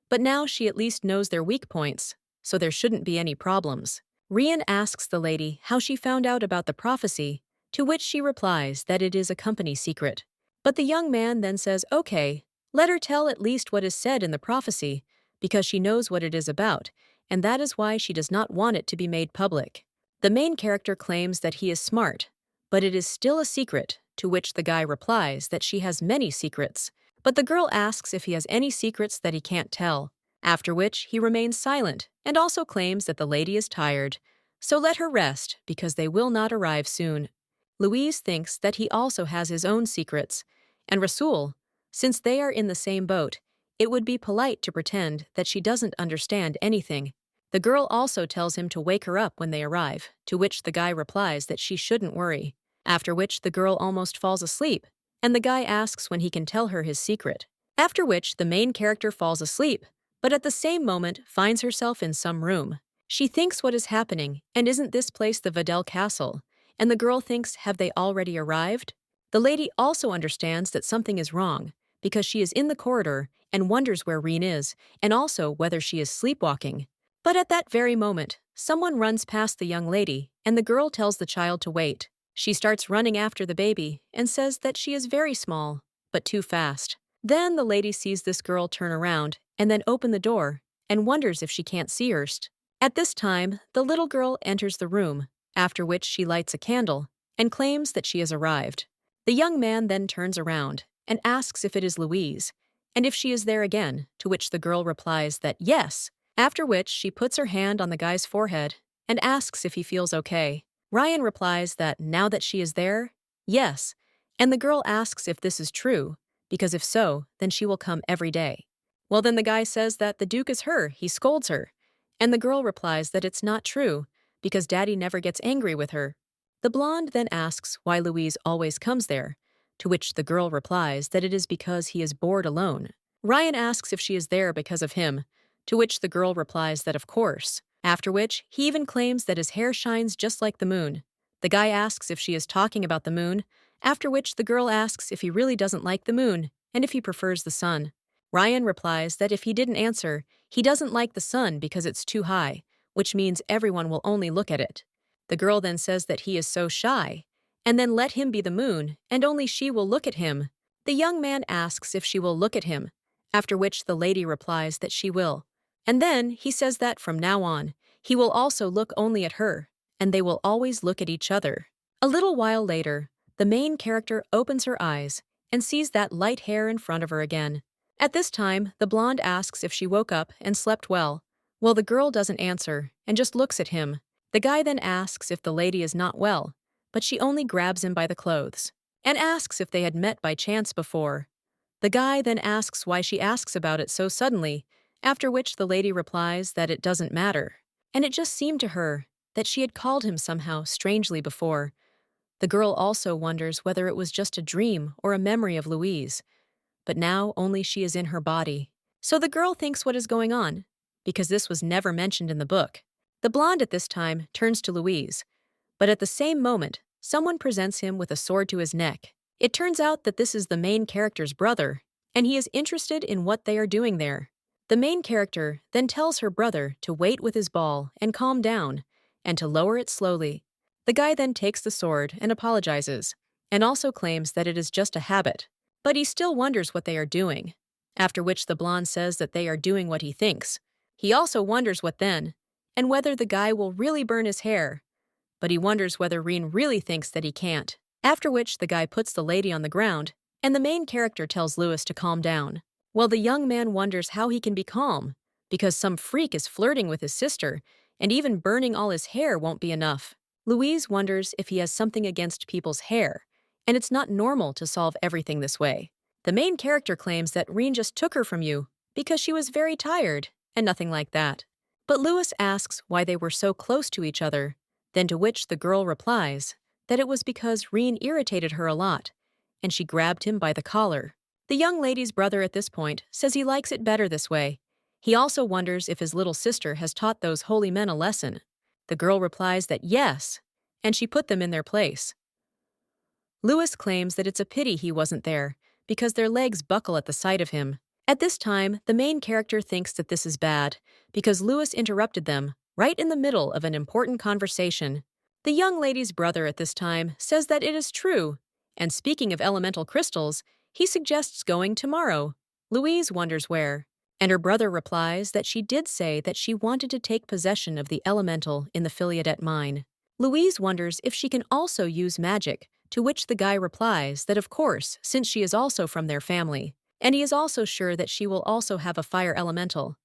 but now she at least knows their weak points, so there shouldn't be any problems. Rian asks the lady how she found out about the prophecy, to which she replies that it is a company secret. But the young man then says, okay, let her tell at least what is said in the prophecy, because she knows what it is about, and that is why she does not want it to be made public. The main character claims that he is smart, but it is still a secret, to which the guy replies that she has many secrets. But the girl asks if he has any secrets that he can't tell, after which he remains silent and also claims that the lady is tired, so let her rest because they will not arrive soon. Louise thinks that he also has his own secrets, and Rasul, since they are in the same boat, it would be polite to pretend that she doesn't understand anything. The girl also tells him to wake her up when they arrive, to which the guy replies that she shouldn't worry, after which the girl almost falls asleep, and the guy asks when he can tell her his secret. After which the main character falls asleep, but at the same moment finds herself in some room. She thinks what is happening, and isn't this place the Videl castle? And the girl thinks, have they already arrived? The lady also understands that something is wrong, because she is in the corridor and wonders where Reen is, and also whether she is sleepwalking. But at that very moment, someone runs past the young lady, and the girl tells the child to wait. She starts running after the baby and says that she is very small, but too fast. Then the lady sees this girl turn around and then open the door and wonders if she can't see her. At this time, the little girl enters the room, after which she lights a candle and claims that she has arrived. The young man then turns around and asks if it is Louise, and if she is there again, to which the girl replies that yes, after which she puts her hand on the guy's forehead and asks if he feels okay. Ryan replies that now that she is there, yes, and the girl asks if this is true, because if so, then she will come every day. Well, then the guy says that the Duke is her, he scolds her, and the girl replies that it's not true, because Daddy never gets angry with her. The blonde then asks why Louise always comes there, to which the girl replies that it is because he is bored alone. Ryan asks if she is there because of him, to which the girl replies that of course, after which he even claims that his hair shines just like the moon. The guy asks if she is talking about the moon, after which the girl asks if he really doesn't like the moon and if he prefers the sun. Ryan replies that if he didn't answer, he doesn't like the sun because it's too high, which means everyone will only look at it. The girl then says that he is so shy, and then let him be the moon, and only she will look at him. The young man asks if she will look at him, after which the lady replies that she will. And then he says that from now on, he will also look only at her, and they will always look at each other. A little while later, the main character opens her eyes and sees that light hair in front of her again. At this time, the blonde asks if she woke up and slept well. Well, the girl doesn't answer and just looks at him. The guy then asks if the lady is not well, but she only grabs him by the clothes and asks if they had met by chance before. The guy then asks why she asks about it so suddenly, after which the lady replies that it doesn't matter. And it just seemed to her that she had called him somehow strangely before. The girl also wonders whether it was just a dream or a memory of Louise, but now only she is in her body. So the girl thinks what is going on, because this was never mentioned in the book. The blonde at this time turns to Louise, but at the same moment, someone presents him with a sword to his neck. It turns out that this is the main character's brother, and he is interested in what they are doing there. The main character then tells her brother to wait with his ball and calm down, and to lower it slowly. The guy then takes the sword and apologizes, and also claims that it is just a habit, but he still wonders what they are doing, after which the blonde says that they are doing what he thinks. He also wonders what then, and whether the guy will really burn his hair, but he wonders whether Reen really thinks that he can't, after which the guy puts the lady on the ground, and the main character tells Lewis to calm down. Well, the young man wonders how he can be calm, because some freak is flirting with his sister, and even burning all his hair won't be enough. Louise wonders if he has something against people's hair, and it's not normal to solve everything this way. The main character claims that Reen just took her from you because she was very tired, and nothing like that. But Lewis asks why they were so close to each other, then to which the girl replies that it was because Reen irritated her a lot, and she grabbed him by the collar. The young lady's brother at this point says he likes it better this way. He also wonders if his little sister has taught those holy men a lesson. The girl replies that yes, and she put them in their place. Lewis claims that it's a pity he wasn't there, because their legs buckle at the sight of him. At this time, the main character thinks that this is bad, because Lewis interrupted them right in the middle of an important conversation. The young lady's brother at this time says that it is true, and speaking of elemental crystals, he suggests going tomorrow. Louise wonders where, and her brother replies that she did say that she wanted to take possession of the elemental in the Philiadet mine. Louise wonders if she can also use magic, to which the guy replies that of course, since she is also from their family, and he is also sure that she will also have a fire elemental.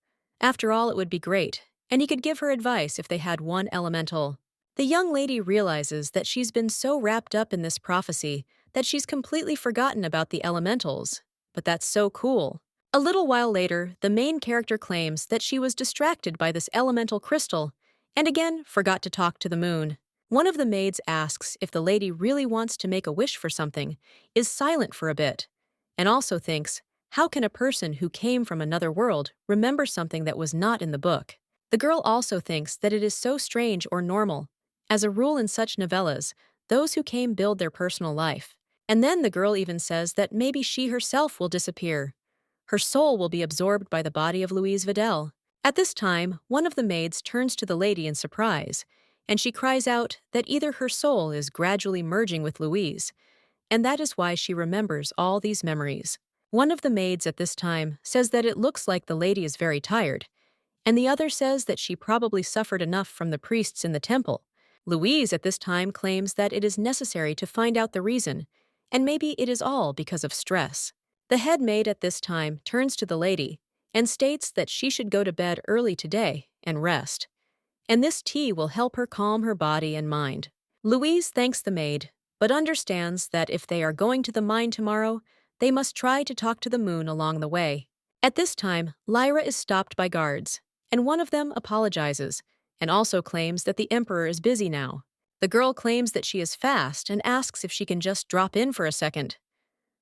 After all, it would be great, and he could give her advice if they had one elemental. The young lady realizes that she's been so wrapped up in this prophecy that she's completely forgotten about the elementals, but that's so cool. A little while later, the main character claims that she was distracted by this elemental crystal, and again forgot to talk to the moon. One of the maids asks if the lady really wants to make a wish for something, is silent for a bit, and also thinks, how can a person who came from another world remember something that was not in the book? The girl also thinks that it is so strange or normal. As a rule in such novellas, those who came build their personal life. And then the girl even says that maybe she herself will disappear. Her soul will be absorbed by the body of Louise Videl. At this time, one of the maids turns to the lady in surprise, and she cries out that either her soul is gradually merging with Louise, and that is why she remembers all these memories. One of the maids at this time says that it looks like the lady is very tired, and the other says that she probably suffered enough from the priests in the temple. Louise at this time claims that it is necessary to find out the reason, and maybe it is all because of stress. The head maid at this time turns to the lady and states that she should go to bed early today and rest, and this tea will help her calm her body and mind. Louise thanks the maid, but understands that if they are going to the mine tomorrow, they must try to talk to the moon along the way. At this time, Lyra is stopped by guards, and one of them apologizes and also claims that the emperor is busy now. The girl claims that she is fast and asks if she can just drop in for a second.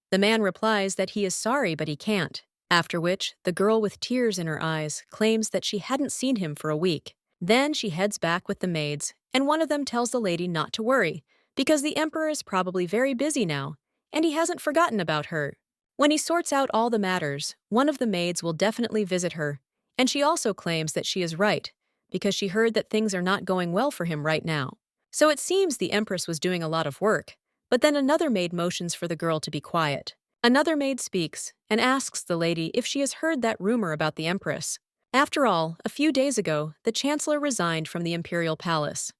The man replies that he is sorry but he can't, after which the girl with tears in her eyes claims that she hadn't seen him for a week. Then she heads back with the maids, and one of them tells the lady not to worry, because the emperor is probably very busy now, and he hasn't forgotten about her. When he sorts out all the matters, one of the maids will definitely visit her, and she also claims that she is right, because she heard that things are not going well for him right now. So it seems the Empress was doing a lot of work, but then another maid motions for the girl to be quiet. Another maid speaks and asks the lady if she has heard that rumor about the Empress. After all, a few days ago, the chancellor resigned from the imperial palace.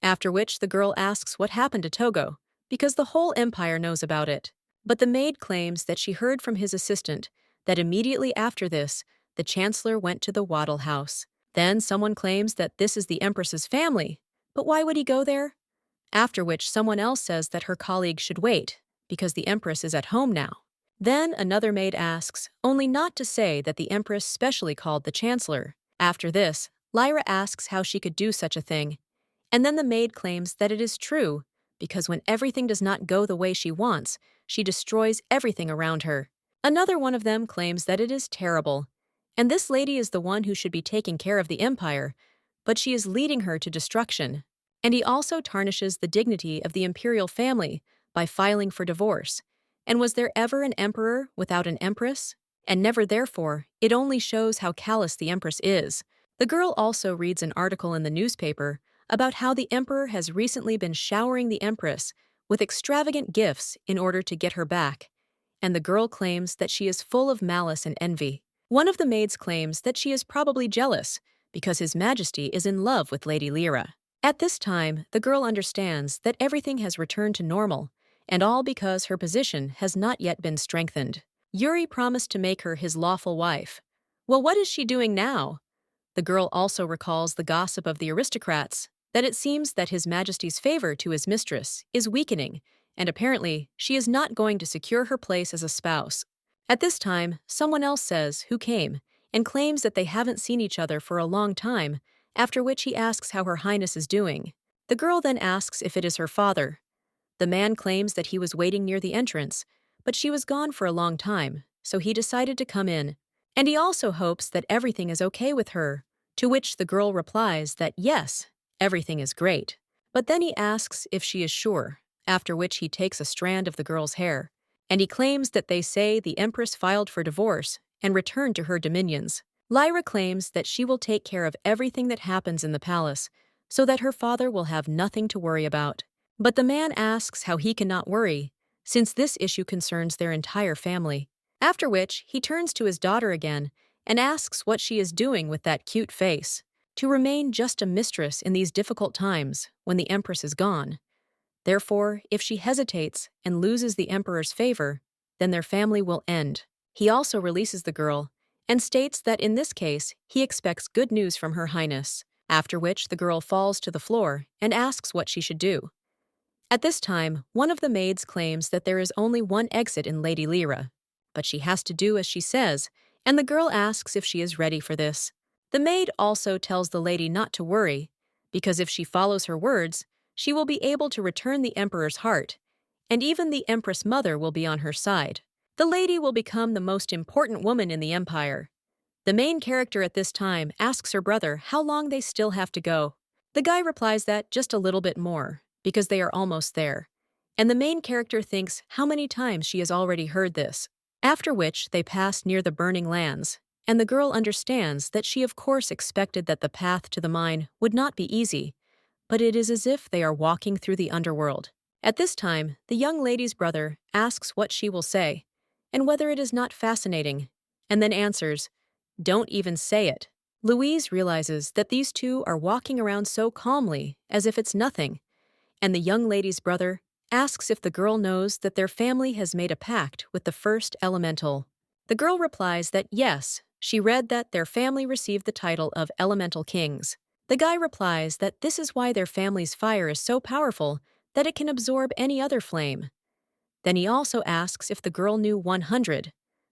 After which the girl asks what happened to Togo, because the whole empire knows about it. But the maid claims that she heard from his assistant that immediately after this, the chancellor went to the Waddle house. Then someone claims that this is the Empress's family. But why would he go there? After which someone else says that her colleague should wait, because the Empress is at home now. Then another maid asks, only not to say that the Empress specially called the chancellor. After this, Lyra asks how she could do such a thing. And then the maid claims that it is true, because when everything does not go the way she wants, she destroys everything around her. Another one of them claims that it is terrible. And this lady is the one who should be taking care of the empire, but she is leading her to destruction. And he also tarnishes the dignity of the imperial family by filing for divorce. And was there ever an emperor without an empress? And never therefore, it only shows how callous the empress is. The girl also reads an article in the newspaper about how the emperor has recently been showering the empress with extravagant gifts in order to get her back. And the girl claims that she is full of malice and envy. One of the maids claims that she is probably jealous because His Majesty is in love with Lady Lyra. At this time, the girl understands that everything has returned to normal, and all because her position has not yet been strengthened. Yuri promised to make her his lawful wife. Well, what is she doing now? The girl also recalls the gossip of the aristocrats, that it seems that His Majesty's favor to his mistress is weakening, and apparently she is not going to secure her place as a spouse. At this time, someone else says who came, and claims that they haven't seen each other for a long time, after which he asks how Her Highness is doing. The girl then asks if it is her father. The man claims that he was waiting near the entrance, but she was gone for a long time, so he decided to come in. And he also hopes that everything is okay with her, to which the girl replies that yes, everything is great. But then he asks if she is sure, after which he takes a strand of the girl's hair, and he claims that they say the Empress filed for divorce and returned to her dominions. Lyra claims that she will take care of everything that happens in the palace, so that her father will have nothing to worry about. But the man asks how he cannot worry, since this issue concerns their entire family. After which, he turns to his daughter again and asks what she is doing with that cute face. To remain just a mistress in these difficult times when the Empress is gone. Therefore, if she hesitates and loses the Emperor's favor, then their family will end. He also releases the girl and states that in this case, he expects good news from Her Highness, after which the girl falls to the floor and asks what she should do. At this time, one of the maids claims that there is only one exit in Lady Lyra, but she has to do as she says, and the girl asks if she is ready for this. The maid also tells the lady not to worry, because if she follows her words, she will be able to return the Emperor's heart, and even the Empress Mother will be on her side. The lady will become the most important woman in the empire. The main character at this time asks her brother how long they still have to go. The guy replies that just a little bit more, because they are almost there. And the main character thinks how many times she has already heard this. After which they pass near the burning lands, and the girl understands that she of course expected that the path to the mine would not be easy, but it is as if they are walking through the underworld. At this time, the young lady's brother asks what she will say, and whether it is not fascinating, and then answers, "Don't even say it." Louise realizes that these two are walking around so calmly, as if it's nothing, and the young lady's brother asks if the girl knows that their family has made a pact with the first elemental. The girl replies that yes, she read that their family received the title of Elemental Kings. The guy replies that this is why their family's fire is so powerful that it can absorb any other flame. Then he also asks if the girl knew 100.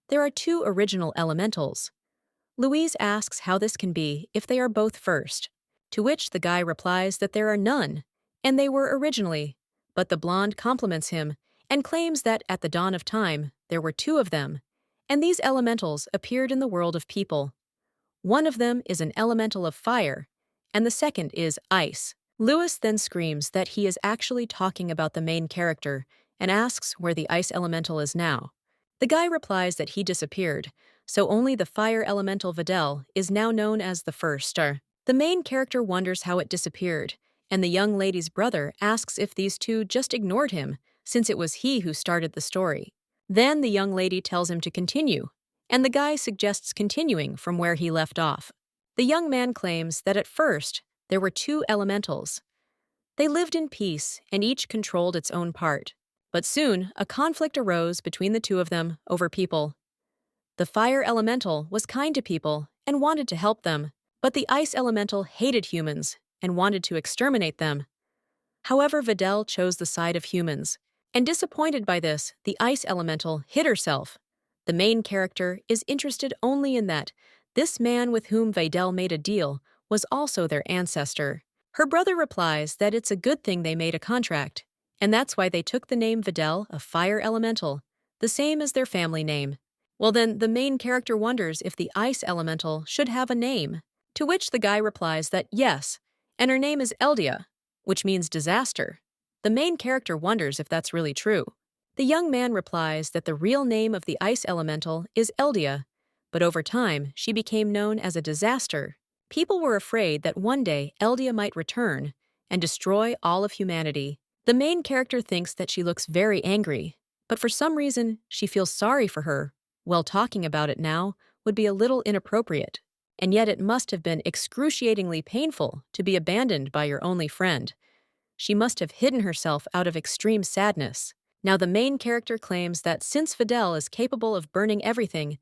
There are 2 original elementals. Louise asks how this can be if they are both first, to which the guy replies that there are none, and they were originally, but the blonde compliments him and claims that at the dawn of time there were 2 of them, and these elementals appeared in the world of people. One of them is an elemental of fire, and the second is ice. Lewis then screams that he is actually talking about the main character and asks where the ice elemental is now. The guy replies that he disappeared, so only the fire elemental Videl is now known as the first star. The main character wonders how it disappeared, and the young lady's brother asks if these two just ignored him, since it was he who started the story. Then the young lady tells him to continue, and the guy suggests continuing from where he left off. The young man claims that at first there were two elementals. They lived in peace, and each controlled its own part. But soon, a conflict arose between the two of them over people. The fire elemental was kind to people and wanted to help them, but the ice elemental hated humans and wanted to exterminate them. However, Videl chose the side of humans, and disappointed by this, the ice elemental hid herself. The main character is interested only in that this man with whom Videl made a deal was also their ancestor. Her brother replies that it's a good thing they made a contract, and that's why they took the name Videl, a fire elemental, the same as their family name. Well then, the main character wonders if the ice elemental should have a name, to which the guy replies that yes, and her name is Eldia, which means disaster. The main character wonders if that's really true. The young man replies that the real name of the ice elemental is Eldia, but over time she became known as a disaster. People were afraid that one day Eldia might return and destroy all of humanity. The main character thinks that she looks very angry, but for some reason she feels sorry for her. Well, talking about it now would be a little inappropriate, and yet it must have been excruciatingly painful to be abandoned by your only friend. She must have hidden herself out of extreme sadness. Now the main character claims that since Videl is capable of burning everything,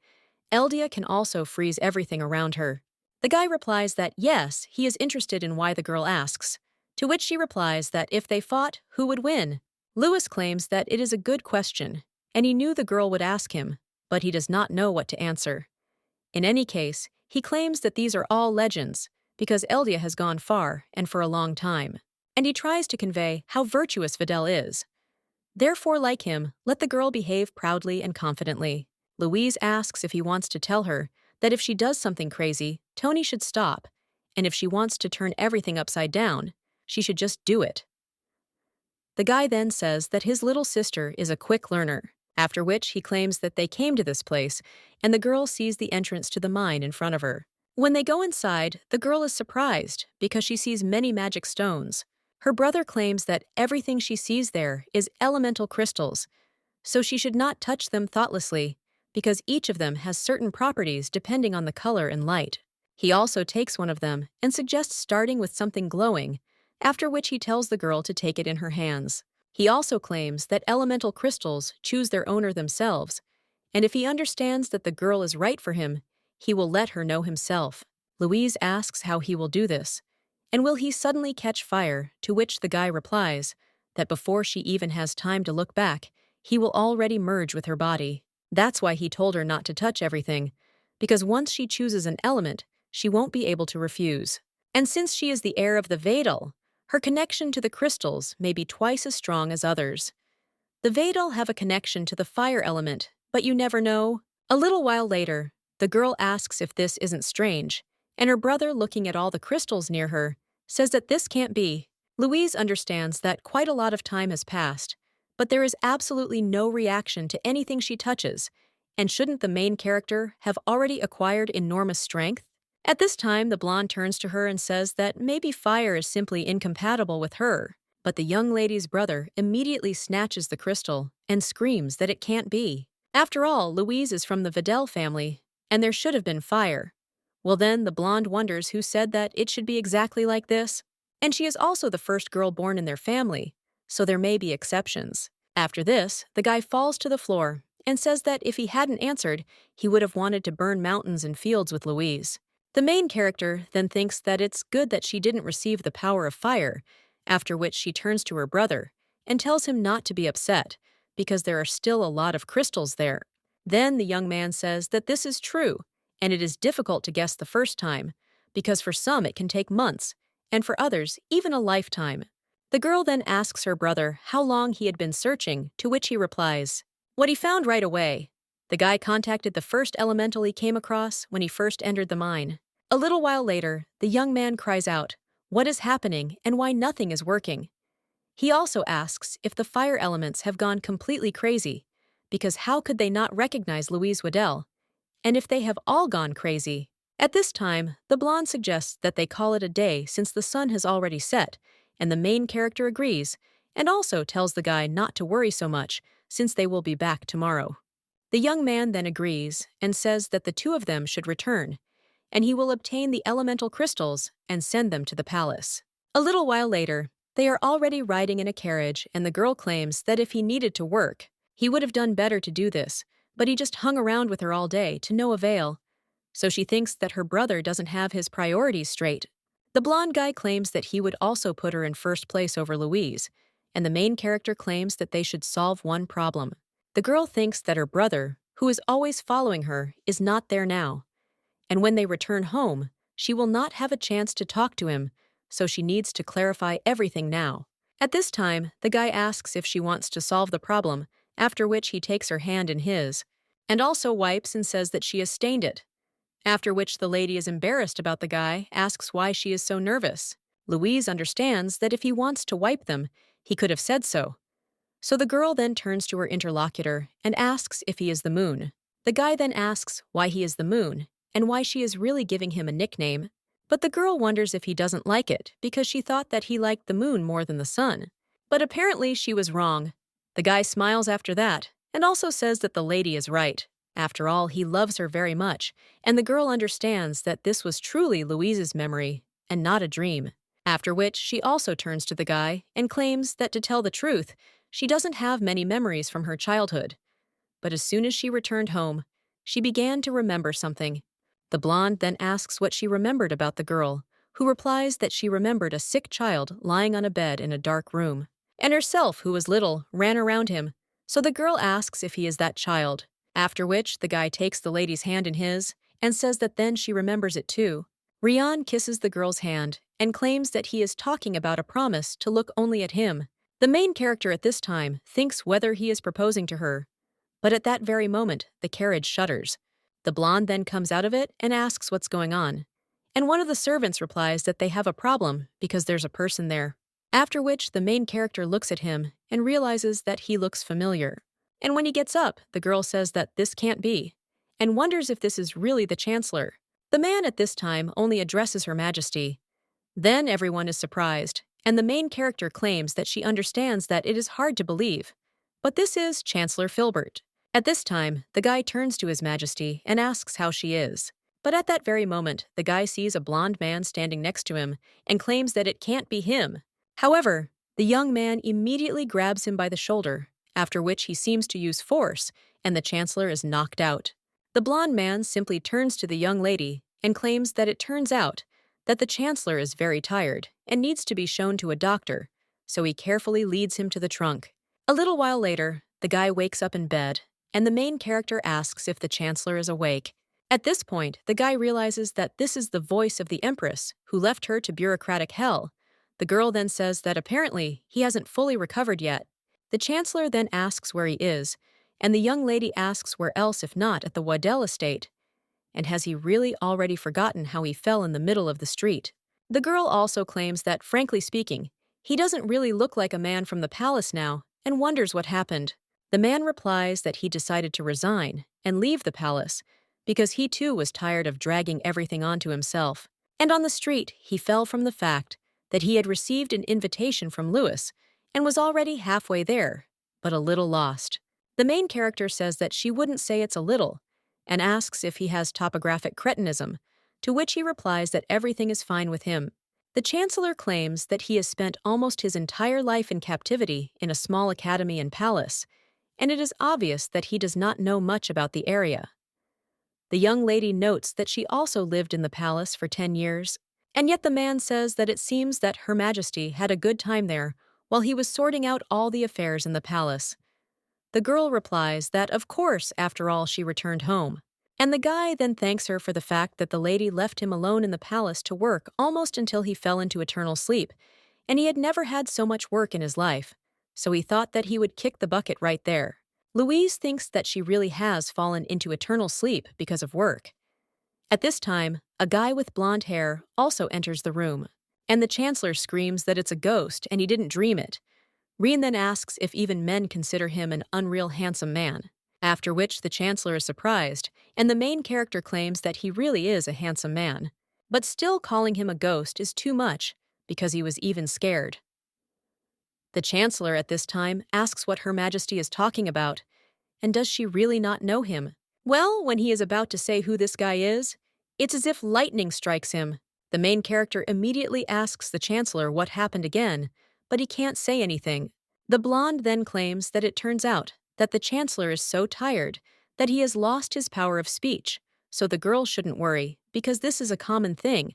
Eldia can also freeze everything around her. The guy replies that yes, he is interested in why the girl asks, to which she replies that if they fought, who would win? Lewis claims that it is a good question, and he knew the girl would ask him, but he does not know what to answer. In any case, he claims that these are all legends, because Eldia has gone far and for a long time, and he tries to convey how virtuous Videl is. Therefore, like him, let the girl behave proudly and confidently. Louise asks if he wants to tell her that if she does something crazy, Tony should stop, and if she wants to turn everything upside down, she should just do it. The guy then says that his little sister is a quick learner, after which he claims that they came to this place, and the girl sees the entrance to the mine in front of her. When they go inside, the girl is surprised because she sees many magic stones. Her brother claims that everything she sees there is elemental crystals, so she should not touch them thoughtlessly, because each of them has certain properties depending on the color and light. He also takes one of them and suggests starting with something glowing, after which he tells the girl to take it in her hands. He also claims that elemental crystals choose their owner themselves, and if he understands that the girl is right for him, he will let her know himself. Louise asks how he will do this, and will he suddenly catch fire, to which the guy replies that before she even has time to look back, he will already merge with her body. That's why he told her not to touch everything, because once she chooses an element, she won't be able to refuse. And since she is the heir of the Videl, her connection to the crystals may be twice as strong as others. The Videl have a connection to the fire element, but you never know. A little while later, the girl asks if this isn't strange, and her brother, looking at all the crystals near her, says that this can't be. Louise understands that quite a lot of time has passed, but there is absolutely no reaction to anything she touches, and shouldn't the main character have already acquired enormous strength? At this time, the blonde turns to her and says that maybe fire is simply incompatible with her, but the young lady's brother immediately snatches the crystal and screams that it can't be. After all, Louise is from the Videl family, and there should have been fire. Well then, the blonde wonders who said that it should be exactly like this, and she is also the first girl born in their family, so there may be exceptions. After this, the guy falls to the floor and says that if he hadn't answered, he would have wanted to burn mountains and fields with Louise. The main character then thinks that it's good that she didn't receive the power of fire, after which she turns to her brother and tells him not to be upset, because there are still a lot of crystals there. Then the young man says that this is true, and it is difficult to guess the first time, because for some it can take months, and for others even a lifetime. The girl then asks her brother how long he had been searching, to which he replies, what he found right away. The guy contacted the first elemental he came across when he first entered the mine. A little while later, the young man cries out, what is happening and why nothing is working? He also asks if the fire elements have gone completely crazy, because how could they not recognize Louise Videl? And if they have all gone crazy? At this time, the blonde suggests that they call it a day since the sun has already set, and the main character agrees, and also tells the guy not to worry so much since they will be back tomorrow. The young man then agrees and says that the two of them should return, and he will obtain the elemental crystals and send them to the palace. A little while later, they are already riding in a carriage, and the girl claims that if he needed to work, he would have done better to do this, but he just hung around with her all day to no avail. So she thinks that her brother doesn't have his priorities straight. The blonde guy claims that he would also put her in first place over Louise, and the main character claims that they should solve one problem. The girl thinks that her brother, who is always following her, is not there now. And when they return home, she will not have a chance to talk to him, so she needs to clarify everything now. At this time, the guy asks if she wants to solve the problem, after which he takes her hand in his, and also wipes and says that she has stained it. After which the lady is embarrassed about the guy, asks why she is so nervous. Louise understands that if he wants to wipe them, he could have said so. So the girl then turns to her interlocutor and asks if he is the moon. The guy then asks why he is the moon, and why she is really giving him a nickname. But the girl wonders if he doesn't like it, because she thought that he liked the moon more than the sun. But apparently she was wrong. The guy smiles after that, and also says that the lady is right. After all, he loves her very much, and the girl understands that this was truly Louise's memory, and not a dream. After which, she also turns to the guy and claims that, to tell the truth, she doesn't have many memories from her childhood. But as soon as she returned home, she began to remember something. The blonde then asks what she remembered about the girl, who replies that she remembered a sick child lying on a bed in a dark room, and herself, who was little, ran around him. So the girl asks if he is that child, after which the guy takes the lady's hand in his and says that then she remembers it too. Rian kisses the girl's hand and claims that he is talking about a promise to look only at him. The main character at this time thinks whether he is proposing to her, but at that very moment, the carriage shudders. The blonde then comes out of it and asks what's going on, and one of the servants replies that they have a problem because there's a person there. After which, the main character looks at him and realizes that he looks familiar. And when he gets up, the girl says that this can't be, and wonders if this is really the chancellor. The man at this time only addresses Her Majesty. Then everyone is surprised, and the main character claims that she understands that it is hard to believe. But this is Chancellor Filbert. At this time, the guy turns to His Majesty and asks how she is. But at that very moment, the guy sees a blonde man standing next to him and claims that it can't be him. However, the young man immediately grabs him by the shoulder, after which he seems to use force, and the chancellor is knocked out. The blonde man simply turns to the young lady and claims that it turns out that the chancellor is very tired and needs to be shown to a doctor, so he carefully leads him to the trunk. A little while later, the guy wakes up in bed, and the main character asks if the chancellor is awake. At this point, the guy realizes that this is the voice of the Empress, who left her to bureaucratic hell. The girl then says that apparently he hasn't fully recovered yet. The chancellor then asks where he is, and the young lady asks where else if not at the Videl estate. And has he really already forgotten how he fell in the middle of the street? The girl also claims that, frankly speaking, he doesn't really look like a man from the palace now, and wonders what happened. The man replies that he decided to resign and leave the palace because he too was tired of dragging everything onto himself. And on the street, he fell from the fact that he had received an invitation from Louis and was already halfway there, but a little lost. The main character says that she wouldn't say it's a little, and asks if he has topographic cretinism, to which he replies that everything is fine with him. The chancellor claims that he has spent almost his entire life in captivity in a small academy and palace, and it is obvious that he does not know much about the area. The young lady notes that she also lived in the palace for 10 years, and yet the man says that it seems that Her Majesty had a good time there while he was sorting out all the affairs in the palace. The girl replies that, of course, after all, she returned home. And the guy then thanks her for the fact that the lady left him alone in the palace to work almost until he fell into eternal sleep, and he had never had so much work in his life, so he thought that he would kick the bucket right there. Louise thinks that she really has fallen into eternal sleep because of work. At this time, a guy with blonde hair also enters the room, and the chancellor screams that it's a ghost and he didn't dream it. Rien then asks if even men consider him an unreal handsome man. After which the chancellor is surprised, and the main character claims that he really is a handsome man. But still calling him a ghost is too much, because he was even scared. The chancellor at this time asks what Her Majesty is talking about, and does she really not know him? Well, when he is about to say who this guy is, it's as if lightning strikes him. The main character immediately asks the chancellor what happened again, but he can't say anything. The blonde then claims that it turns out that the chancellor is so tired that he has lost his power of speech, so the girl shouldn't worry, because this is a common thing.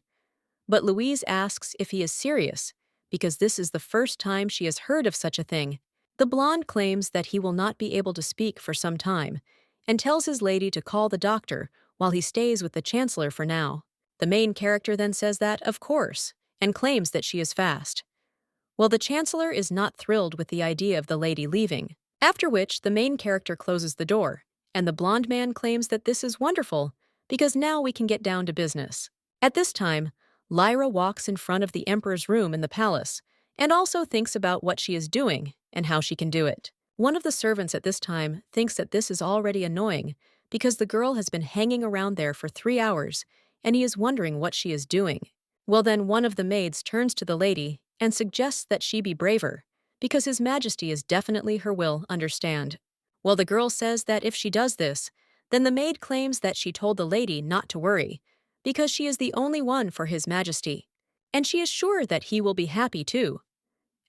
But Louise asks if he is serious, because this is the first time she has heard of such a thing. The blonde claims that he will not be able to speak for some time, and tells his lady to call the doctor while he stays with the chancellor for now. The main character then says that, of course, and claims that she is fast. Well, the chancellor is not thrilled with the idea of the lady leaving, after which the main character closes the door, and the blonde man claims that this is wonderful, because now we can get down to business. At this time, Lyra walks in front of the emperor's room in the palace, and also thinks about what she is doing and how she can do it. One of the servants at this time thinks that this is already annoying, because the girl has been hanging around there for 3 hours, and he is wondering what she is doing. Well, then one of the maids turns to the lady and suggests that she be braver, because His Majesty is definitely her will understand. Well, the girl says that if she does this, then the maid claims that she told the lady not to worry, because she is the only one for His Majesty, and she is sure that he will be happy too.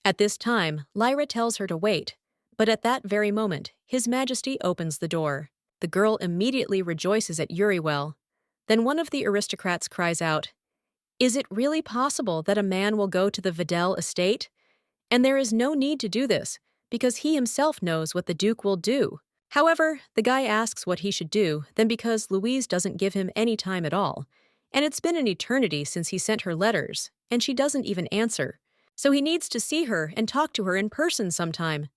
At this time, Lyra tells her to wait, but at that very moment, His Majesty opens the door. The girl immediately rejoices at Uriel. Then one of the aristocrats cries out, "Is it really possible that a man will go to the Videl estate? And there is no need to do this, because he himself knows what the Duke will do." However, the guy asks what he should do, then because Louise doesn't give him any time at all, and it's been an eternity since he sent her letters, and she doesn't even answer, so he needs to see her and talk to her in person sometime.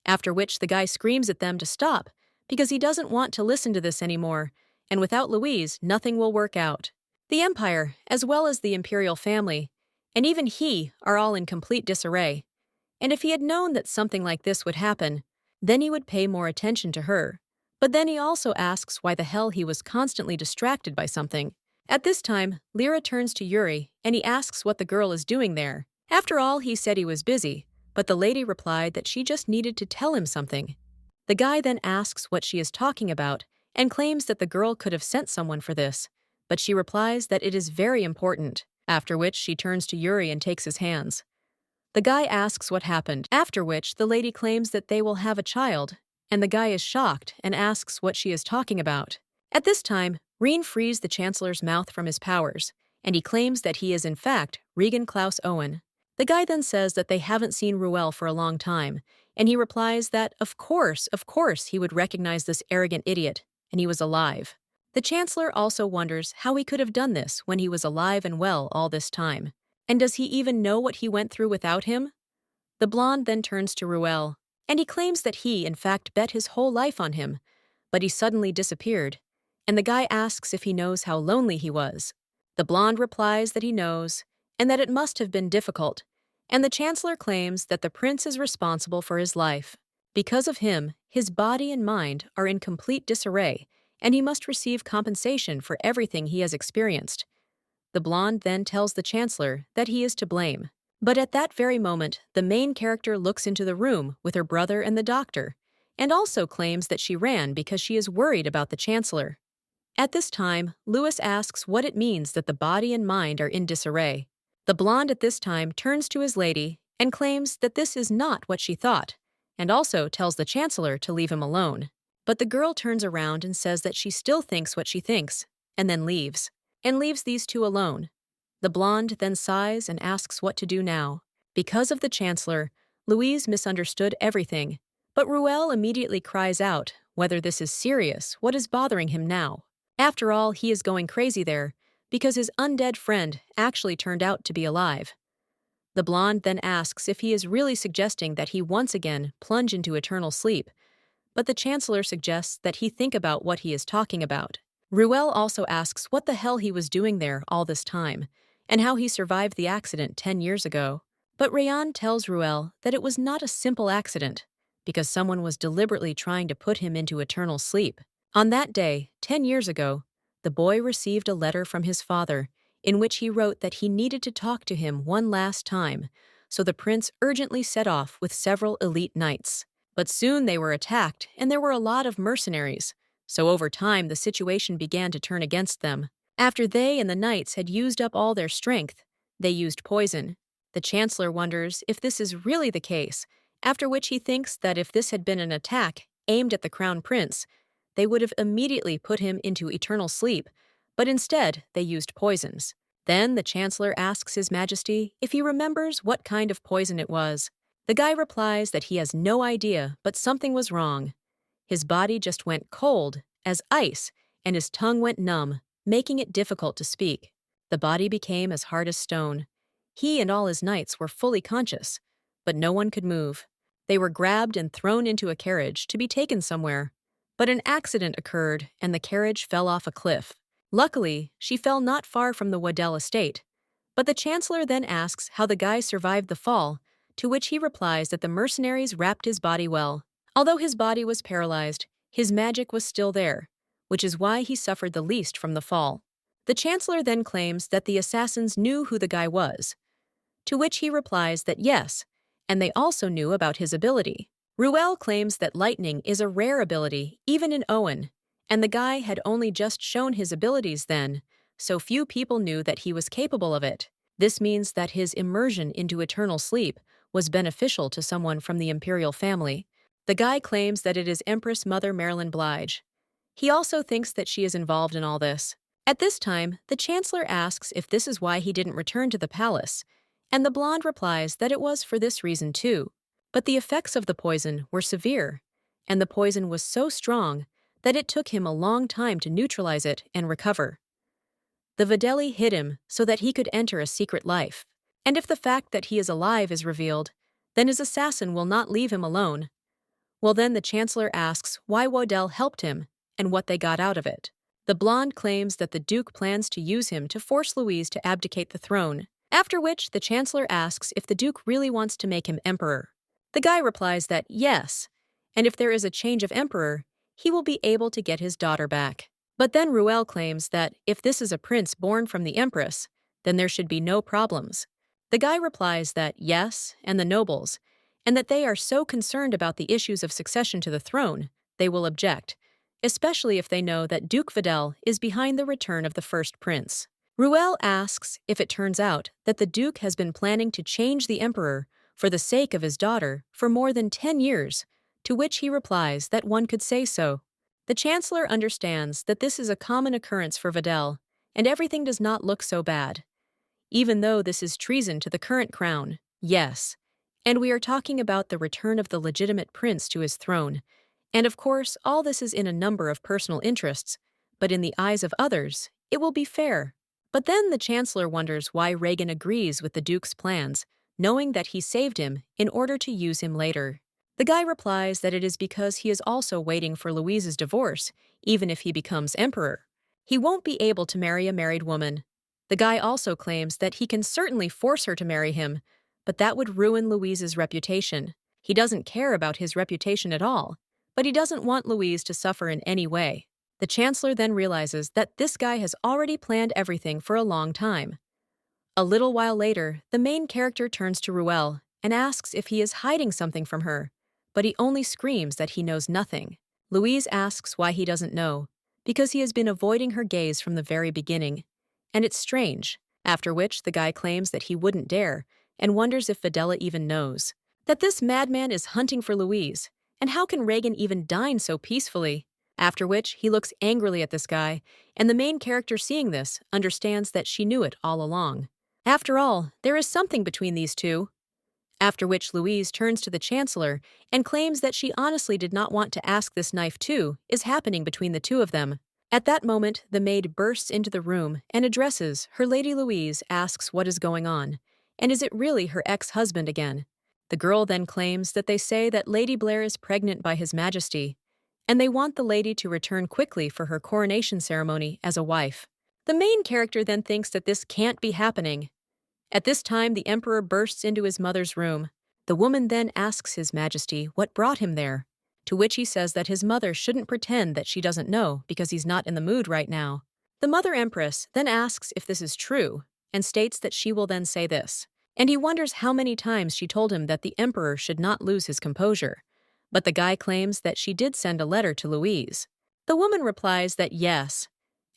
After which the guy screams at them to stop, because he doesn't want to listen to this anymore, and without Louise, nothing will work out. The Empire, as well as the imperial family, and even he, are all in complete disarray. And if he had known that something like this would happen, then he would pay more attention to her. But then he also asks why the hell he was constantly distracted by something. At this time, Lyra turns to Yuri, and he asks what the girl is doing there. After all, he said he was busy, but the lady replied that she just needed to tell him something. The guy then asks what she is talking about, and claims that the girl could have sent someone for this, but she replies that it is very important, after which she turns to Yuri and takes his hands. The guy asks what happened, after which the lady claims that they will have a child, and the guy is shocked and asks what she is talking about. At this time, Reen frees the chancellor's mouth from his powers, and he claims that he is in fact Regan Klaus Owen. The guy then says that they haven't seen Ruel for a long time, and he replies that of course he would recognize this arrogant idiot, and he was alive. The chancellor also wonders how he could have done this when he was alive and well all this time. And does he even know what he went through without him? The blonde then turns to Ruel, and he claims that he, in fact, bet his whole life on him, but he suddenly disappeared, and the guy asks if he knows how lonely he was. The blonde replies that he knows, and that it must have been difficult, and the chancellor claims that the prince is responsible for his life. Because of him, his body and mind are in complete disarray, and he must receive compensation for everything he has experienced. The blonde then tells the chancellor that he is to blame. But at that very moment, the main character looks into the room with her brother and the doctor, and also claims that she ran because she is worried about the chancellor. At this time, Louis asks what it means that the body and mind are in disarray. The blonde at this time turns to his lady and claims that this is not what she thought, and also tells the chancellor to leave him alone. But the girl turns around and says that she still thinks what she thinks, and then leaves these two alone. The blonde then sighs and asks what to do now. Because of the chancellor, Louise misunderstood everything, but Ruel immediately cries out whether this is serious, what is bothering him now. After all, he is going crazy there, because his undead friend actually turned out to be alive. The blonde then asks if he is really suggesting that he once again plunge into eternal sleep, but the chancellor suggests that he think about what he is talking about. Ruel also asks what the hell he was doing there all this time, and how he survived the accident 10 years ago. But Rayan tells Ruel that it was not a simple accident, because someone was deliberately trying to put him into eternal sleep. On that day, 10 years ago, the boy received a letter from his father in which he wrote that he needed to talk to him one last time, so the prince urgently set off with several elite knights. But soon they were attacked, and there were a lot of mercenaries, so over time the situation began to turn against them. After they and the knights had used up all their strength, they used poison. The chancellor wonders if this is really the case, after which he thinks that if this had been an attack aimed at the crown prince, they would have immediately put him into eternal sleep, but instead they used poisons. Then the chancellor asks His Majesty if he remembers what kind of poison it was. The guy replies that he has no idea, but something was wrong. His body just went cold as ice, and his tongue went numb, making it difficult to speak. The body became as hard as stone. He and all his knights were fully conscious, but no one could move. They were grabbed and thrown into a carriage to be taken somewhere. But an accident occurred, and the carriage fell off a cliff. Luckily, she fell not far from the Videl estate. But the chancellor then asks how the guy survived the fall, to which he replies that the mercenaries wrapped his body well. Although his body was paralyzed, his magic was still there, which is why he suffered the least from the fall. The chancellor then claims that the assassins knew who the guy was, to which he replies that yes, and they also knew about his ability. Ruel claims that lightning is a rare ability, even in Owen, and the guy had only just shown his abilities then, so few people knew that he was capable of it. This means that his immersion into eternal sleep was beneficial to someone from the imperial family. The guy claims that it is Empress Mother Marilyn Blige. He also thinks that she is involved in all this. At this time, the chancellor asks if this is why he didn't return to the palace, and the blonde replies that it was for this reason too. But the effects of the poison were severe, and the poison was so strong that it took him a long time to neutralize it and recover. The Videli hid him so that he could enter a secret life, and if the fact that he is alive is revealed, then his assassin will not leave him alone. Well, then the chancellor asks why Videl helped him and what they got out of it. The blonde claims that the duke plans to use him to force Louise to abdicate the throne, after which the chancellor asks if the duke really wants to make him emperor. The guy replies that yes, and if there is a change of emperor, he will be able to get his daughter back. But then Ruel claims that if this is a prince born from the Empress, then there should be no problems. The guy replies that yes, and the nobles, and that they are so concerned about the issues of succession to the throne, they will object, especially if they know that Duke Videl is behind the return of the first prince. Ruel asks if it turns out that the duke has been planning to change the emperor for the sake of his daughter for more than 10 years, to which he replies that one could say so. The chancellor understands that this is a common occurrence for Videl, and everything does not look so bad. Even though this is treason to the current crown, yes. And we are talking about the return of the legitimate prince to his throne. And of course, all this is in a number of personal interests, but in the eyes of others, it will be fair. But then the chancellor wonders why Regan agrees with the duke's plans, knowing that he saved him in order to use him later. The guy replies that it is because he is also waiting for Louise's divorce, even if he becomes emperor. He won't be able to marry a married woman. The guy also claims that he can certainly force her to marry him, but that would ruin Louise's reputation. He doesn't care about his reputation at all, but he doesn't want Louise to suffer in any way. The chancellor then realizes that this guy has already planned everything for a long time. A little while later, the main character turns to Ruel and asks if he is hiding something from her, but he only screams that he knows nothing. Louise asks why he doesn't know, because he has been avoiding her gaze from the very beginning. And it's strange, after which the guy claims that he wouldn't dare, and wonders if Videla even knows. That this madman is hunting for Louise, and how can Regan even dine so peacefully? After which he looks angrily at this guy, and the main character seeing this understands that she knew it all along. After all, there is something between these two. After which Louise turns to the chancellor and claims that she honestly did not want to ask this knife too is happening between the two of them. At that moment, the maid bursts into the room and addresses her. Lady Louise asks what is going on, and is it really her ex-husband again? The girl then claims that they say that Lady Blair is pregnant by His Majesty, and they want the lady to return quickly for her coronation ceremony as a wife. The main character then thinks that this can't be happening. At this time, the emperor bursts into his mother's room. The woman then asks His Majesty what brought him there, to which he says that his mother shouldn't pretend that she doesn't know because he's not in the mood right now. The mother Empress then asks if this is true and states that she will then say this. And he wonders how many times she told him that the Emperor should not lose his composure. But the guy claims that she did send a letter to Louise. The woman replies that yes,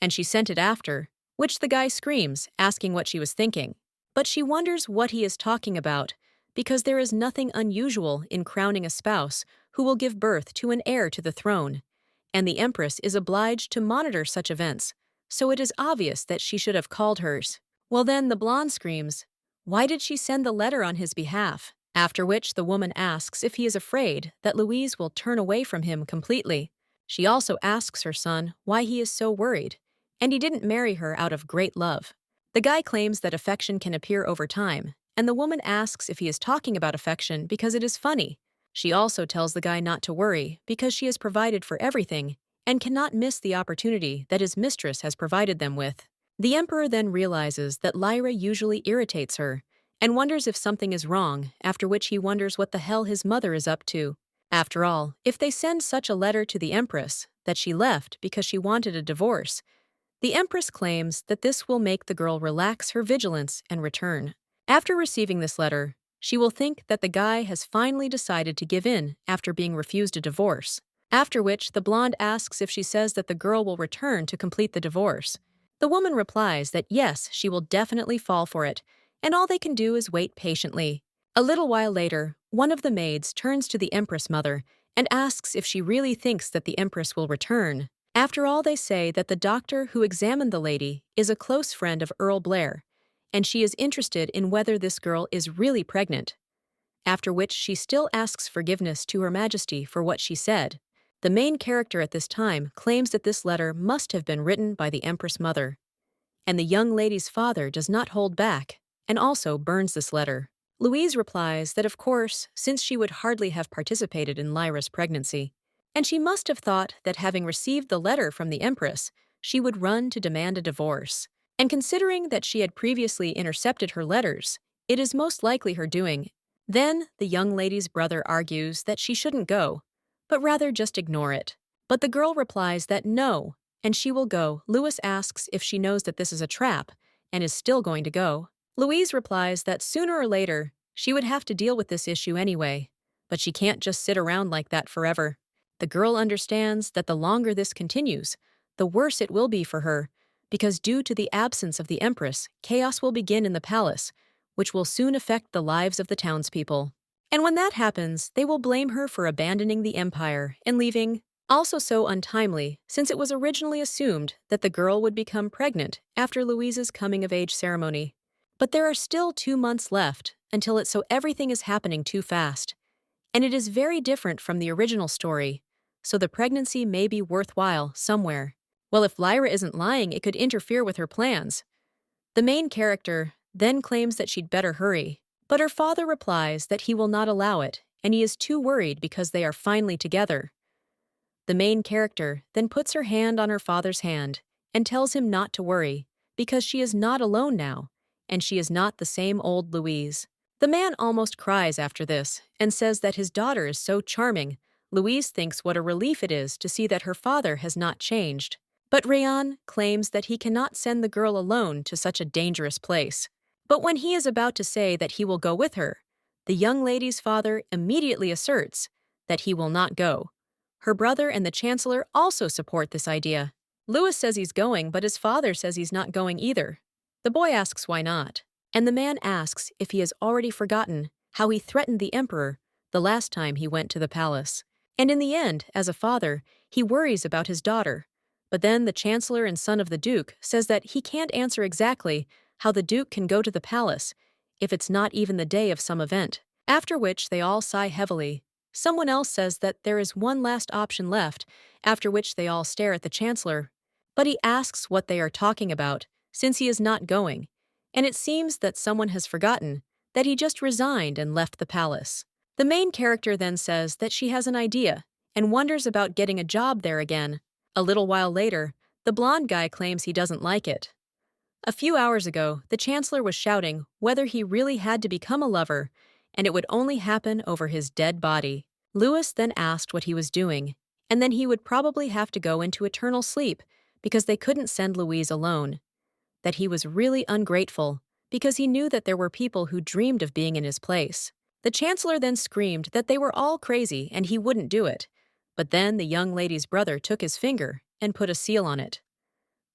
and she sent it after, which the guy screams, asking what she was thinking. But she wonders what he is talking about, because there is nothing unusual in crowning a spouse who will give birth to an heir to the throne, and the Empress is obliged to monitor such events, so it is obvious that she should have called hers. Well then, the blonde screams, why did she send the letter on his behalf? After which the woman asks if he is afraid that Louise will turn away from him completely. She also asks her son why he is so worried, and he didn't marry her out of great love. The guy claims that affection can appear over time, and the woman asks if he is talking about affection because it is funny. She also tells the guy not to worry because she has provided for everything and cannot miss the opportunity that his mistress has provided them with. The Emperor then realizes that Lyra usually irritates her and wonders if something is wrong, after which he wonders what the hell his mother is up to. After all, if they send such a letter to the Empress that she left because she wanted a divorce, the Empress claims that this will make the girl relax her vigilance and return. After receiving this letter, she will think that the guy has finally decided to give in after being refused a divorce, after which the blonde asks if she says that the girl will return to complete the divorce. The woman replies that yes, she will definitely fall for it, and all they can do is wait patiently. A little while later, one of the maids turns to the Empress mother and asks if she really thinks that the Empress will return. After all, they say that the doctor who examined the lady is a close friend of Earl Blair, and she is interested in whether this girl is really pregnant. After which she still asks forgiveness to Her Majesty for what she said. The main character at this time claims that this letter must have been written by the Empress mother, and the young lady's father does not hold back and also burns this letter. Louise replies that of course, since she would hardly have participated in Lyra's pregnancy, and she must have thought that having received the letter from the Empress, she would run to demand a divorce. And considering that she had previously intercepted her letters, it is most likely her doing. Then the young lady's brother argues that she shouldn't go, but rather just ignore it. But the girl replies that no, and she will go. Louis asks if she knows that this is a trap and is still going to go. Louise replies that sooner or later, she would have to deal with this issue anyway, but she can't just sit around like that forever. The girl understands that the longer this continues, the worse it will be for her, because due to the absence of the Empress, chaos will begin in the palace, which will soon affect the lives of the townspeople. And when that happens, they will blame her for abandoning the empire and leaving, also so untimely, since it was originally assumed that the girl would become pregnant after Louise's coming-of-age ceremony. But there are still 2 months left until it, so everything is happening too fast. And it is very different from the original story, so the pregnancy may be worthwhile somewhere. Well, if Lyra isn't lying, it could interfere with her plans. The main character then claims that she'd better hurry, but her father replies that he will not allow it, and he is too worried because they are finally together. The main character then puts her hand on her father's hand and tells him not to worry, because she is not alone now, and she is not the same old Louise. The man almost cries after this and says that his daughter is so charming. Louise thinks what a relief it is to see that her father has not changed. But Rayan claims that he cannot send the girl alone to such a dangerous place. But when he is about to say that he will go with her, the young lady's father immediately asserts that he will not go. Her brother and the chancellor also support this idea. Louis says he's going, but his father says he's not going either. The boy asks why not, and the man asks if he has already forgotten how he threatened the emperor the last time he went to the palace. And in the end, as a father, he worries about his daughter. But then the chancellor and son of the duke says that he can't answer exactly how the duke can go to the palace if it's not even the day of some event. After which they all sigh heavily. Someone else says that there is one last option left, after which they all stare at the chancellor. But he asks what they are talking about, since he is not going, and it seems that someone has forgotten that he just resigned and left the palace. The main character then says that she has an idea and wonders about getting a job there again. A little while later, the blonde guy claims he doesn't like it. A few hours ago, the chancellor was shouting whether he really had to become a lover, and it would only happen over his dead body. Louis then asked what he was doing, and then he would probably have to go into eternal sleep because they couldn't send Louise alone. That he was really ungrateful because he knew that there were people who dreamed of being in his place. The chancellor then screamed that they were all crazy and he wouldn't do it. But then the young lady's brother took his finger and put a seal on it.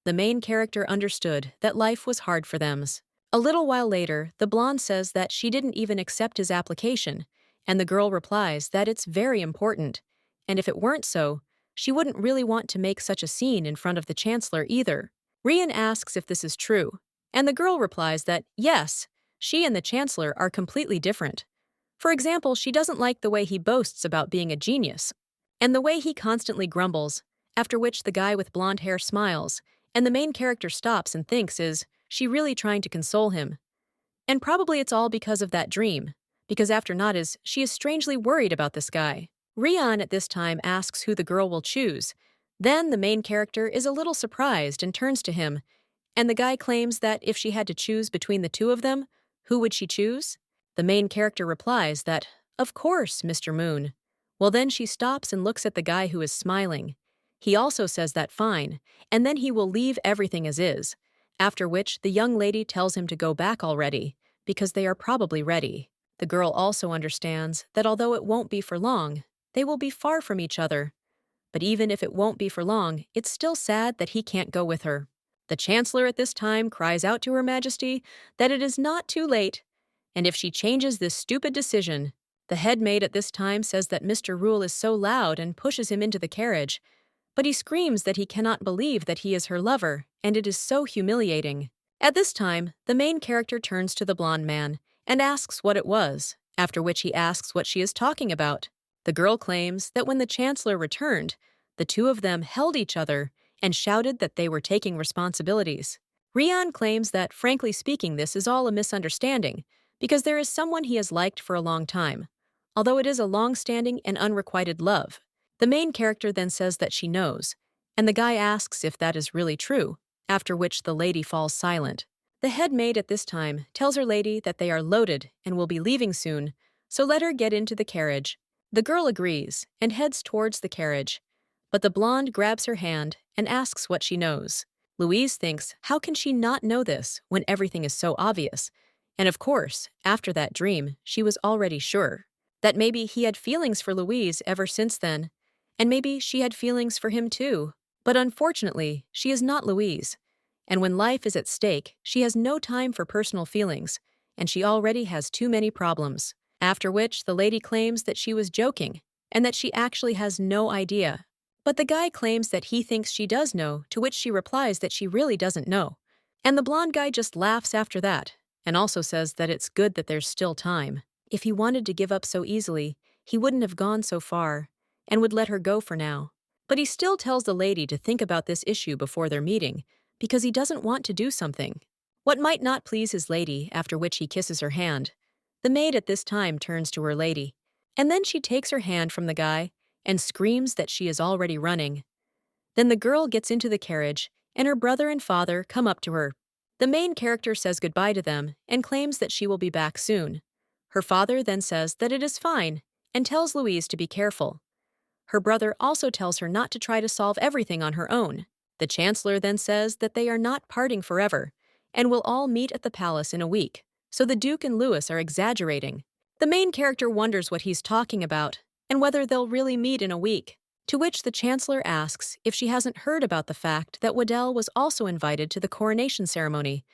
The main character understood that life was hard for them. A little while later, the blonde says that she didn't even accept his application, and the girl replies that it's very important, and if it weren't so, she wouldn't really want to make such a scene in front of the chancellor either. Rian asks if this is true, and the girl replies that yes, she and the chancellor are completely different. For example, she doesn't like the way he boasts about being a genius, and the way he constantly grumbles, after which the guy with blonde hair smiles, and the main character stops and thinks, is she really trying to console him? And probably it's all because of that dream, because after not is, she is strangely worried about this guy. Rian at this time asks who the girl will choose. Then the main character is a little surprised and turns to him, and the guy claims that if she had to choose between the two of them, who would she choose? The main character replies that, of course, Mr. Moon. Well, then she stops and looks at the guy who is smiling. He also says that fine, and then he will leave everything as is, after which the young lady tells him to go back already, because they are probably ready. The girl also understands that although it won't be for long, they will be far from each other. But even if it won't be for long, it's still sad that he can't go with her. The chancellor at this time cries out to Her Majesty that it is not too late, and if she changes this stupid decision, the head maid at this time says that Mr. Rule is so loud and pushes him into the carriage, but he screams that he cannot believe that he is her lover, and it is so humiliating. At this time, the main character turns to the blonde man and asks what it was, after which he asks what she is talking about. The girl claims that when the chancellor returned, the two of them held each other and shouted that they were taking responsibilities. Rian claims that, frankly speaking, this is all a misunderstanding, because there is someone he has liked for a long time, although it is a long-standing and unrequited love. The main character then says that she knows, and the guy asks if that is really true, after which the lady falls silent. The head maid at this time tells her lady that they are loaded and will be leaving soon, so let her get into the carriage. The girl agrees and heads towards the carriage, but the blonde grabs her hand and asks what she knows. Louise thinks, how can she not know this when everything is so obvious? And of course, after that dream, she was already sure that maybe he had feelings for Louise ever since then, and maybe she had feelings for him too. But unfortunately, she is not Louise, and when life is at stake, she has no time for personal feelings, and she already has too many problems. After which, the lady claims that she was joking, and that she actually has no idea. But the guy claims that he thinks she does know, to which she replies that she really doesn't know. And the blonde guy just laughs after that, and also says that it's good that there's still time. If he wanted to give up so easily, he wouldn't have gone so far, and would let her go for now. But he still tells the lady to think about this issue before their meeting, because he doesn't want to do something. What might not please his lady, after which he kisses her hand. The maid at this time turns to her lady, and then she takes her hand from the guy and screams that she is already running. Then the girl gets into the carriage, and her brother and father come up to her. The main character says goodbye to them and claims that she will be back soon. Her father then says that it is fine and tells Louise to be careful. Her brother also tells her not to try to solve everything on her own. The chancellor then says that they are not parting forever and will all meet at the palace in a week, so the Duke and Louis are exaggerating. The main character wonders what he's talking about and whether they'll really meet in a week, to which the chancellor asks if she hasn't heard about the fact that Videl was also invited to the coronation ceremony,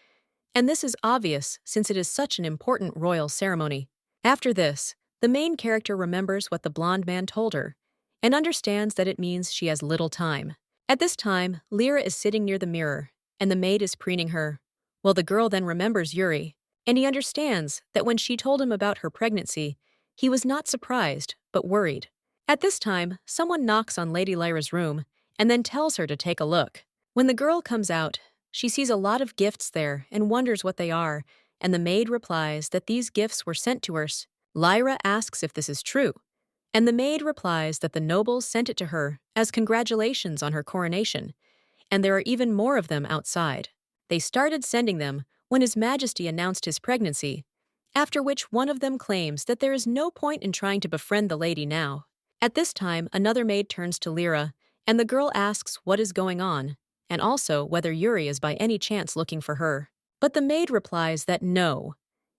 and this is obvious since it is such an important royal ceremony. After this, the main character remembers what the blonde man told her and understands that it means she has little time. At this time, Lyra is sitting near the mirror, and the maid is preening her. Well, the girl then remembers Yuri, and he understands that when she told him about her pregnancy, he was not surprised, but worried. At this time, someone knocks on Lady Lyra's room and then tells her to take a look. When the girl comes out, she sees a lot of gifts there and wonders what they are, and the maid replies that these gifts were sent to her. Lyra asks if this is true, and the maid replies that the nobles sent it to her as congratulations on her coronation, and there are even more of them outside. They started sending them when His Majesty announced his pregnancy, after which one of them claims that there is no point in trying to befriend the lady now. At this time, another maid turns to Lyra, and the girl asks what is going on, and also whether Yuri is by any chance looking for her. But the maid replies that no,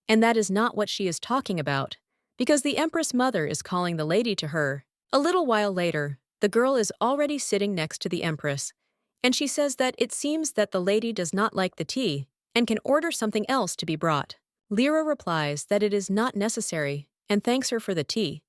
and that is not what she is talking about, because the Empress mother is calling the lady to her. A little while later, the girl is already sitting next to the Empress, and she says that it seems that the lady does not like the tea and can order something else to be brought. Lyra replies that it is not necessary and thanks her for the tea.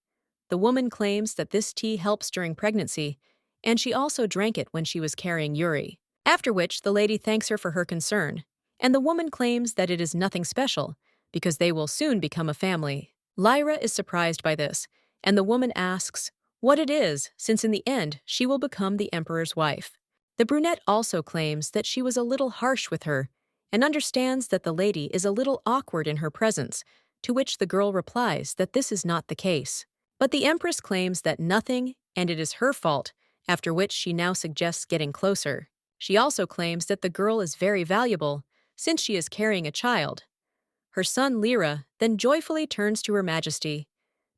The woman claims that this tea helps during pregnancy, and she also drank it when she was carrying Yuri. After which, the lady thanks her for her concern, and the woman claims that it is nothing special, because they will soon become a family. Lyra is surprised by this, and the woman asks what it is, since in the end she will become the emperor's wife. The brunette also claims that she was a little harsh with her, and understands that the lady is a little awkward in her presence, to which the girl replies that this is not the case. But the Empress claims that nothing, and it is her fault, after which she now suggests getting closer. She also claims that the girl is very valuable, since she is carrying a child. Her son Lyra then joyfully turns to Her Majesty.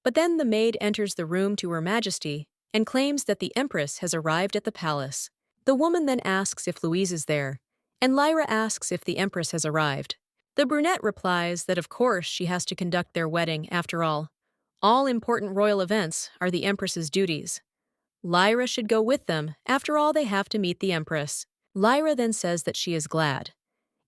But then the maid enters the room to Her Majesty and claims that the Empress has arrived at the palace. The woman then asks if Louise is there, and Lyra asks if the Empress has arrived. The brunette replies that of course she has to conduct their wedding after all. All important royal events are the Empress's duties. Lyra should go with them, after all they have to meet the Empress. Lyra then says that she is glad,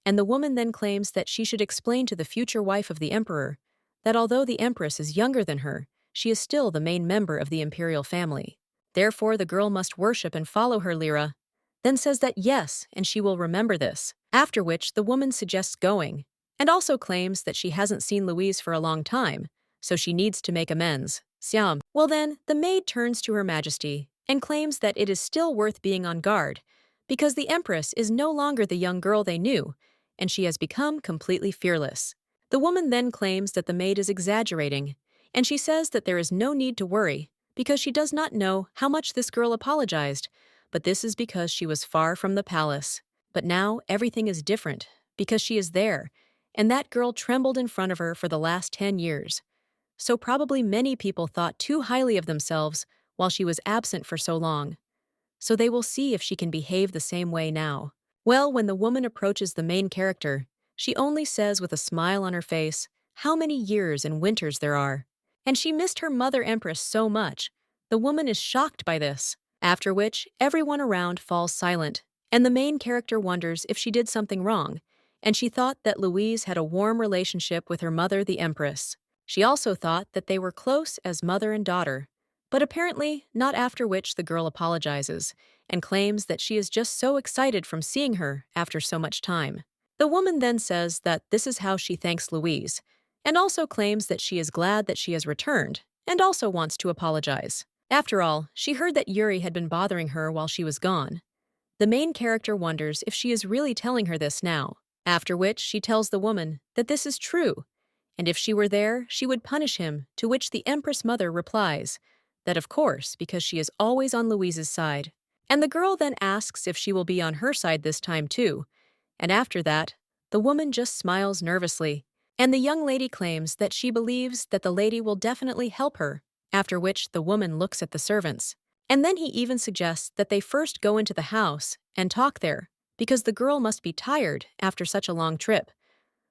and the woman then claims that she should explain to the future wife of the Emperor that although the Empress is younger than her, she is still the main member of the imperial family. Therefore the girl must worship and follow her. Lyra then says that yes, and she will remember this, after which the woman suggests going, and also claims that she hasn't seen Louise for a long time, so she needs to make amends. Siam. Well then, the maid turns to Her Majesty and claims that it is still worth being on guard, because the Empress is no longer the young girl they knew, and she has become completely fearless. The woman then claims that the maid is exaggerating, and she says that there is no need to worry, because she does not know how much this girl apologized, but this is because she was far from the palace. But now everything is different, because she is there, and that girl trembled in front of her for the last 10 years. So probably many people thought too highly of themselves while she was absent for so long. So they will see if she can behave the same way now. Well, when the woman approaches the main character, she only says with a smile on her face how many years and winters there are. And she missed her mother Empress so much. The woman is shocked by this, after which everyone around falls silent, and the main character wonders if she did something wrong, and she thought that Louise had a warm relationship with her mother, the Empress. She also thought that they were close as mother and daughter, but apparently not, after which the girl apologizes and claims that she is just so excited from seeing her after so much time. The woman then says that this is how she thanks Louise, and also claims that she is glad that she has returned, and also wants to apologize. After all, she heard that Yuri had been bothering her while she was gone. The main character wonders if she is really telling her this now, after which she tells the woman that this is true, and if she were there, she would punish him, to which the Empress mother replies that of course, because she is always on Louise's side. And the girl then asks if she will be on her side this time too, and after that, the woman just smiles nervously, and the young lady claims that she believes that the lady will definitely help her, after which the woman looks at the servants. And then he even suggests that they first go into the house and talk there, because the girl must be tired after such a long trip.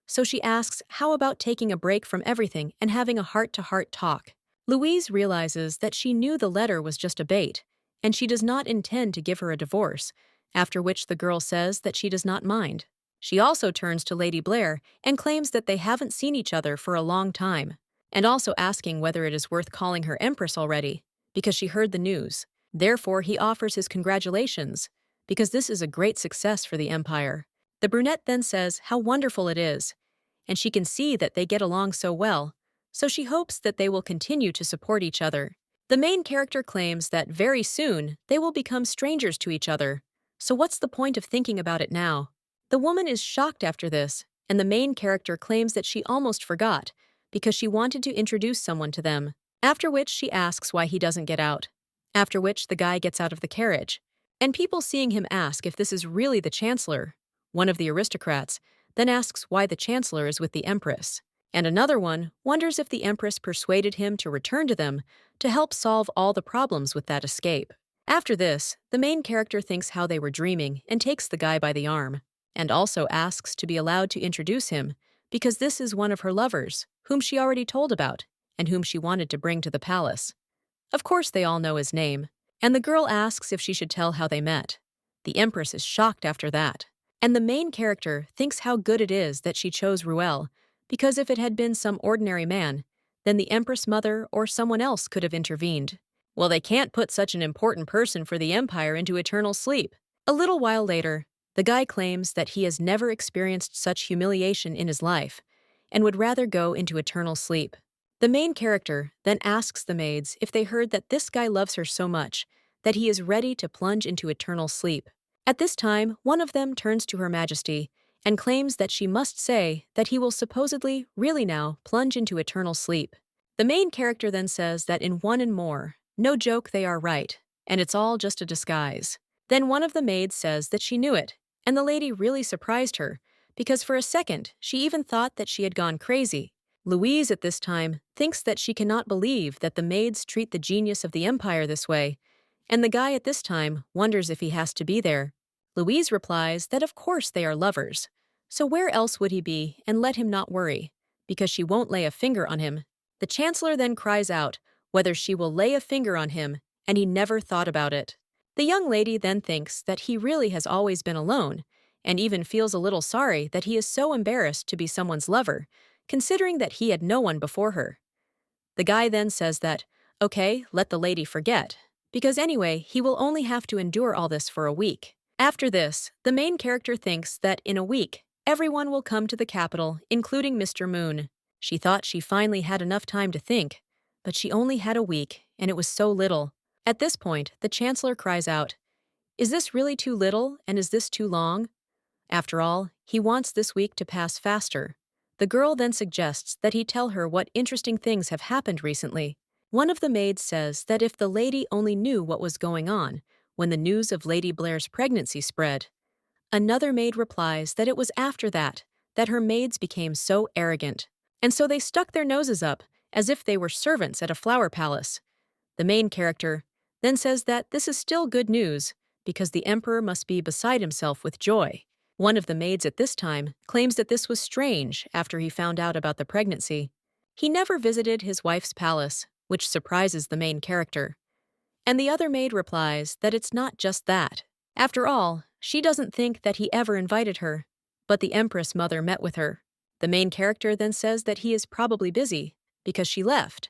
So she asks how about taking a break from everything and having a heart-to-heart talk. Louise realizes that she knew the letter was just a bait, and she does not intend to give her a divorce, after which the girl says that she does not mind. She also turns to Lady Blair and claims that they haven't seen each other for a long time, and also asking whether it is worth calling her Empress already, because she heard the news. Therefore, he offers his congratulations, because this is a great success for the Empire. The brunette then says how wonderful it is, and she can see that they get along so well, so she hopes that they will continue to support each other. The main character claims that very soon they will become strangers to each other, so what's the point of thinking about it now? The woman is shocked after this, and the main character claims that she almost forgot, because she wanted to introduce someone to them, after which she asks why he doesn't get out, after which the guy gets out of the carriage, and people seeing him ask if this is really the chancellor. One of the aristocrats then asks why the chancellor is with the Empress, And another one wonders if the Empress persuaded him to return to them to help solve all the problems with that escape. After this, the main character thinks how they were dreaming and takes the guy by the arm, and also asks to be allowed to introduce him because this is one of her lovers, whom she already told about, and whom she wanted to bring to the palace. Of course they all know his name, and the girl asks if she should tell how they met. The Empress is shocked after that, and the main character thinks how good it is that she chose Ruel, because if it had been some ordinary man, then the Empress mother or someone else could have intervened. Well, they can't put such an important person for the Empire into eternal sleep. A little while later, the guy claims that he has never experienced such humiliation in his life, and would rather go into eternal sleep. The main character then asks the maids if they heard that this guy loves her so much that he is ready to plunge into eternal sleep. At this time, one of them turns to Her Majesty and claims that she must say that he will supposedly, really now, plunge into eternal sleep. The main character then says that in One and More, no joke, they are right, and it's all just a disguise. Then one of the maids says that she knew it, and the lady really surprised her, because for a second she even thought that she had gone crazy. Louise at this time thinks that she cannot believe that the maids treat the genius of the Empire this way, and the guy at this time wonders if he has to be there. Louise replies that of course they are lovers, so where else would he be, and let him not worry, because she won't lay a finger on him. The Chancellor then cries out whether she will lay a finger on him, and he never thought about it. The young lady then thinks that he really has always been alone, and even feels a little sorry that he is so embarrassed to be someone's lover, considering that he had no one before her. The guy then says that, okay, let the lady forget, because anyway, he will only have to endure all this for a week. After this, the main character thinks that in a week, everyone will come to the capital, including Mr. Moon. She thought she finally had enough time to think, but she only had a week, and it was so little. At this point, the Chancellor cries out, "Is this really too little, and is this too long?" After all, he wants this week to pass faster. The girl then suggests that he tell her what interesting things have happened recently. One of the maids says that if the lady only knew what was going on when the news of Lady Blair's pregnancy spread. Another maid replies that it was after that her maids became so arrogant, and so they stuck their noses up as if they were servants at a flower palace. The main character then says that this is still good news because the Emperor must be beside himself with joy. One of the maids at this time claims that this was strange after he found out about the pregnancy. He never visited his wife's palace, which surprises the main character. And the other maid replies that it's not just that. After all, she doesn't think that he ever invited her, but the Empress mother met with her. The main character then says that he is probably busy, because she left,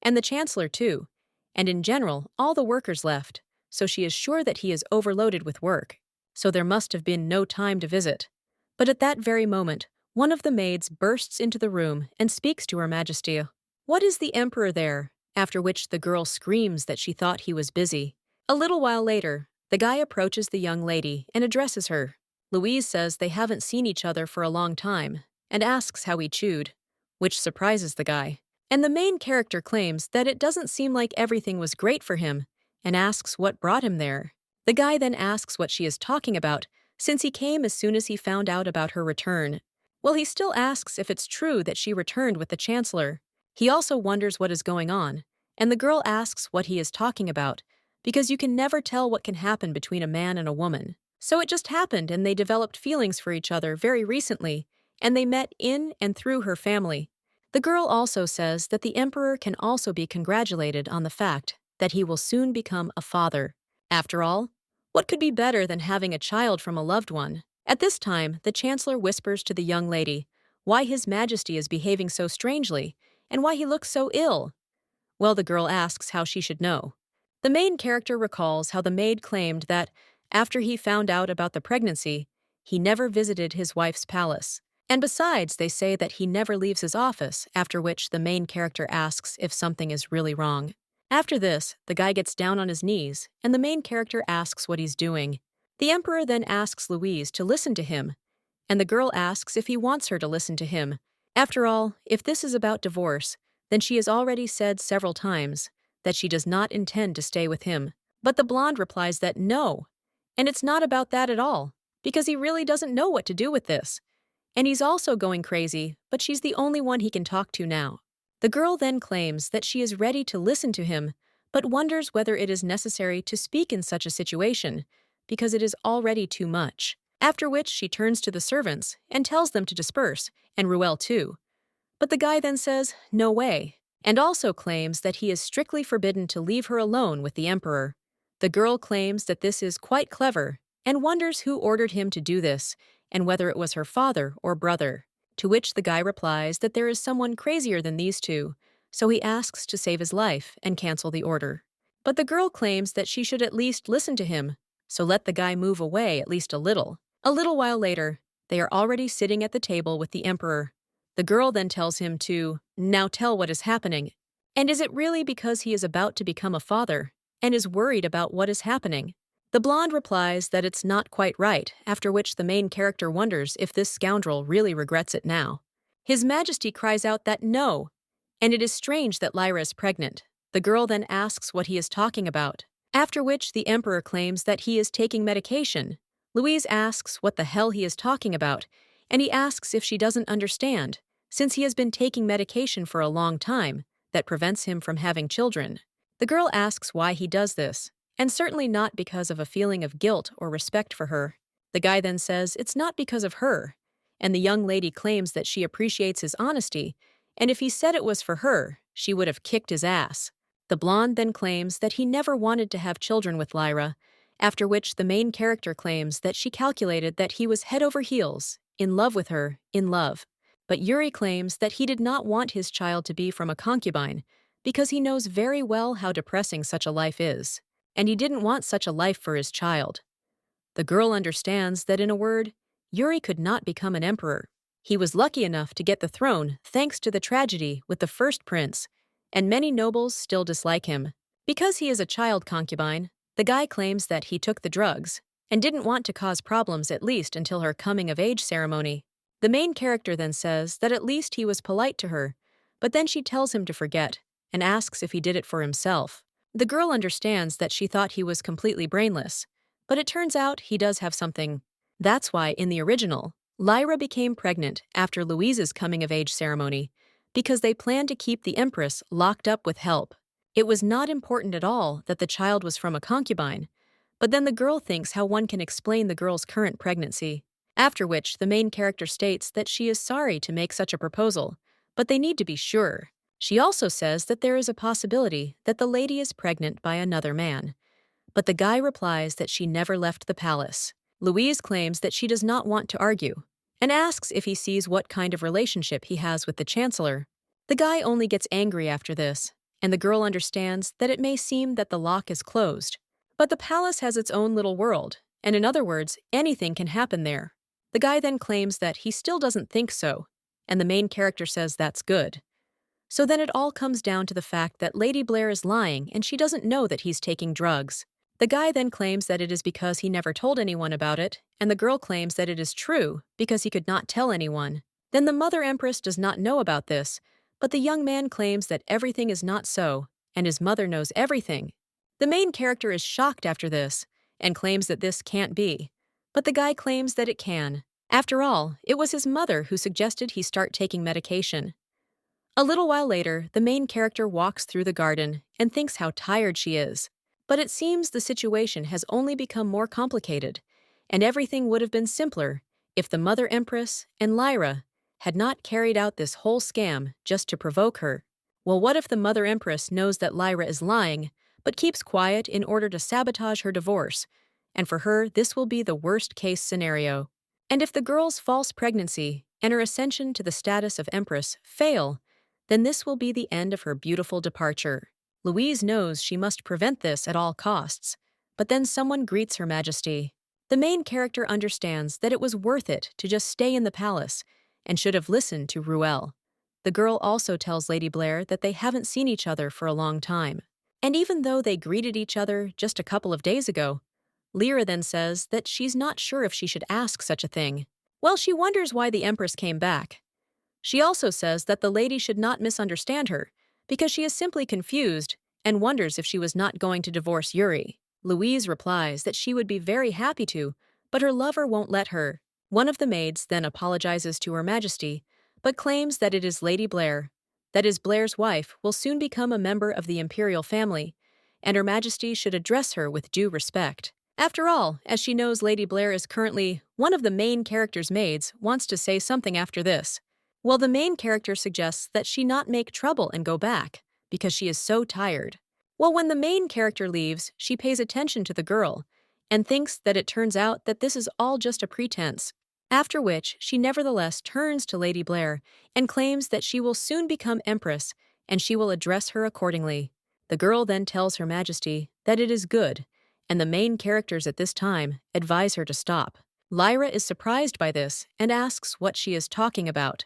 and the Chancellor too, and in general, all the workers left, so she is sure that he is overloaded with work, so there must have been no time to visit. But at that very moment, one of the maids bursts into the room and speaks to Her Majesty. "What is the Emperor there?" After which the girl screams that she thought he was busy. A little while later, the guy approaches the young lady and addresses her. Louise says they haven't seen each other for a long time, and asks how he chewed, which surprises the guy. And the main character claims that it doesn't seem like everything was great for him, and asks what brought him there. The guy then asks what she is talking about, since he came as soon as he found out about her return. Well, he still asks if it's true that she returned with the Chancellor. He also wonders what is going on, and the girl asks what he is talking about, because you can never tell what can happen between a man and a woman. So it just happened, and they developed feelings for each other very recently, and they met in and through her family. The girl also says that the Emperor can also be congratulated on the fact that he will soon become a father. After all, what could be better than having a child from a loved one? At this time, the Chancellor whispers to the young lady why His Majesty is behaving so strangely, and why he looks so ill. Well, the girl asks how she should know. The main character recalls how the maid claimed that, after he found out about the pregnancy, he never visited his wife's palace. And besides, they say that he never leaves his office, after which the main character asks if something is really wrong. After this, the guy gets down on his knees, and the main character asks what he's doing. The Emperor then asks Louise to listen to him, and the girl asks if he wants her to listen to him. After all, if this is about divorce, then she has already said several times that she does not intend to stay with him. But the blonde replies that no, and it's not about that at all, because he really doesn't know what to do with this. And he's also going crazy, but she's the only one he can talk to now. The girl then claims that she is ready to listen to him, but wonders whether it is necessary to speak in such a situation, because it is already too much. After which she turns to the servants and tells them to disperse, and Ruel too. But the guy then says, no way, and also claims that he is strictly forbidden to leave her alone with the emperor. The girl claims that this is quite clever, and wonders who ordered him to do this, and whether it was her father or brother. To which the guy replies that there is someone crazier than these two, so he asks to save his life and cancel the order. But the girl claims that she should at least listen to him, so let the guy move away at least a little. A little while later, they are already sitting at the table with the emperor. The girl then tells him to, now tell what is happening. And is it really because he is about to become a father, and is worried about what is happening? The blonde replies that it's not quite right, after which the main character wonders if this scoundrel really regrets it now. His Majesty cries out that no, and it is strange that Lyra is pregnant. The girl then asks what he is talking about, after which the emperor claims that he is taking medication. Louise asks what the hell he is talking about, and he asks if she doesn't understand, since he has been taking medication for a long time that prevents him from having children. The girl asks why he does this, and certainly not because of a feeling of guilt or respect for her. The guy then says it's not because of her, and the young lady claims that she appreciates his honesty, and if he said it was for her, she would have kicked his ass. The blonde then claims that he never wanted to have children with Lyra, after which the main character claims that she calculated that he was head over heels, in love with her, in love. But Yuri claims that he did not want his child to be from a concubine, because he knows very well how depressing such a life is, and he didn't want such a life for his child. The girl understands that, in a word, Yuri could not become an emperor. He was lucky enough to get the throne thanks to the tragedy with the first prince, and many nobles still dislike him. Because he is a child concubine, the guy claims that he took the drugs and didn't want to cause problems at least until her coming-of-age ceremony. The main character then says that at least he was polite to her, but then she tells him to forget and asks if he did it for himself. The girl understands that she thought he was completely brainless, but it turns out he does have something. That's why, in the original, Lyra became pregnant after Louise's coming-of-age ceremony, because they planned to keep the Empress locked up with help. It was not important at all that the child was from a concubine, but then the girl thinks how one can explain the girl's current pregnancy. After which, the main character states that she is sorry to make such a proposal, but they need to be sure. She also says that there is a possibility that the lady is pregnant by another man, but the guy replies that she never left the palace. Louise claims that she does not want to argue, and asks if he sees what kind of relationship he has with the chancellor. The guy only gets angry after this, and the girl understands that it may seem that the lock is closed, but the palace has its own little world, and in other words, anything can happen there. The guy then claims that he still doesn't think so, and the main character says that's good. So then it all comes down to the fact that Lady Blair is lying and she doesn't know that he's taking drugs. The guy then claims that it is because he never told anyone about it, and the girl claims that it is true because he could not tell anyone. Then the Mother Empress does not know about this, but the young man claims that everything is not so, and his mother knows everything. The main character is shocked after this, and claims that this can't be, but the guy claims that it can. After all, it was his mother who suggested he start taking medication. A little while later, the main character walks through the garden and thinks how tired she is. But it seems the situation has only become more complicated, and everything would have been simpler if the Mother Empress and Lyra had not carried out this whole scam just to provoke her. Well, what if the Mother Empress knows that Lyra is lying, but keeps quiet in order to sabotage her divorce, and for her this will be the worst-case scenario? And if the girl's false pregnancy and her ascension to the status of Empress fail, then this will be the end of her beautiful departure. Louise knows she must prevent this at all costs, but then someone greets Her Majesty. The main character understands that it was worth it to just stay in the palace and should have listened to Ruel. The girl also tells Lady Blair that they haven't seen each other for a long time. And even though they greeted each other just a couple of days ago, Lyra then says that she's not sure if she should ask such a thing. Well, she wonders why the Empress came back. She also says that the lady should not misunderstand her, because she is simply confused and wonders if she was not going to divorce Yuri. Louise replies that she would be very happy to, but her lover won't let her. One of the maids then apologizes to Her Majesty, but claims that it is Lady Blair, that is Blair's wife, will soon become a member of the imperial family, and Her Majesty should address her with due respect. After all, as she knows Lady Blair is currently one of the main character's maids, wants to say something after this. Well, the main character suggests that she not make trouble and go back, because she is so tired. Well, when the main character leaves, she pays attention to the girl, and thinks that it turns out that this is all just a pretense. After which, she nevertheless turns to Lady Blair and claims that she will soon become Empress, and she will address her accordingly. The girl then tells Her Majesty that it is good, and the main characters at this time advise her to stop. Lyra is surprised by this and asks what she is talking about.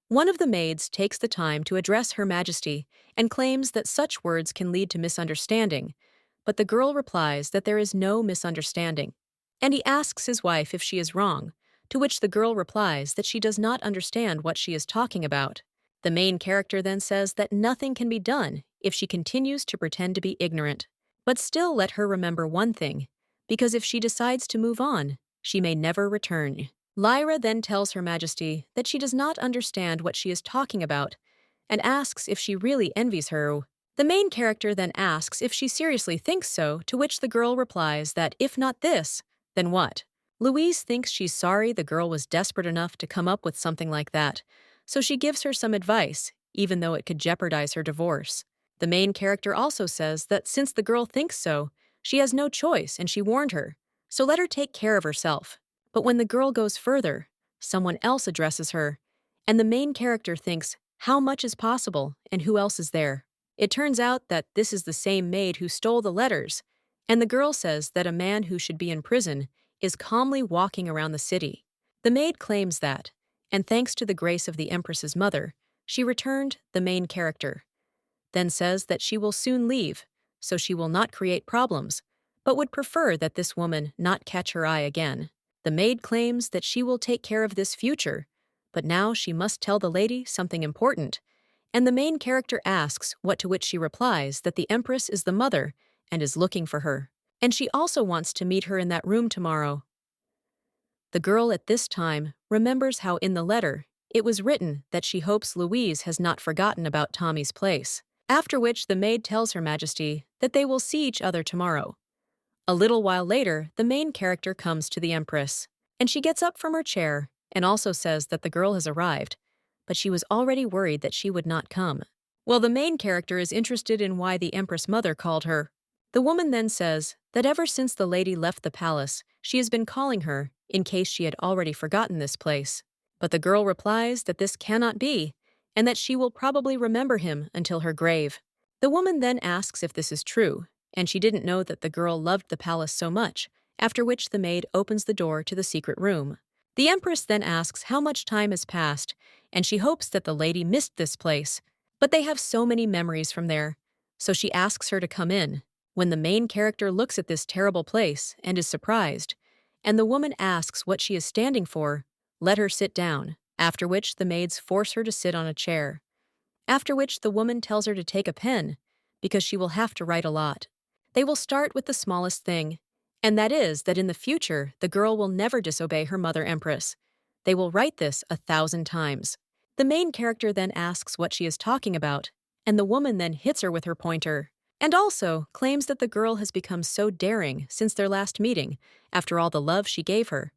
One of the maids takes the time to address Her Majesty and claims that such words can lead to misunderstanding, but the girl replies that there is no misunderstanding, and he asks his wife if she is wrong, to which the girl replies that she does not understand what she is talking about. The main character then says that nothing can be done if she continues to pretend to be ignorant, but still let her remember one thing, because if she decides to move on, she may never return. Lyra then tells Her Majesty that she does not understand what she is talking about and asks if she really envies her. The main character then asks if she seriously thinks so, to which the girl replies that if not this, then what? Louise thinks she's sorry the girl was desperate enough to come up with something like that, so she gives her some advice, even though it could jeopardize her divorce. The main character also says that since the girl thinks so, she has no choice and she warned her, so let her take care of herself. But when the girl goes further, someone else addresses her, and the main character thinks how much is possible and who else is there. It turns out that this is the same maid who stole the letters, and the girl says that a man who should be in prison is calmly walking around the city. The maid claims that, and thanks to the grace of the Empress's mother, she returned the main character, then says that she will soon leave, so she will not create problems, but would prefer that this woman not catch her eye again. The maid claims that she will take care of this future, but now she must tell the lady something important, and the main character asks what, to which she replies that the Empress is the mother and is looking for her, and she also wants to meet her in that room tomorrow. The girl at this time remembers how in the letter it was written that she hopes Louise has not forgotten about Tommy's place, after which the maid tells Her Majesty that they will see each other tomorrow. A little while later, the main character comes to the Empress, and she gets up from her chair and also says that the girl has arrived, but she was already worried that she would not come. Well, the main character is interested in why the Empress mother called her. The woman then says that ever since the lady left the palace, she has been calling her in case she had already forgotten this place. But the girl replies that this cannot be, and that she will probably remember him until her grave. The woman then asks if this is true, and she didn't know that the girl loved the palace so much, after which the maid opens the door to the secret room. The Empress then asks how much time has passed, and she hopes that the lady missed this place, but they have so many memories from there, so she asks her to come in. When the main character looks at this terrible place and is surprised, and the woman asks what she is standing for, let her sit down, after which the maids force her to sit on a chair. After which the woman tells her to take a pen, because she will have to write a lot. They will start with the smallest thing, and that is that in the future the girl will never disobey her mother Empress. They will write this 1,000 times. The main character then asks what she is talking about, and the woman then hits her with her pointer, and also claims that the girl has become so daring since their last meeting, after all the love she gave her,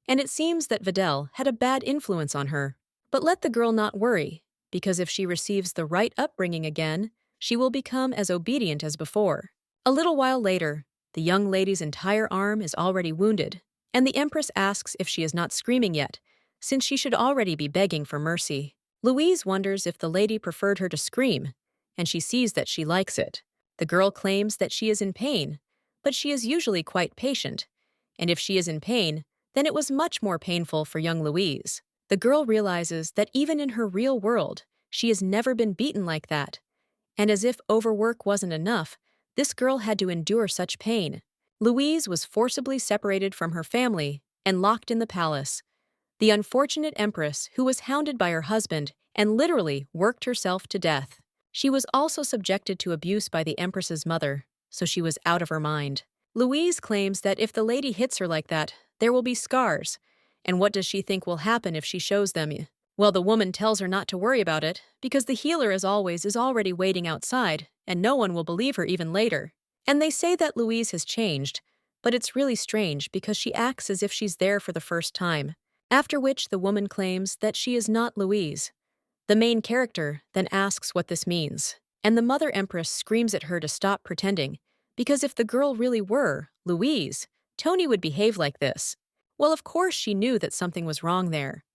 and it seems that Videl had a bad influence on her. But let the girl not worry, because if she receives the right upbringing again, she will become as obedient as before. A little while later, the young lady's entire arm is already wounded, and the Empress asks if she is not screaming yet, since she should already be begging for mercy. Louise wonders if the lady preferred her to scream, and she sees that she likes it. The girl claims that she is in pain, but she is usually quite patient, and if she is in pain, then it was much more painful for young Louise. The girl realizes that even in her real world, she has never been beaten like that, and as if overwork wasn't enough, this girl had to endure such pain. Louise was forcibly separated from her family and locked in the palace. The unfortunate Empress, who was hounded by her husband and literally worked herself to death. She was also subjected to abuse by the Empress's mother, so she was out of her mind. Louise claims that if the lady hits her like that, there will be scars, And what does she think will happen if she shows them? Well, the woman tells her not to worry about it, because the healer, as always, is already waiting outside, and no one will believe her even later. And they say that Louise has changed, but it's really strange because she acts as if she's there for the first time. After which the woman claims that she is not Louise. The main character then asks what this means, and the Mother Empress screams at her to stop pretending, because if the girl really were Louise, Tony would behave like this. Well, of course she knew that something was wrong there.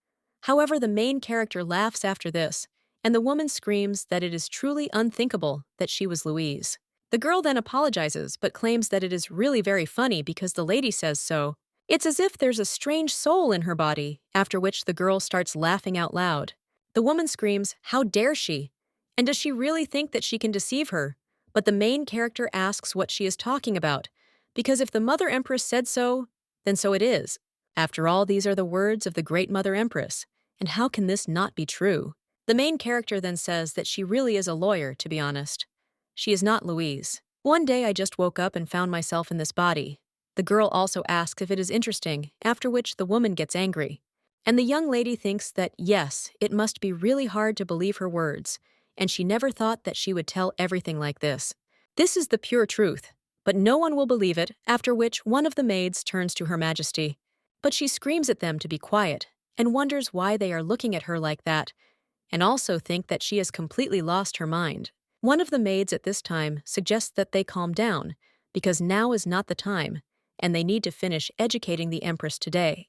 However, the main character laughs after this, and the woman screams that it is truly unthinkable that she was Louise. The girl then apologizes but claims that it is really very funny because the lady says so. It's as if there's a strange soul in her body, after which the girl starts laughing out loud. The woman screams, "How dare she?" And does she really think that she can deceive her? But the main character asks what she is talking about, because if the Mother Empress said so, then so it is. After all, these are the words of the great Mother Empress, and how can this not be true? The main character then says that she really is a lawyer, to be honest. She is not Louise. One day I just woke up and found myself in this body. The girl also asks if it is interesting, after which the woman gets angry. And the young lady thinks that, yes, it must be really hard to believe her words, and she never thought that she would tell everything like this. This is the pure truth, but no one will believe it, after which one of the maids turns to Her Majesty. But she screams at them to be quiet, and wonders why they are looking at her like that, and also think that she has completely lost her mind. One of the maids at this time suggests that they calm down, because now is not the time, and they need to finish educating the Empress today.